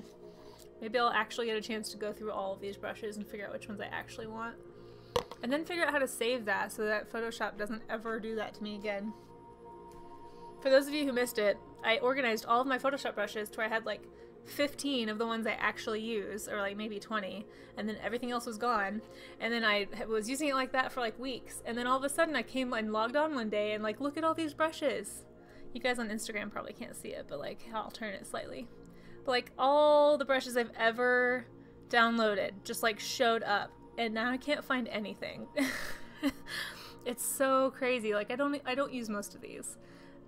maybe I'll actually get a chance to go through all of these brushes and figure out which ones I actually want. And then figure out how to save that so that Photoshop doesn't ever do that to me again. For those of you who missed it, I organized all of my Photoshop brushes to where I had like 15 of the ones I actually use, or like maybe 20, and then everything else was gone. And then I was using it like that for like weeks, and then all of a sudden I came and logged on one day and like, look at all these brushes. You guys on Instagram probably can't see it, but like I'll turn it slightly. But like all the brushes I've ever downloaded just like showed up, and now I can't find anything. It's so crazy. Like I don't use most of these.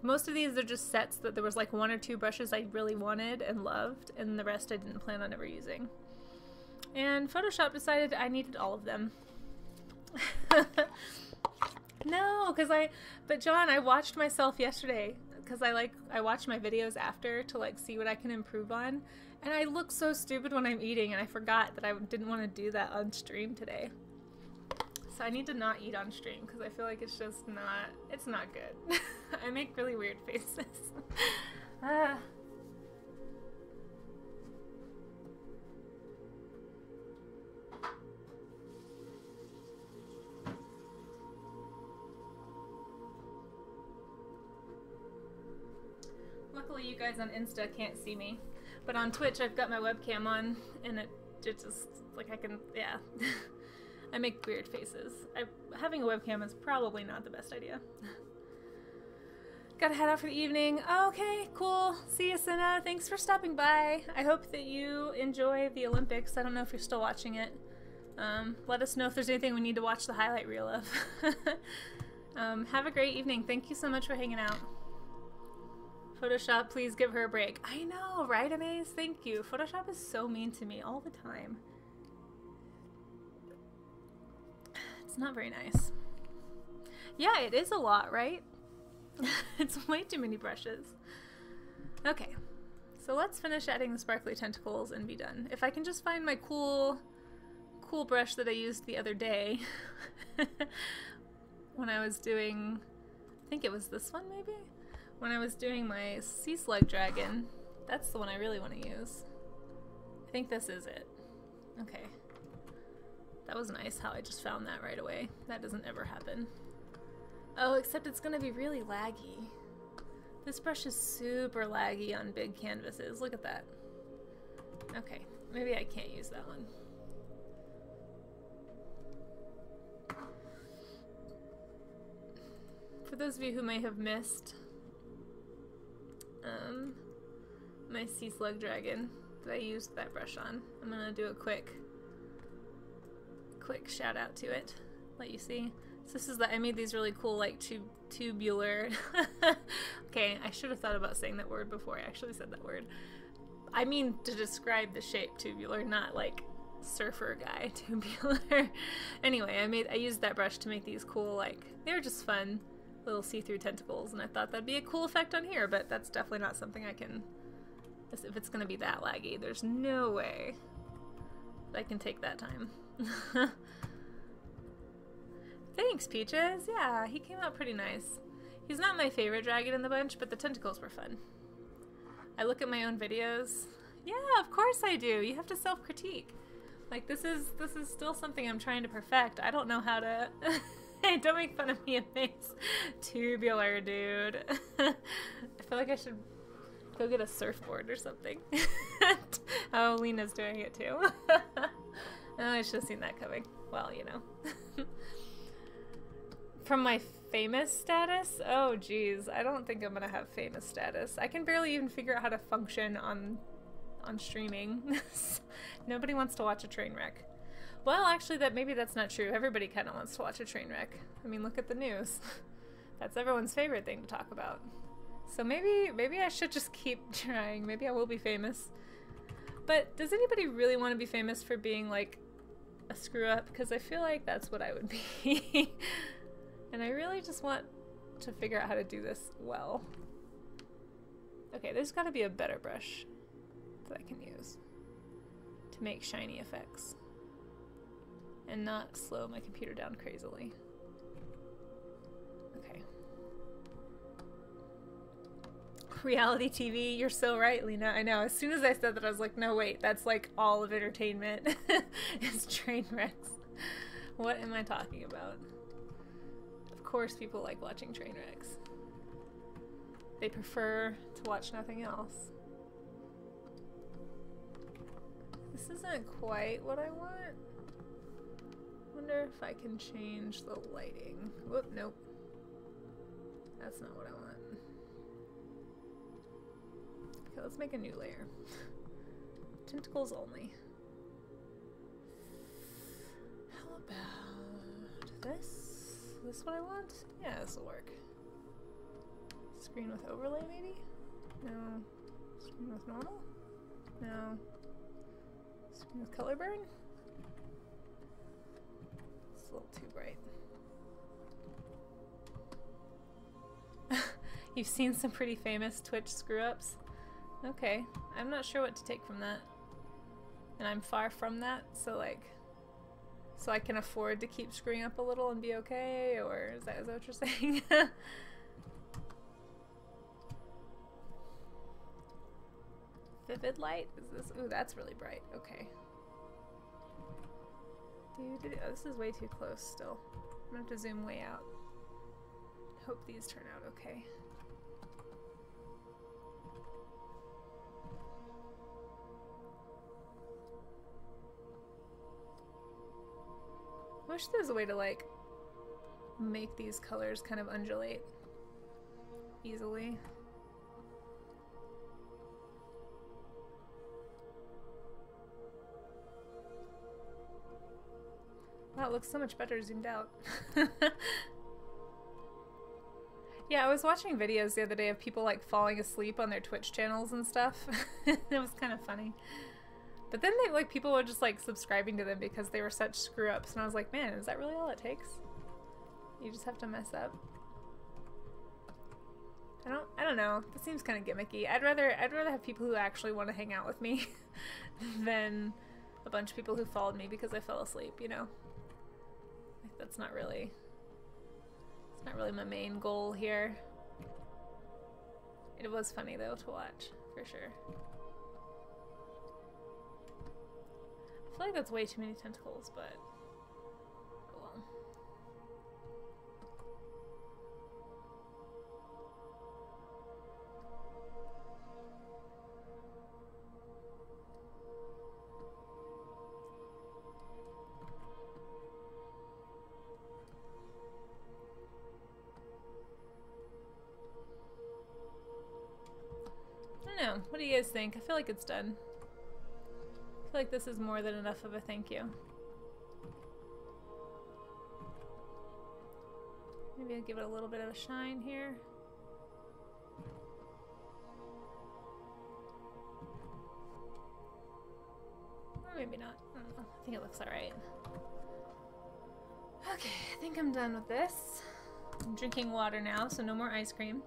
Most of these are just sets that there was like 1 or 2 brushes I really wanted and loved, and the rest I didn't plan on ever using. And Photoshop decided I needed all of them. No, but John, I watched myself yesterday because I watched my videos after to like see what I can improve on, and I look so stupid when I'm eating, and I forgot that I didn't want to do that on stream today. So I need to not eat on stream because I feel like it's just not good. I make really weird faces. Luckily you guys on Insta can't see me, but on Twitch I've got my webcam on, and it just, like I can, yeah. I make weird faces. Having a webcam is probably not the best idea. Gotta head out for the evening. Okay, cool. See you, Senna. Thanks for stopping by. I hope that you enjoy the Olympics. I don't know if you're still watching it. Let us know if there's anything we need to watch the highlight reel of. Have a great evening. Thank you so much for hanging out. Photoshop, please give her a break. I know, right, Amaze? Thank you. Photoshop is so mean to me all the time. It's not very nice. Yeah, it is a lot, right? It's way too many brushes. Okay, so let's finish adding the sparkly tentacles and be done. If I can just find my cool brush that I used the other day when I was doing, I think it was this one maybe? When I was doing my sea slug dragon. That's the one I really want to use. I think this is it. Okay. That was nice how I just found that right away. That doesn't ever happen. Oh, except it's gonna be really laggy. This brush is super laggy on big canvases. Look at that. Okay, maybe I can't use that one. For those of you who may have missed my sea slug dragon that I used that brush on, I'm gonna do a quick shout out to it, let you see. So this is I made these really cool like tubular okay, I should have thought about saying that word before I actually said that word. I mean to describe the shape tubular, not like surfer guy tubular. Anyway, I used that brush to make these cool, like, they were just fun little see-through tentacles, and I thought that'd be a cool effect on here, but that's definitely not something I can, if it's gonna be that laggy, there's no way that I can take that time. Thanks, Peaches. Yeah, he came out pretty nice. He's not my favorite dragon in the bunch, but the tentacles were fun. I look at my own videos. Yeah, of course I do. You have to self-critique. Like, this is still something I'm trying to perfect. I don't know how to... Hey, don't make fun of me and face tubular, dude. I feel like I should go get a surfboard or something. Oh, Lena's doing it too. Oh, I should have seen that coming. Well, you know. From my famous status? Oh, geez. I don't think I'm gonna have famous status. I can barely even figure out how to function on streaming. Nobody wants to watch a train wreck. Well, actually, maybe that's not true. Everybody kind of wants to watch a train wreck. I mean, look at the news. That's everyone's favorite thing to talk about. So maybe I should just keep trying. Maybe I will be famous. But does anybody really want to be famous for being like a screw up? Because I feel like that's what I would be. And I really just want to figure out how to do this well. Okay, there's got to be a better brush that I can use to make shiny effects and not slow my computer down crazily. Okay. Reality TV, you're so right, Lena. I know. As soon as I said that, I was like, no, wait, that's like all of entertainment is train wrecks. What am I talking about? Of course people like watching train wrecks. They prefer to watch nothing else. This isn't quite what I want. Wonder if I can change the lighting. Whoop, nope. That's not what I want. Okay, let's make a new layer. Tentacles only. How about this? Is this what I want? Yeah, this will work. Screen with overlay, maybe? No. Screen with normal? No. Screen with color burn? It's a little too bright. You've seen some pretty famous Twitch screw-ups? Okay. I'm not sure what to take from that. And I'm far from that, so like... So I can afford to keep screwing up a little and be okay? Or is that what you're saying? Vivid light? Is this? Ooh, that's really bright. Okay. Oh, this is way too close still. I'm gonna have to zoom way out. Hope these turn out okay. I wish there was a way to like make these colors kind of undulate easily. Wow, it looks so much better zoomed out. Yeah, I was watching videos the other day of people like falling asleep on their Twitch channels and stuff. It was kind of funny. But then they, like, people were just like subscribing to them because they were such screw-ups, and I was like, man, is that really all it takes? You just have to mess up. I don't know. That seems kind of gimmicky. I'd rather have people who actually want to hang out with me than a bunch of people who followed me because I fell asleep, you know? Like, that's not really... It's not really my main goal here. It was funny, though, to watch, for sure. I feel like that's way too many tentacles, but... Oh well. I don't know. What do you guys think? I feel like it's done. I feel like this is more than enough of a thank you. Maybe I'll give it a little bit of a shine here. maybe not. I don't know. I think it looks alright. Okay, I think I'm done with this. I'm drinking water now, so no more ice cream.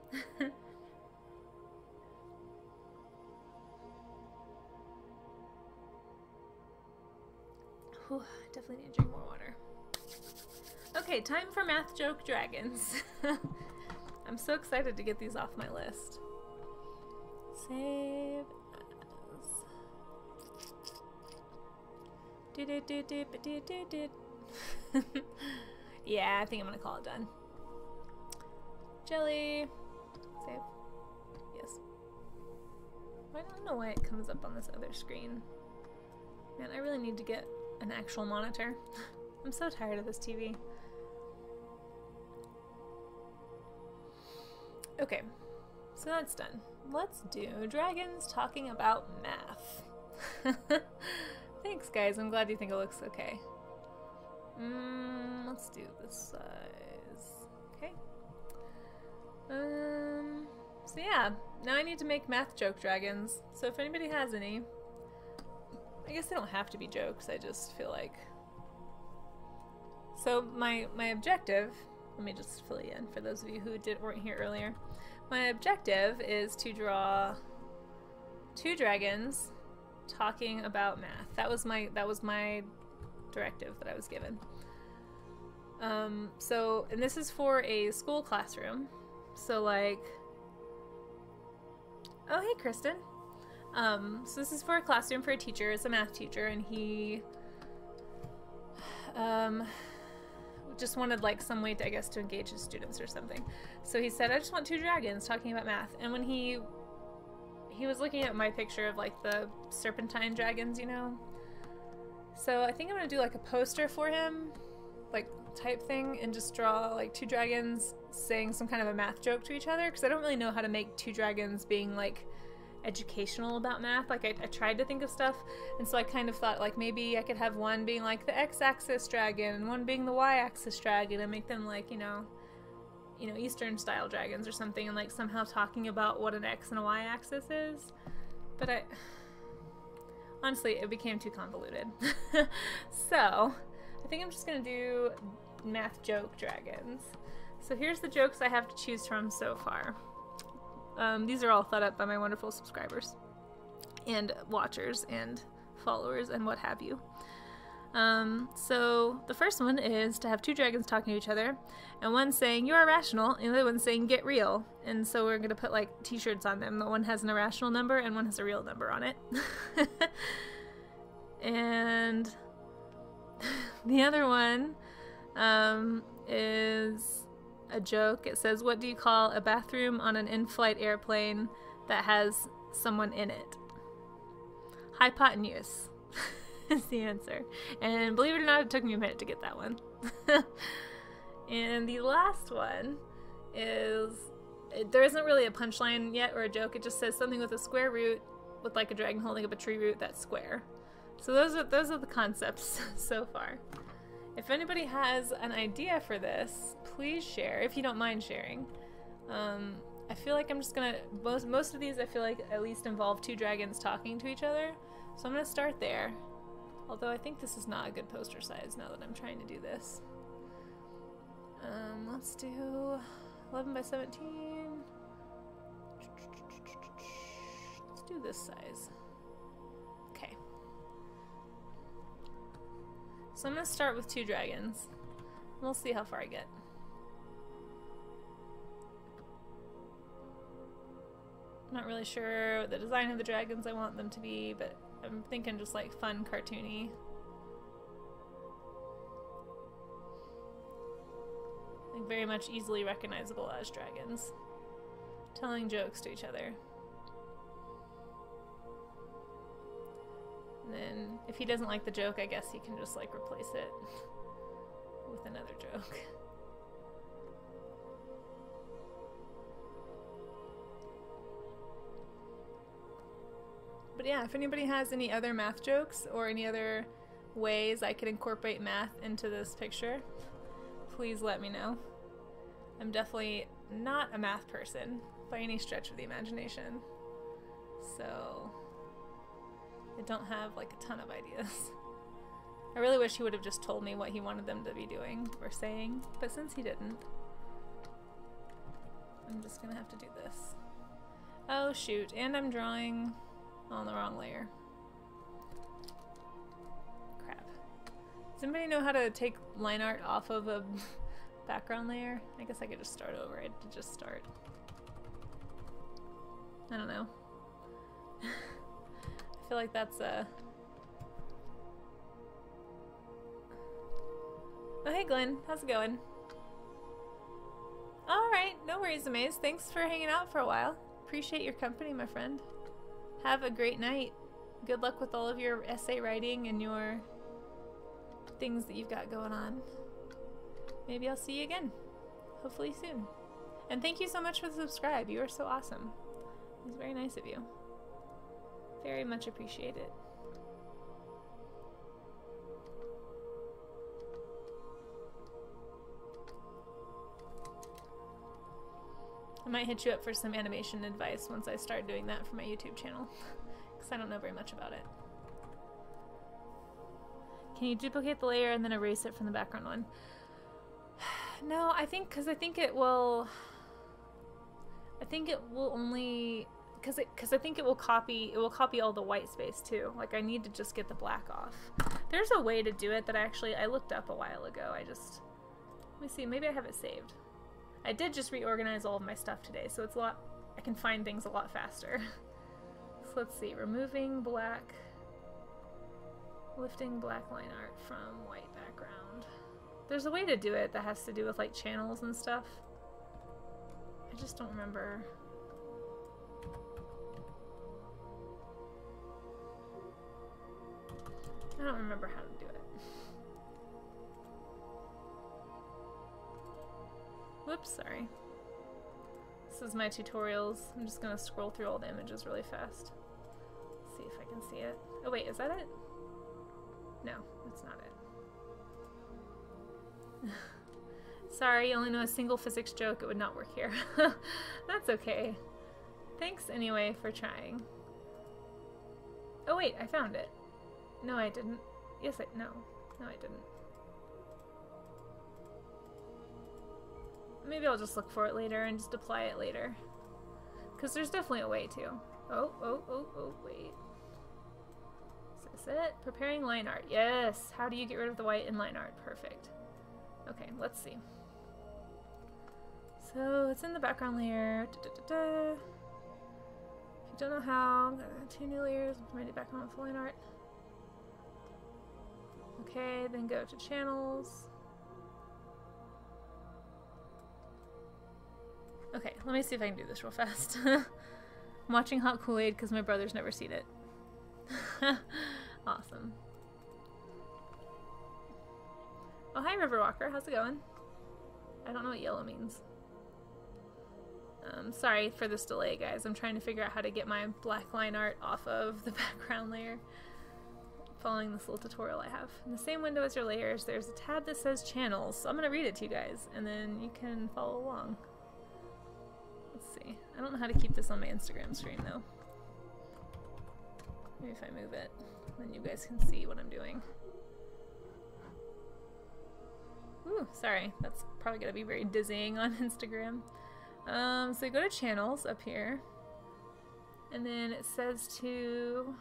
Whew, definitely need to drink more water. Okay, time for math joke dragons. I'm so excited to get these off my list. Save as. Yeah, I think I'm gonna call it done. Jelly. Save. Yes. I don't know why it comes up on this other screen. Man, I really need to get an actual monitor. I'm so tired of this TV. Okay, so that's done. Let's do dragons talking about math. Thanks, guys. I'm glad you think it looks okay. Let's do this size. Okay. So yeah, now I need to make math joke dragons. So if anybody has any, I guess they don't have to be jokes. I just feel like. So my objective. Let me just fill you in for those of you who weren't here earlier. My objective is to draw 2 dragons talking about math. That was my directive that I was given. And this is for a school classroom. So like, oh hey Kristen. So this is for a classroom for a teacher. It's a math teacher, and he just wanted like some way to, I guess, to engage his students or something. So he said, I just want 2 dragons talking about math. And when he was looking at my picture of like the serpentine dragons, you know. So I think I'm gonna do like a poster for him, like type thing, and just draw like 2 dragons saying some kind of a math joke to each other, because I don't really know how to make 2 dragons being like educational about math. Like I tried to think of stuff, and so I kind of thought like maybe I could have one being like the x-axis dragon and one being the y-axis dragon, and make them like, you know, Eastern style dragons or something, and like somehow talking about what an x and a y-axis is. But honestly, it became too convoluted. So I think I'm just gonna do math joke dragons. So here's the jokes I have to choose from so far. These are all thought up by my wonderful subscribers and watchers and followers and what have you. So the first one is to have 2 dragons talking to each other, and one saying "you're irrational" and the other one saying "get real." And so we're gonna put like t-shirts on them. The one has an irrational number and one has a real number on it. And the other one is a joke. It says, what do you call a bathroom on an in-flight airplane that has someone in it? Hypotenuse is the answer. And believe it or not, it took me a minute to get that one. And the last one is, there isn't really a punchline yet or a joke. It just says something with a square root with like a dragon holding up a tree root that's square. So those are the concepts so far. If anybody has an idea for this, please share, if you don't mind sharing. I feel like I'm just gonna, most of these I feel like at least involve 2 dragons talking to each other. So I'm gonna start there. Although I think this is not a good poster size now that I'm trying to do this. Let's do 11 by 17. Let's do this size. Okay. So I'm gonna start with 2 dragons. We'll see how far I get. I'm not really sure what the design of the dragons I want them to be, but I'm thinking just like fun, cartoony. Like very much easily recognizable as dragons. Telling jokes to each other. And then if he doesn't like the joke, I guess he can just like replace it with another joke. But yeah, if anybody has any other math jokes or any other ways I could incorporate math into this picture, please let me know. I'm definitely not a math person by any stretch of the imagination. So I don't have like a ton of ideas. I really wish he would have just told me what he wanted them to be doing or saying, but since he didn't, I'm just gonna have to do this. Oh shoot, and I'm drawing on the wrong layer. Crap. Does anybody know how to take line art off of a background layer? I guess I could just start over. I had to just start. I don't know. I feel like that's a... Oh, hey Glenn, how's it going? Alright, no worries, Amaze. Thanks for hanging out for a while. Appreciate your company, my friend. Have a great night. Good luck with all of your essay writing and your things that you've got going on. Maybe I'll see you again. Hopefully soon. And thank you so much for the subscribe. You are so awesome. It was very nice of you. Very much appreciate it. I might hit you up for some animation advice once I start doing that for my YouTube channel, because I don't know very much about it. Can you duplicate the layer and then erase it from the background one? No, I think, because I think it will only, because I think it will copy all the white space too. Like I need to just get the black off. There's a way to do it that I looked up a while ago. Let me see, maybe I have it saved. I did just reorganize all of my stuff today, so it's I can find things a lot faster. So let's see, removing black, lifting black line art from white background. There's a way to do it that has to do with like channels and stuff. I just don't remember. I don't remember how to do it. Whoops, sorry. This is my tutorials. I'm just gonna scroll through all the images really fast. See if I can see it. Oh wait, is that it? No, that's not it. Sorry, you only know a single physics joke. It would not work here. That's okay. Thanks anyway for trying. Oh wait, I found it. No, I didn't. Yes, no, I didn't. Maybe I'll just look for it later and just apply it later. Because there's definitely a way to. Oh, wait. Is this it? Preparing line art. Yes! How do you get rid of the white in line art? Perfect. Okay, let's see. So, it's in the background layer. If you don't know how, 2 new layers with my new background with line art. Okay, then go to channels. Okay, let me see if I can do this real fast. I'm watching Hot Kool-Aid because my brother's never seen it. Awesome. Oh, hi Riverwalker, how's it going? I don't know what yellow means. Sorry for this delay, guys. I'm trying to figure out how to get my black line art off of the background layer. Following this little tutorial I have. In the same window as your layers, there's a tab that says channels. So I'm going to read it to you guys, and then you can follow along. Let's see. I don't know how to keep this on my Instagram screen though. Maybe if I move it, then you guys can see what I'm doing. Ooh, sorry. That's probably going to be very dizzying on Instagram. So you go to channels up here, and then it says to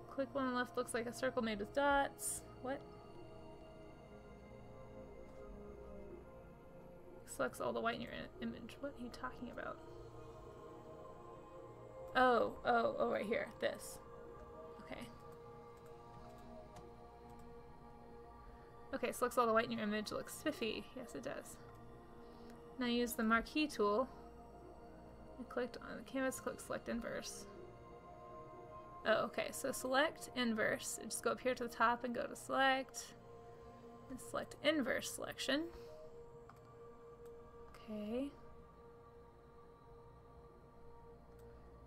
click one on the left, looks like a circle made with dots. What? Selects all the white in your image. What are you talking about? Oh, right here. This. Okay. Okay, selects all the white in your image. It looks spiffy. Yes, it does. Now use the marquee tool. I clicked on the canvas, click select inverse. Oh, okay, so select inverse. Just go up here to the top and go to select. And select inverse selection. Okay.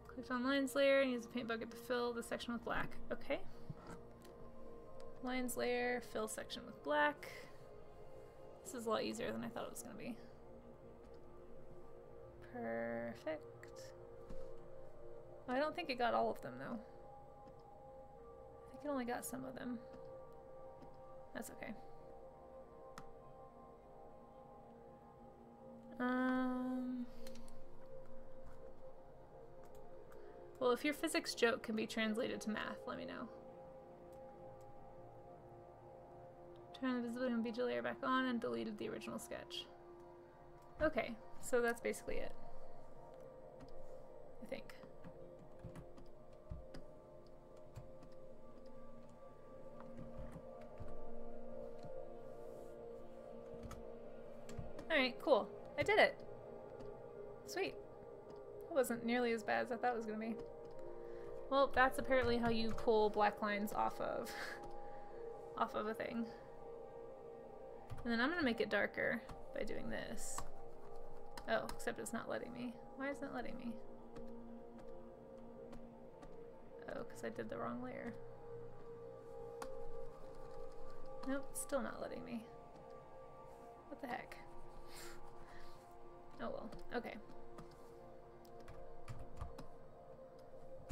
Click on lines layer and use the paint bucket to fill the section with black. Okay. Lines layer, fill section with black. This is a lot easier than I thought it was going to be. Perfect. I don't think it got all of them though. can only got some of them. That's okay. Well, if your physics joke can be translated to math, let me know. Turn the visibility and beach layer back on and deleted the original sketch. Okay, so that's basically it. I think. Alright, cool. I did it. Sweet. That wasn't nearly as bad as I thought it was gonna be. Well, that's apparently how you pull black lines off of a thing. And then I'm gonna make it darker by doing this. Oh, except it's not letting me. Why isn't it letting me? Oh, because I did the wrong layer. Nope, still not letting me. What the heck? Oh well, okay.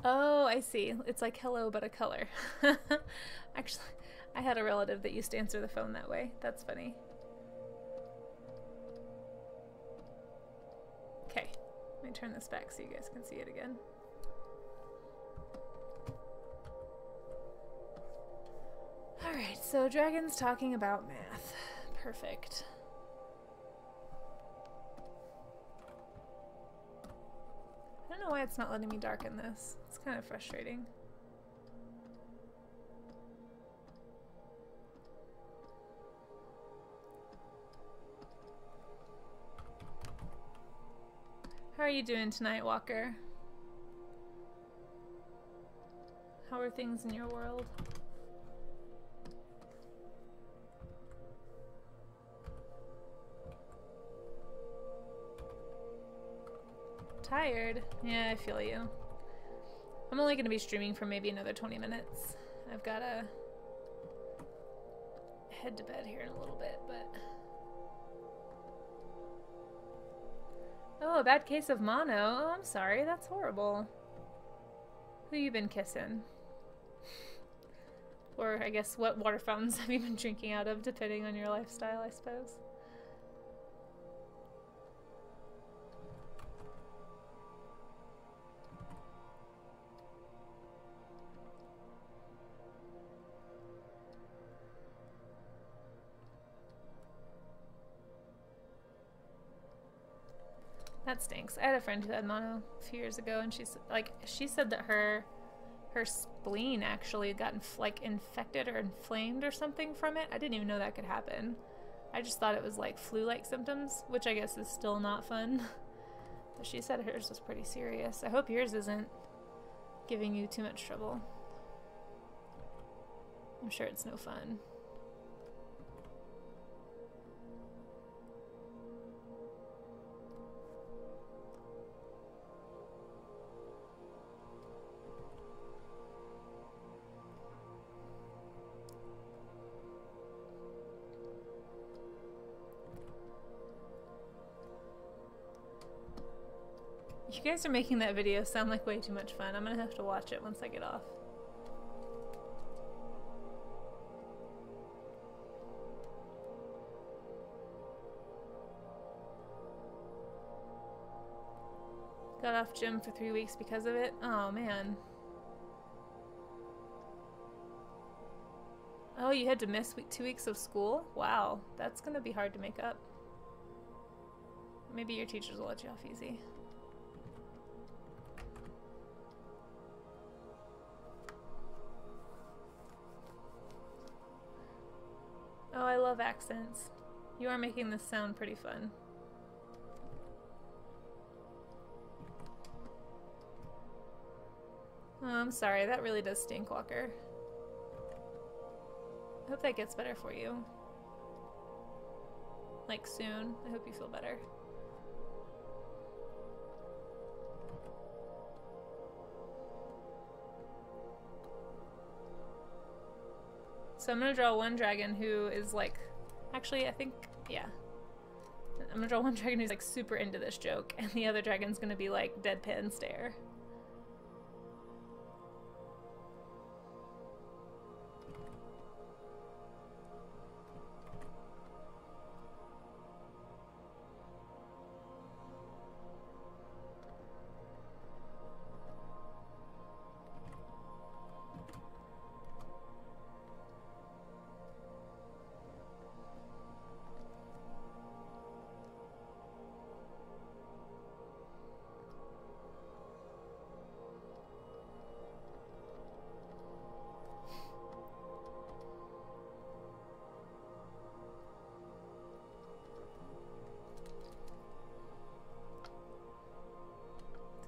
Oh, I see. It's like hello, but a color. Actually, I had a relative that used to answer the phone that way. That's funny. Okay, let me turn this back so you guys can see it again. Alright, so dragons talking about math. Perfect. I don't know why it's not letting me darken this. It's kind of frustrating. How are you doing tonight, Walker? How are things in your world? Tired? Yeah, I feel you. I'm only going to be streaming for maybe another 20 minutes. I've got to head to bed here in a little bit, but... Oh, a bad case of mono. Oh, I'm sorry. That's horrible. Who you been kissing? Or, I guess, what water fountains have you been drinking out of, depending on your lifestyle, I suppose? That stinks. I had a friend who had mono a few years ago, and she said that her spleen actually got infected or inflamed or something from it. I didn't even know that could happen. I just thought it was like flu-like symptoms, which I guess is still not fun. But she said hers was pretty serious. I hope yours isn't giving you too much trouble. I'm sure it's no fun. You guys are making that video sound like way too much fun. I'm gonna have to watch it once I get off. Got off gym for 3 weeks because of it. Oh man. Oh, you had to miss 2 weeks of school? Wow, that's gonna be hard to make up. Maybe your teachers will let you off easy. Oh, I love accents. You are making this sound pretty fun. Oh, I'm sorry. That really does stink, Walker. I hope that gets better for you. Like, soon. I hope you feel better. So I'm gonna draw one dragon who is like, actually I think, yeah. I'm gonna draw one dragon who's like super into this joke, and the other dragon's gonna be like deadpan stare.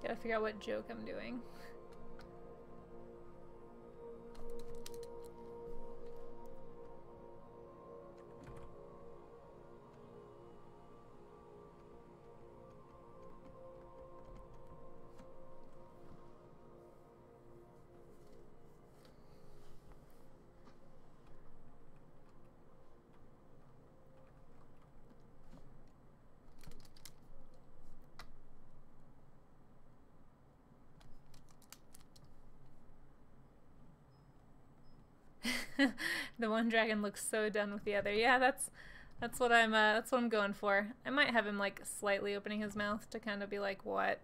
Gotta figure out what joke I'm doing. The one dragon looks so done with the other. Yeah, that's what I'm going for. I might have him like slightly opening his mouth to kind of be like, what?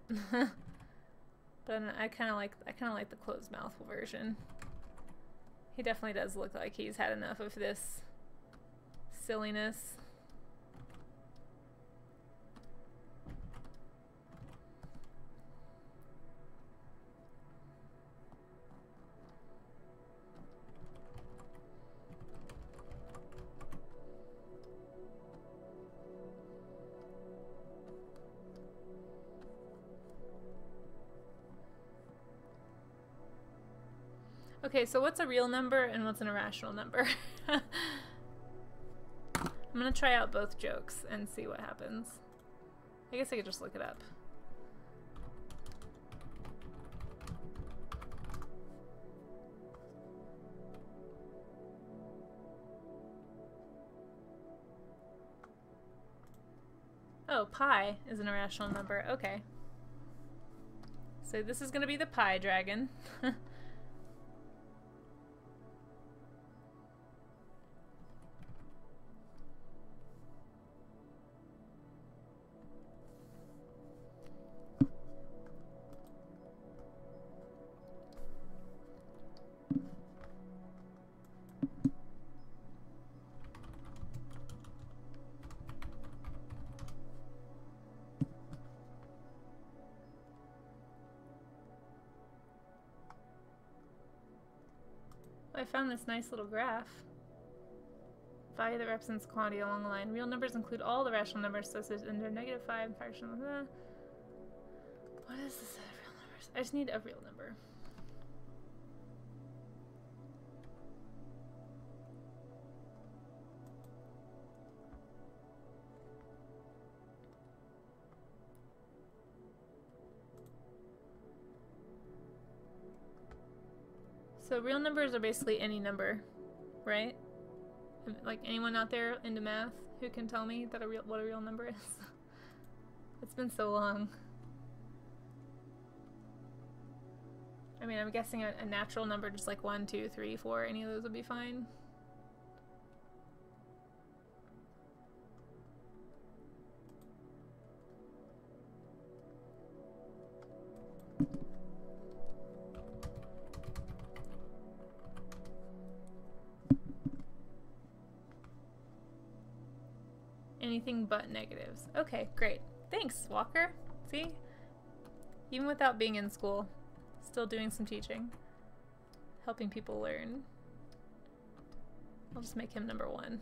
But I kind of like the closed mouth version. He definitely does look like he's had enough of this silliness. Okay, so what's a real number and what's an irrational number? I'm gonna try out both jokes and see what happens. I guess I could just look it up. Oh, pi is an irrational number. Okay. So this is gonna be the pi dragon. I found this nice little graph. Value that represents quantity along the line. Real numbers include all the rational numbers associated in their -5 fractional. What is the set of real numbers? I just need a real number. So real numbers are basically any number, right? Like anyone out there into math who can tell me that what a real number is? It's been so long. I mean, I'm guessing a natural number just like 1, 2, 3, 4, any of those would be fine. Anything but negatives. Okay, great. Thanks, Walker. See? Even without being in school, still doing some teaching. Helping people learn. I'll just make him number 1.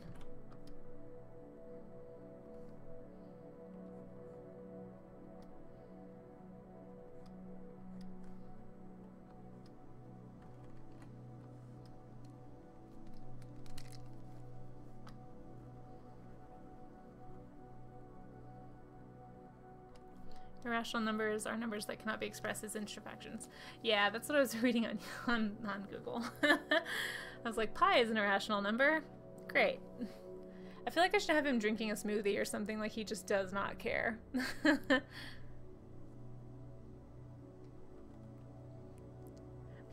Irrational numbers are numbers that cannot be expressed as integer fractions. Yeah, that's what I was reading on Google. I was like, pi is an irrational number? Great. I feel like I should have him drinking a smoothie or something, like he just does not care.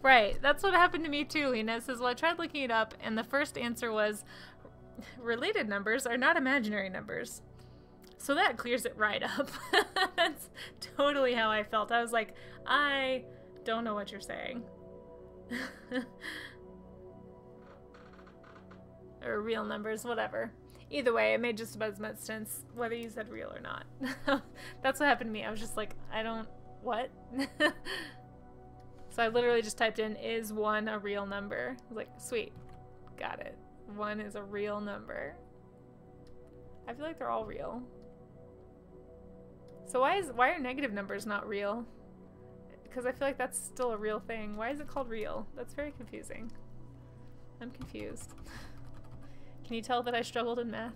Right, that's what happened to me too, Lena. It says, well, I tried looking it up, and the first answer was, related numbers are not imaginary numbers. So that clears it right up. That's totally how I felt. I was like, I don't know what you're saying. Or real numbers, whatever. Either way, it made just about as much sense whether you said real or not. That's what happened to me. I was just like, what? So I literally just typed in, is 1 a real number? I was like, sweet, got it. 1 is a real number. I feel like they're all real. So why are negative numbers not real? because I feel like that's still a real thing. Why is it called real? That's very confusing. I'm confused. Can you tell that I struggled in math?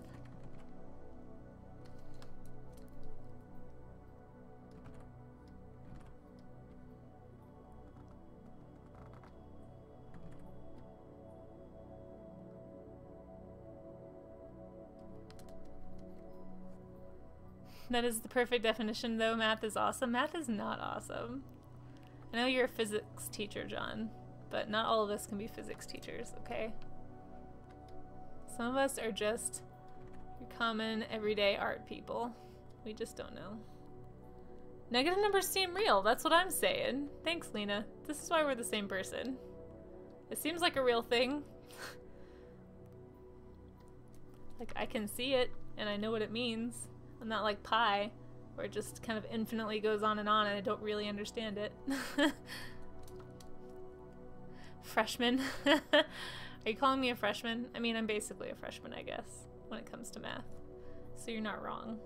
That is the perfect definition, though. Math is awesome. Math is not awesome. I know you're a physics teacher, John, but not all of us can be physics teachers, okay? Some of us are just your common, everyday art people. We just don't know. Negative numbers seem real. That's what I'm saying. Thanks, Lena. This is why we're the same person. It seems like a real thing. Like, I can see it, and I know what it means. I'm not like pi, where it just kind of infinitely goes on and I don't really understand it. Freshman? Are you calling me a freshman? I mean, I'm basically a freshman, I guess, when it comes to math. So you're not wrong.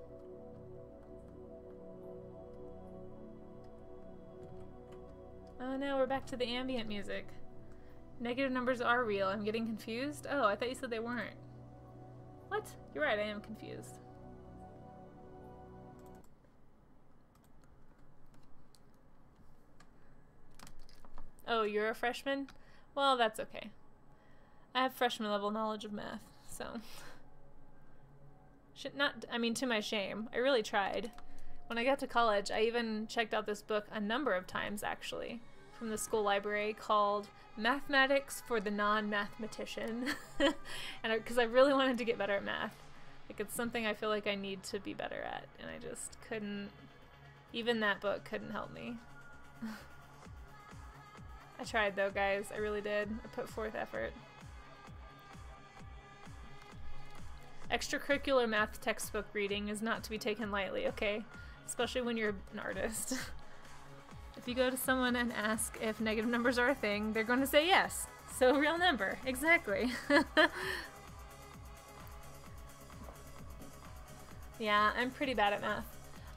Oh no, we're back to the ambient music. Negative numbers are real. I'm getting confused? Oh, I thought you said they weren't. What? You're right, I am confused. Oh, you're a freshman? Well, that's okay. I have freshman level knowledge of math, so. I mean, to my shame. I really tried. When I got to college, I even checked out this book a number of times, actually, from the school library called Mathematics for the Non-Mathematician. And because I really wanted to get better at math. Like, it's something I feel like I need to be better at, and I just couldn't. Even that book couldn't help me. I tried though, guys. I really did. I put forth effort. Extracurricular math textbook reading is not to be taken lightly, okay? Especially when you're an artist. If you go to someone and ask if negative numbers are a thing, they're going to say yes. So, real number. Exactly. Yeah, I'm pretty bad at math.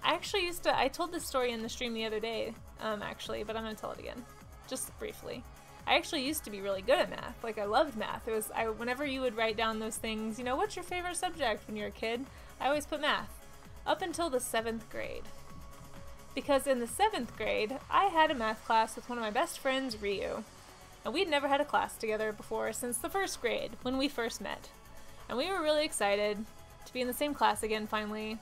I actually I told this story in the stream the other day, actually, but I'm going to tell it again. Just briefly. I actually used to be really good at math. Like, I loved math. Whenever you would write down those things, you know, what's your favorite subject when you're a kid? I always put math. Up until the 7th grade. Because in the 7th grade, I had a math class with one of my best friends, Ryu. And we'd never had a class together before since the 1st grade, when we first met. And we were really excited to be in the same class again, finally.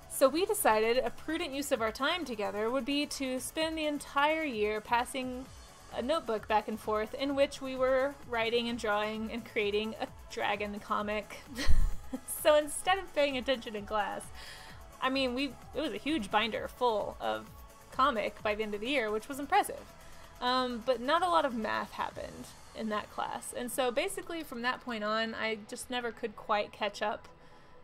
So we decided a prudent use of our time together would be to spend the entire year passing a notebook back and forth in which we were writing and drawing and creating a dragon comic. So instead of paying attention in class, I mean, it was a huge binder full of comic by the end of the year, which was impressive. But not a lot of math happened in that class. And so basically from that point on, I just never could quite catch up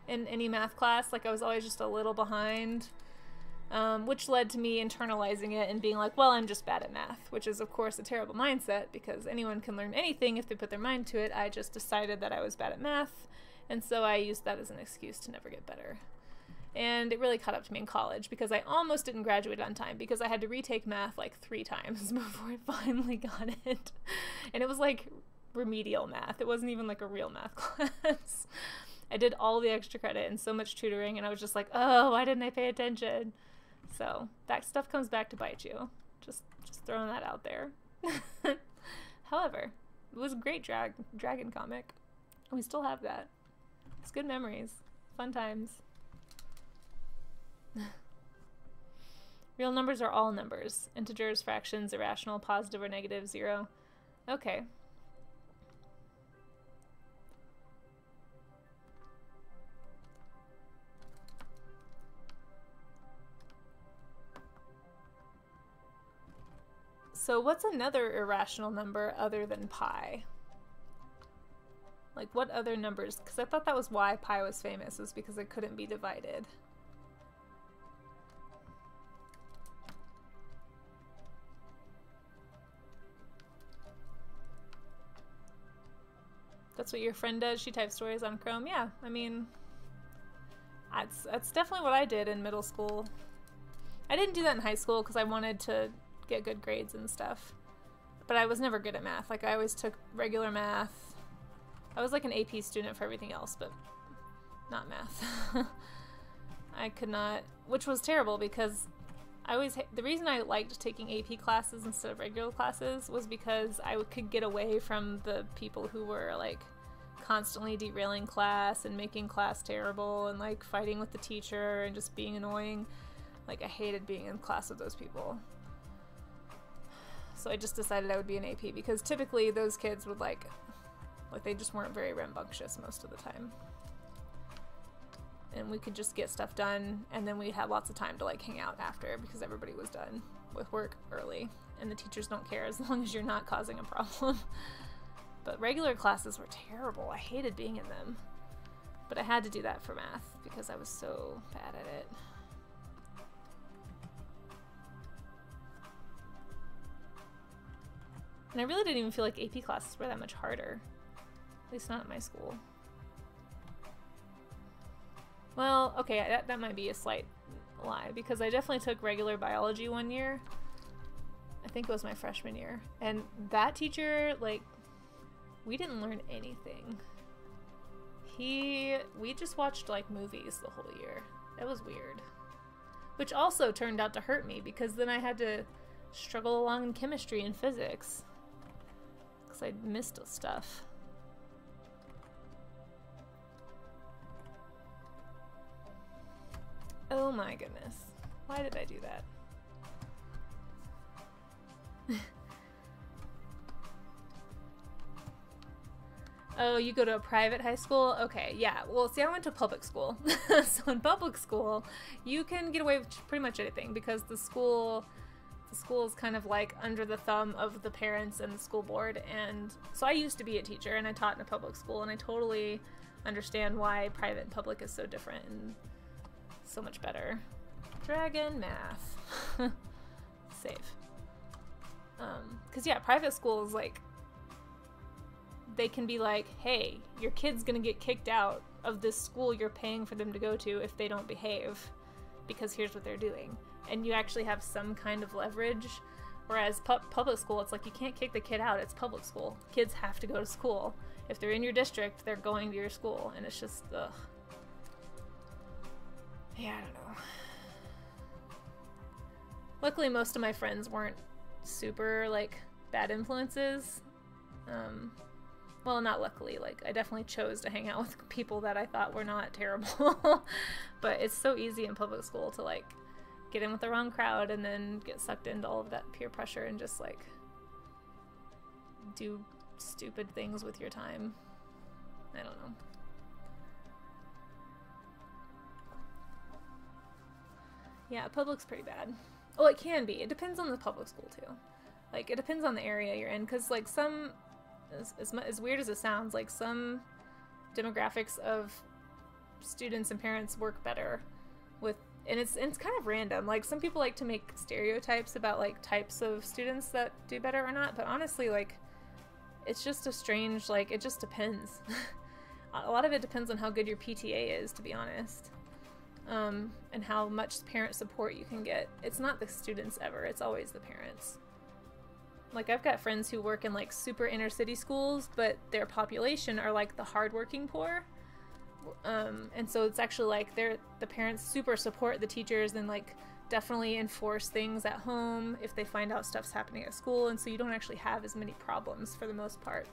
in any math class. Like, I was always just a little behind, which led to me internalizing it and being like, well, I'm just bad at math, which is of course a terrible mindset because anyone can learn anything if they put their mind to it. I just decided that I was bad at math, and so I used that as an excuse to never get better. And it really caught up to me in college because I almost didn't graduate on time because I had to retake math like 3 times before I finally got it. And it was like remedial math. It wasn't even like a real math class. I did all the extra credit and so much tutoring, and I was just like, oh, why didn't I pay attention? So that stuff comes back to bite you. Just throwing that out there. However, it was a great dragon comic. We still have that. It's good memories. Fun times. Real numbers are all numbers. Integers, fractions, irrational, positive or negative, 0. Okay. So what's another irrational number other than pi? Like, what other numbers? Because I thought that was why pi was famous, was because it couldn't be divided. That's what your friend does? She types stories on Chrome? Yeah, I mean, that's definitely what I did in middle school. I didn't do that in high school because I wanted to get good grades and stuff. But I was never good at math. Like, I always took regular math. I was like an AP student for everything else, but not math. I could not, which was terrible because the reason I liked taking AP classes instead of regular classes was because I could get away from the people who were like constantly derailing class and making class terrible and like fighting with the teacher and just being annoying. Like, I hated being in class with those people. So I just decided I would be an AP because typically those kids would like they just weren't very rambunctious most of the time. And we could just get stuff done, and then we'd have lots of time to like hang out after because everybody was done with work early, and the teachers don't care as long as you're not causing a problem. But regular classes were terrible. I hated being in them. But I had to do that for math because I was so bad at it. And I really didn't even feel like AP classes were that much harder. At least not at my school. Well, okay, that might be a slight lie, because I definitely took regular biology one year. I think it was my freshman year. And that teacher, like, we didn't learn anything. We just watched, like, movies the whole year. That was weird. Which also turned out to hurt me, because then I had to struggle along in chemistry and physics. Because I missed stuff. Oh my goodness. Why did I do that? Oh, you go to a private high school? Okay, yeah. Well, see, I went to public school. So in public school, you can get away with pretty much anything because the school is kind of like under the thumb of the parents and the school board. And so I used to be a teacher and I taught in a public school, and I totally understand why private and public is so different and so much better. Dragon math. Save. Because yeah, private schools, like, they can be like, hey, your kid's gonna get kicked out of this school you're paying for them to go to if they don't behave, because here's what they're doing. And you actually have some kind of leverage. Whereas public school, it's like, you can't kick the kid out, it's public school. Kids have to go to school. If they're in your district, they're going to your school, and it's just, ugh. Yeah, I don't know. Luckily, most of my friends weren't super, like, bad influences. Well, not luckily. Like, I definitely chose to hang out with people that I thought were not terrible. But it's so easy in public school to, like, get in with the wrong crowd and then get sucked into all of that peer pressure and just, like, do stupid things with your time. I don't know. Yeah, public's pretty bad. Oh, it can be. It depends on the public school, too. Like, it depends on the area you're in, because, like, some, as weird as it sounds, like, some demographics of students and parents work better with, and it's kind of random. Like, some people like to make stereotypes about, like, types of students that do better or not, but honestly, like, it's just a strange, like, it just depends. A lot of it depends on how good your PTA is, to be honest. And how much parent support you can get. It's not the students ever, it's always the parents. Like, I've got friends who work in, like, super inner city schools, but their population are, like, the hardworking poor. And so it's actually, like, the parents super support the teachers and, like, definitely enforce things at home if they find out stuff's happening at school, and so you don't actually have as many problems for the most part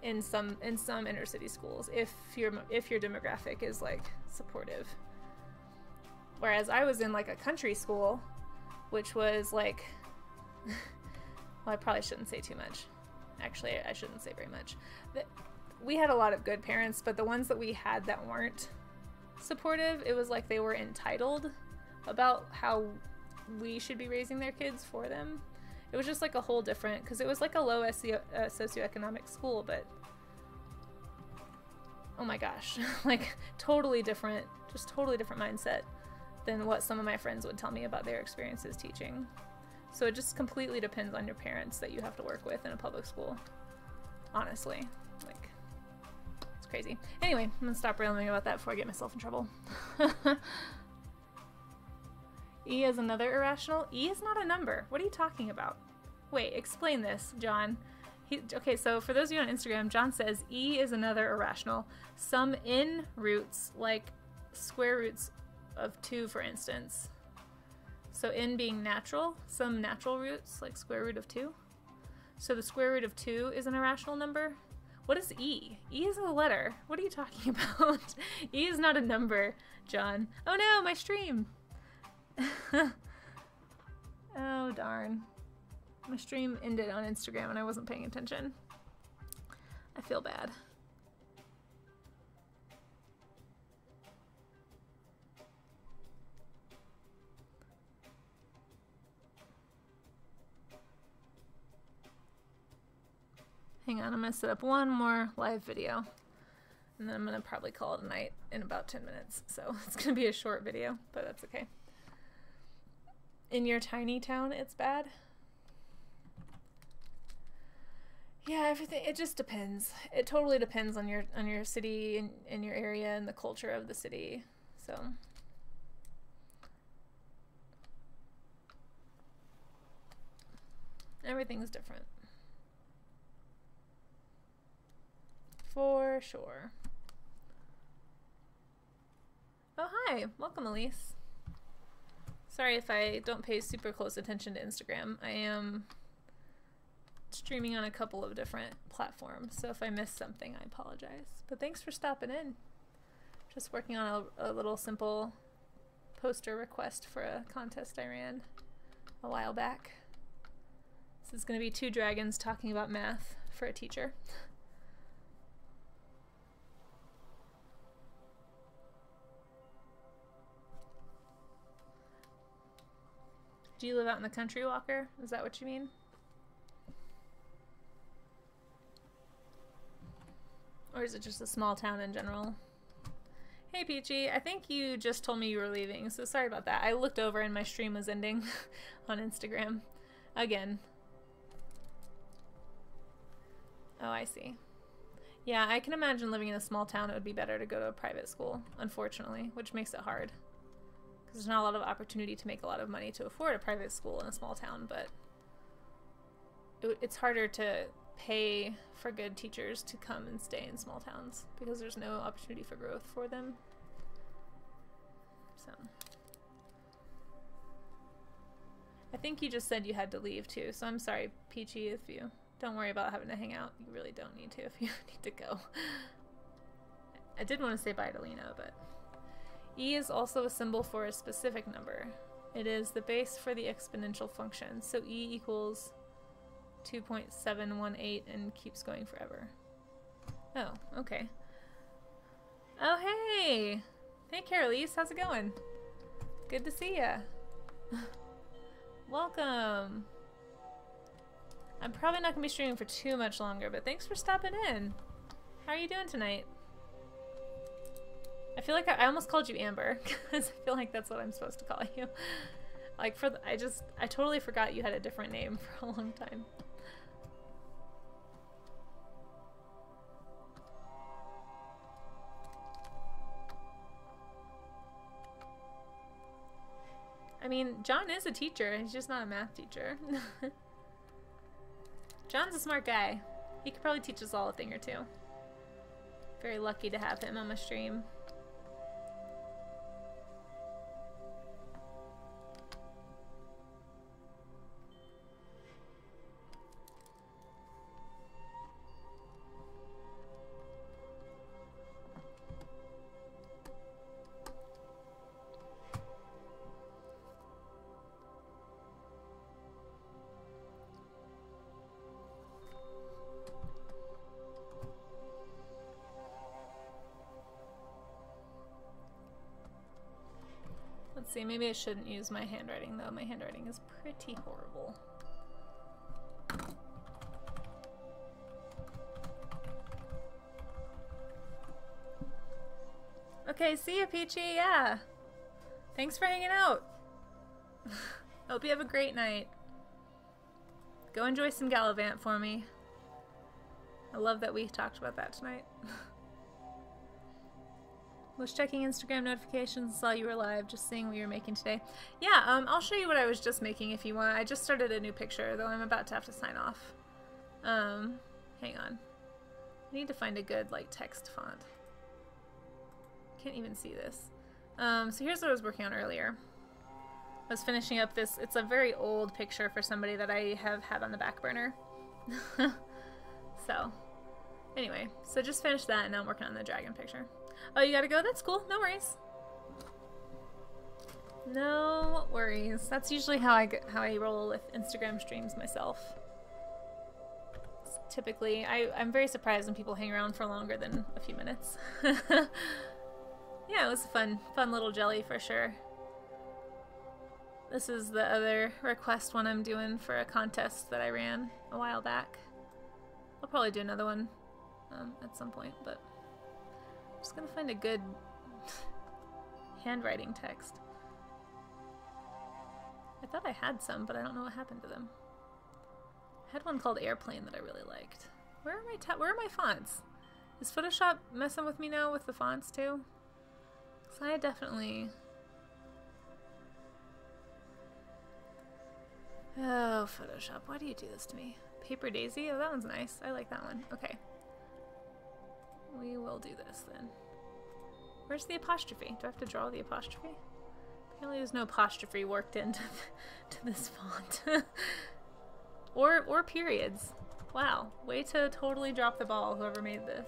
in some inner city schools if your demographic is, like, supportive. Whereas I was in, like, a country school, which was, like, well, I probably shouldn't say too much. Actually, I shouldn't say very much. We had a lot of good parents, but the ones that we had that weren't supportive, it was like they were entitled about how we should be raising their kids for them. It was just, like, a whole different, because it was, like, a low socioeconomic school, but oh my gosh, like, totally different, just totally different mindset than what some of my friends would tell me about their experiences teaching. So it just completely depends on your parents that you have to work with in a public school. Honestly. Like, it's crazy. Anyway, I'm gonna stop rambling about that before I get myself in trouble. E is another irrational? E is not a number. What are you talking about? Wait, explain this, John. Okay, so for those of you on Instagram, John says E is another irrational. Some in roots, like square roots of 2, for instance. So in being natural, some natural roots, like square root of 2. So the square root of 2 is an irrational number. What is E? E is a letter. What are you talking about? E is not a number, John. Oh no, my stream! Oh darn. My stream ended on Instagram and I wasn't paying attention. I feel bad. Hang on, I'm gonna set up one more live video and then I'm gonna probably call it a night in about 10 minutes. So it's gonna be a short video, but that's okay. In your tiny town, it's bad? Yeah, everything, it just depends. It totally depends on your city and your area and the culture of the city. So everything's different. For sure. Oh, hi. Welcome, Elise. Sorry if I don't pay super close attention to Instagram. I am streaming on a couple of different platforms, so if I miss something, I apologize. But thanks for stopping in. Just working on a little simple poster request for a contest I ran a while back. This is going to be 2 dragons talking about math for a teacher. Do you live out in the country, Walker? Is that what you mean? Or is it just a small town in general? Hey Peachy, I think you just told me you were leaving, so sorry about that. I looked over and my stream was ending on Instagram. Again. Oh, I see. Yeah, I can imagine living in a small town it would be better to go to a private school, unfortunately, which makes it hard. Because there's not a lot of opportunity to make a lot of money to afford a private school in a small town, but it's harder to pay for good teachers to come and stay in small towns because there's no opportunity for growth for them. So I think you just said you had to leave too, so I'm sorry, Peachy, if you don't worry about having to hang out. You really don't need to if you need to go. I did want to say bye to Lena, but E is also a symbol for a specific number. It is the base for the exponential function, so E equals 2.718 and keeps going forever. Oh, okay. Oh, hey! Hey, Carolise, how's it going? Good to see ya. Welcome. I'm probably not gonna be streaming for too much longer, but thanks for stopping in. How are you doing tonight? I feel like I almost called you Amber, because I feel like that's what I'm supposed to call you. Like, I totally forgot you had a different name for a long time. I mean, John is a teacher, he's just not a math teacher. John's a smart guy. He could probably teach us all a thing or two. Very lucky to have him on my stream. Let's see, maybe I shouldn't use my handwriting though. My handwriting is pretty horrible. Okay, see ya, Peachy, yeah. Thanks for hanging out. Hope you have a great night. Go enjoy some Gallivant for me. I love that we talked about that tonight. Was checking Instagram notifications, saw you were live, just seeing what you were making today. Yeah, I'll show you what I was just making if you want. I just started a new picture, though I'm about to have to sign off. Hang on. I need to find a good, like, text font. Can't even see this. So here's what I was working on earlier. I was finishing up this, it's a very old picture for somebody that I have had on the back burner. So, anyway, so just finished that and now I'm working on the dragon picture. Oh, you gotta go? That's cool. No worries. No worries. That's usually how I roll with Instagram streams myself. It's typically, I'm very surprised when people hang around for longer than a few minutes. Yeah, it was a fun little jelly for sure. This is the other request one I'm doing for a contest that I ran a while back. I'll probably do another one at some point, but I'm just gonna find a good handwriting text. I thought I had some, but I don't know what happened to them. I had one called Airplane that I really liked. Where are my fonts? Is Photoshop messing with me now with the fonts too? Because I definitely... Oh, Photoshop, why do you do this to me? Paper Daisy? Oh, that one's nice. I like that one. Okay. We will do this then. Where's the apostrophe? Do I have to draw the apostrophe? Apparently there's no apostrophe worked into to this font. or periods. Wow. Way to totally drop the ball, whoever made this.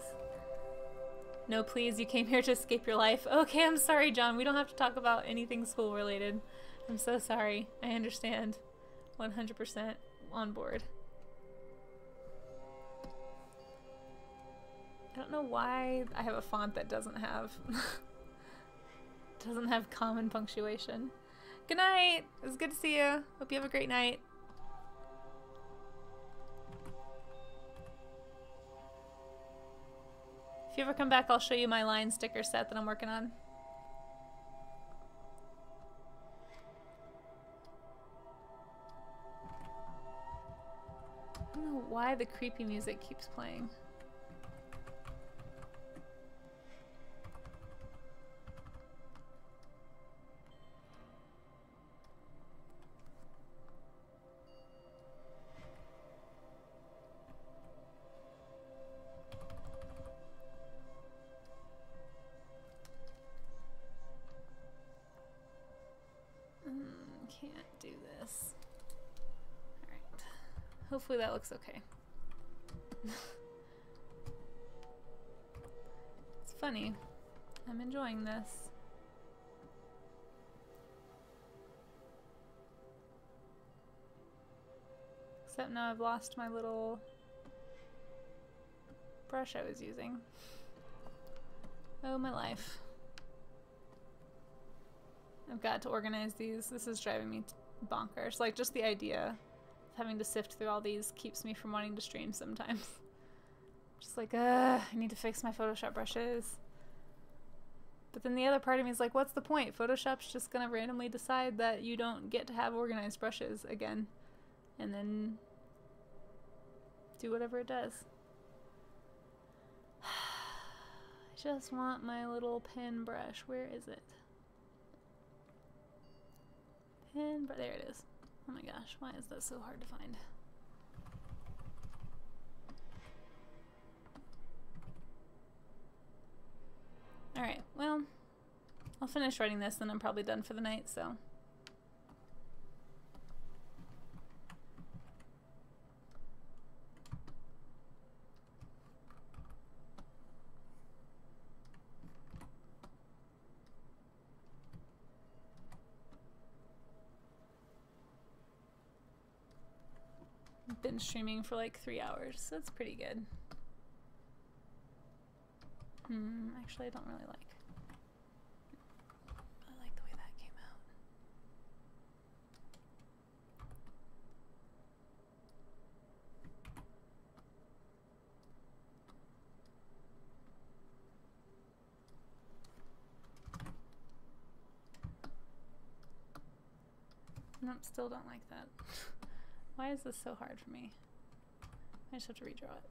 No, please, you came here to escape your life. Okay, I'm sorry, John. We don't have to talk about anything school related. I'm so sorry. I understand. 100% on board. I don't know why I have a font that doesn't have common punctuation. Good night. It was good to see you. Hope you have a great night. If you ever come back, I'll show you my line sticker set that I'm working on. I don't know why the creepy music keeps playing. Can't do this. Alright. Hopefully that looks okay. It's funny. I'm enjoying this. Except now I've lost my little brush I was using. Oh, my life. I've got to organize these. This is driving me bonkers. Like, just the idea of having to sift through all these keeps me from wanting to stream sometimes. Just like, I need to fix my Photoshop brushes. But then the other part of me is like, what's the point? Photoshop's just gonna randomly decide that you don't get to have organized brushes again. And then do whatever it does. I just want my little pen brush. Where is it? But there it is. Oh my gosh, why is that so hard to find? Alright, well, I'll finish writing this, then I'm probably done for the night, so. Been streaming for like 3 hours, so it's pretty good. Actually I don't really like. I like the way that came out. Nope, still don't like that. Why is this so hard for me? I just have to redraw it.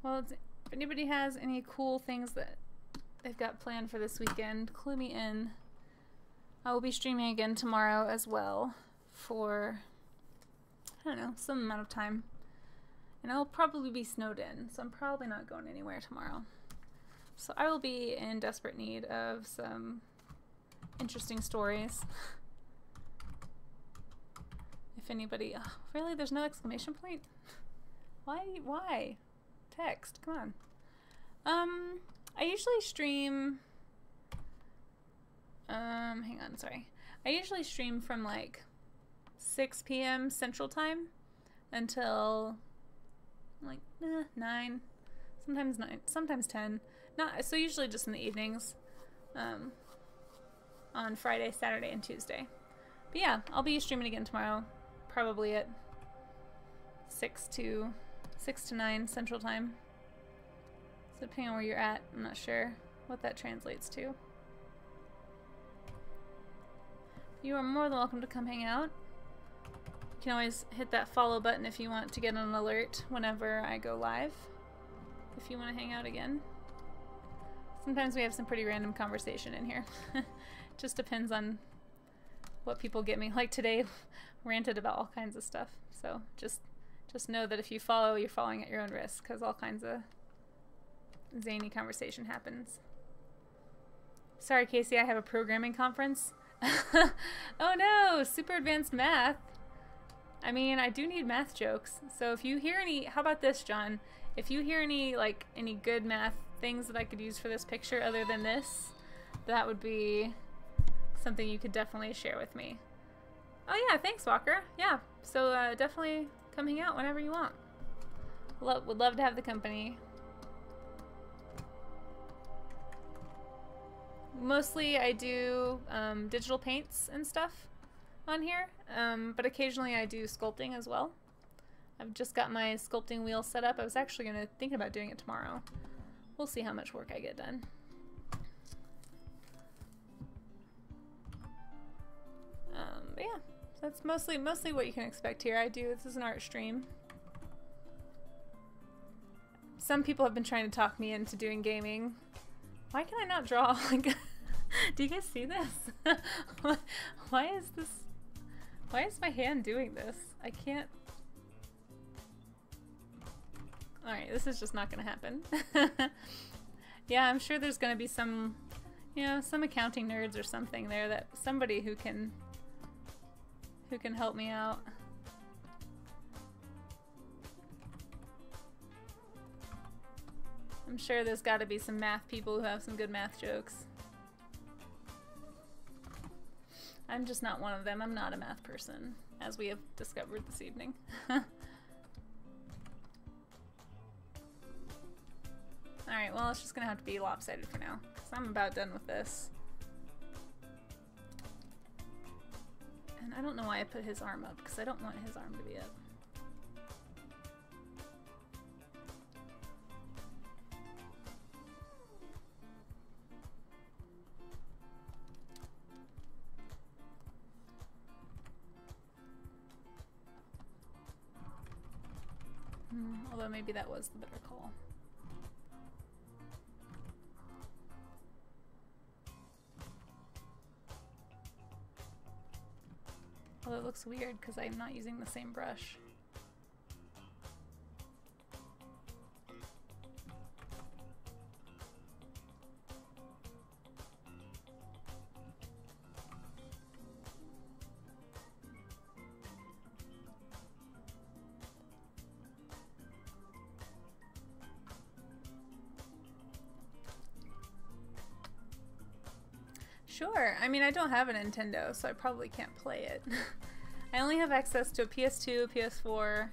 Well, if anybody has any cool things that they've got planned for this weekend, clue me in. I will be streaming again tomorrow as well for, I don't know, some amount of time. And I'll probably be snowed in, so I'm probably not going anywhere tomorrow. So I will be in desperate need of some interesting stories. If anybody, oh, really? There's no exclamation point? Why? Text, come on. I usually stream, hang on, sorry. I usually stream from like 6 p.m. Central Time until like 9, sometimes 9, sometimes 10. So usually just in the evenings, on Friday, Saturday, and Tuesday. But yeah, I'll be streaming again tomorrow, probably at 6 to 9 Central Time. So depending on where you're at, I'm not sure what that translates to. You are more than welcome to come hang out. You can always hit that follow button if you want to get an alert whenever I go live. If you want to hang out again. Sometimes we have some pretty random conversation in here. Just depends on what people get me. Like today, ranted about all kinds of stuff. So just know that if you follow, you're following at your own risk, because all kinds of zany conversation happens. Sorry, Casey, I have a programming conference. Oh no, super advanced math. I mean, I do need math jokes. So if you hear any, how about this, John? If you hear any good math things that I could use for this picture other than this, that would be something you could definitely share with me. Oh yeah, thanks, Walker. Yeah, so definitely come hang out whenever you want. Would love to have the company. Mostly I do digital paints and stuff on here, but occasionally I do sculpting as well. I've just got my sculpting wheel set up. I was actually going to think about doing it tomorrow. We'll see how much work I get done. But yeah, that's mostly what you can expect here. This is an art stream. Some people have been trying to talk me into doing gaming. Why can I not draw? Like, do you guys see this? Why is my hand doing this? I can't. Alright, this is just not gonna happen. Yeah, I'm sure there's gonna be some, some accounting nerds or something there, that somebody who can help me out. I'm sure there's got to be some math people who have some good math jokes. I'm just not one of them. I'm not a math person, as we have discovered this evening. Alright, well, it's just gonna have to be lopsided for now, because I'm about done with this. And I don't know why I put his arm up, because I don't want his arm to be up. Although maybe that was the better call. Although it looks weird because I'm not using the same brush. Sure. I mean, I don't have a Nintendo, so I probably can't play it. I only have access to a PS2, PS4,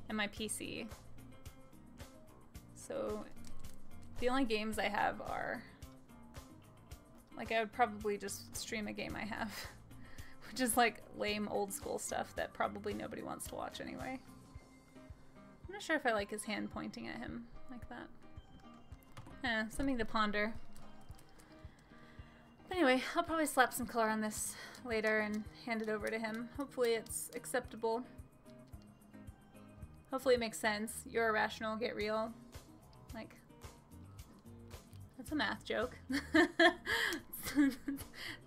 and my PC. So the only games I have are, like, I would probably just stream a game I have, which is like lame old school stuff that probably nobody wants to watch anyway. I'm not sure if I like his hand pointing at him like that. Something to ponder. But anyway, I'll probably slap some color on this later and hand it over to him. Hopefully it's acceptable. Hopefully it makes sense. You're irrational, get real. Like, that's a math joke.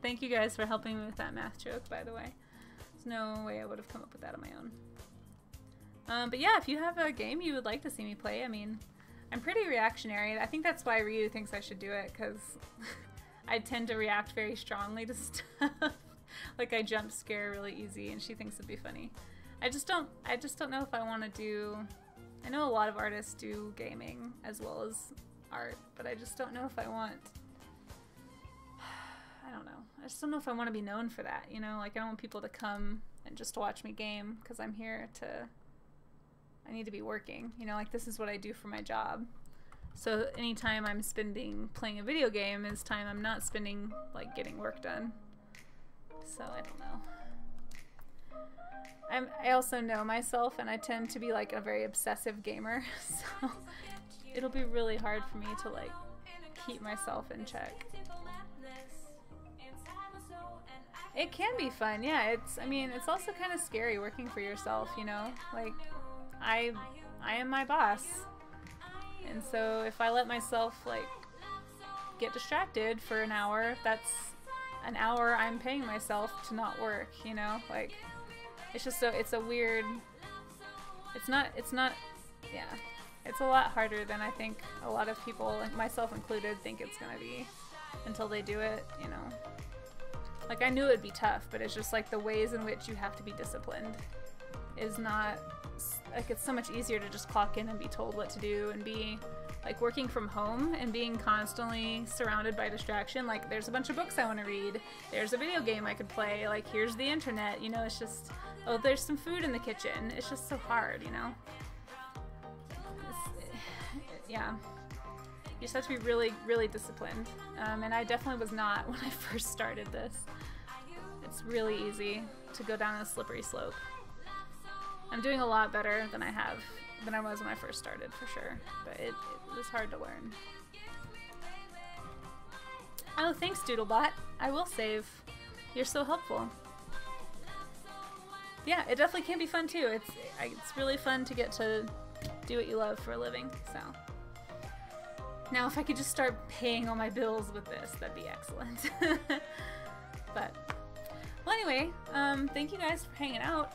Thank you guys for helping me with that math joke, by the way. There's no way I would have come up with that on my own. But yeah, if you have a game you would like to see me play, I mean, I'm pretty reactionary. I think that's why Ryu thinks I should do it, because I tend to react very strongly to stuff. Like, I jump scare really easy, and she thinks it'd be funny. I just don't know if I want to do... I know a lot of artists do gaming as well as art, but I just don't know if I want... I don't know. I just don't know if I want to be known for that, you know? Like, I don't want people to come and just watch me game, because I'm here to... I need to be working, you know? Like, this is what I do for my job. So any time I'm spending playing a video game is time I'm not spending, like, getting work done. So, I don't know. I also know myself, and I tend to be, like, a very obsessive gamer, so it'll be really hard for me to, like, keep myself in check. It can be fun, yeah. I mean, it's also kind of scary working for yourself, you know? Like, I am my boss. And so if I let myself, like, get distracted for an hour, that's an hour I'm paying myself to not work, you know? Like, it's just it's a weird, it's not, yeah. It's a lot harder than I think a lot of people, myself included, think it's gonna be until they do it, you know? Like, I knew it'd be tough, but it's just like the ways in which you have to be disciplined is not, like, it's so much easier to just clock in and be told what to do and be, like, working from home and being constantly surrounded by distraction. Like, there's a bunch of books I want to read, there's a video game I could play, like, here's the internet, you know? It's just, oh, there's some food in the kitchen. It's just so hard, you know? Yeah. You just have to be really, really disciplined. And I definitely was not when I first started this. It's really easy to go down a slippery slope. I'm doing a lot better than I was when I first started, for sure. But it was hard to learn. Oh, thanks, Doodlebot. I will save. You're so helpful. Yeah, it definitely can be fun too. It's really fun to get to do what you love for a living. So now, if I could just start paying all my bills with this, that'd be excellent. But well, anyway, thank you guys for hanging out.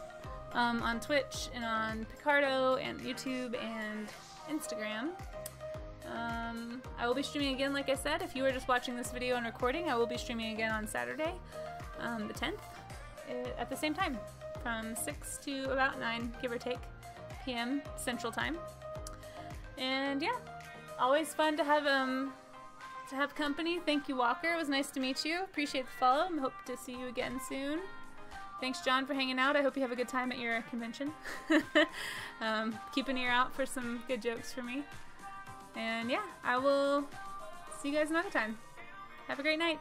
On Twitch and on Picardo and YouTube and Instagram. I will be streaming again, like I said. If you were just watching this video and recording, I will be streaming again on Saturday, the 10th, at the same time, from 6 to about 9, give or take, p.m. Central Time. And yeah, always fun to have company. Thank you, Walker. It was nice to meet you. Appreciate the follow. I hope to see you again soon. Thanks, John, for hanging out. I hope you have a good time at your convention. Keep an ear out for some good jokes for me. And yeah, I will see you guys another time. Have a great night.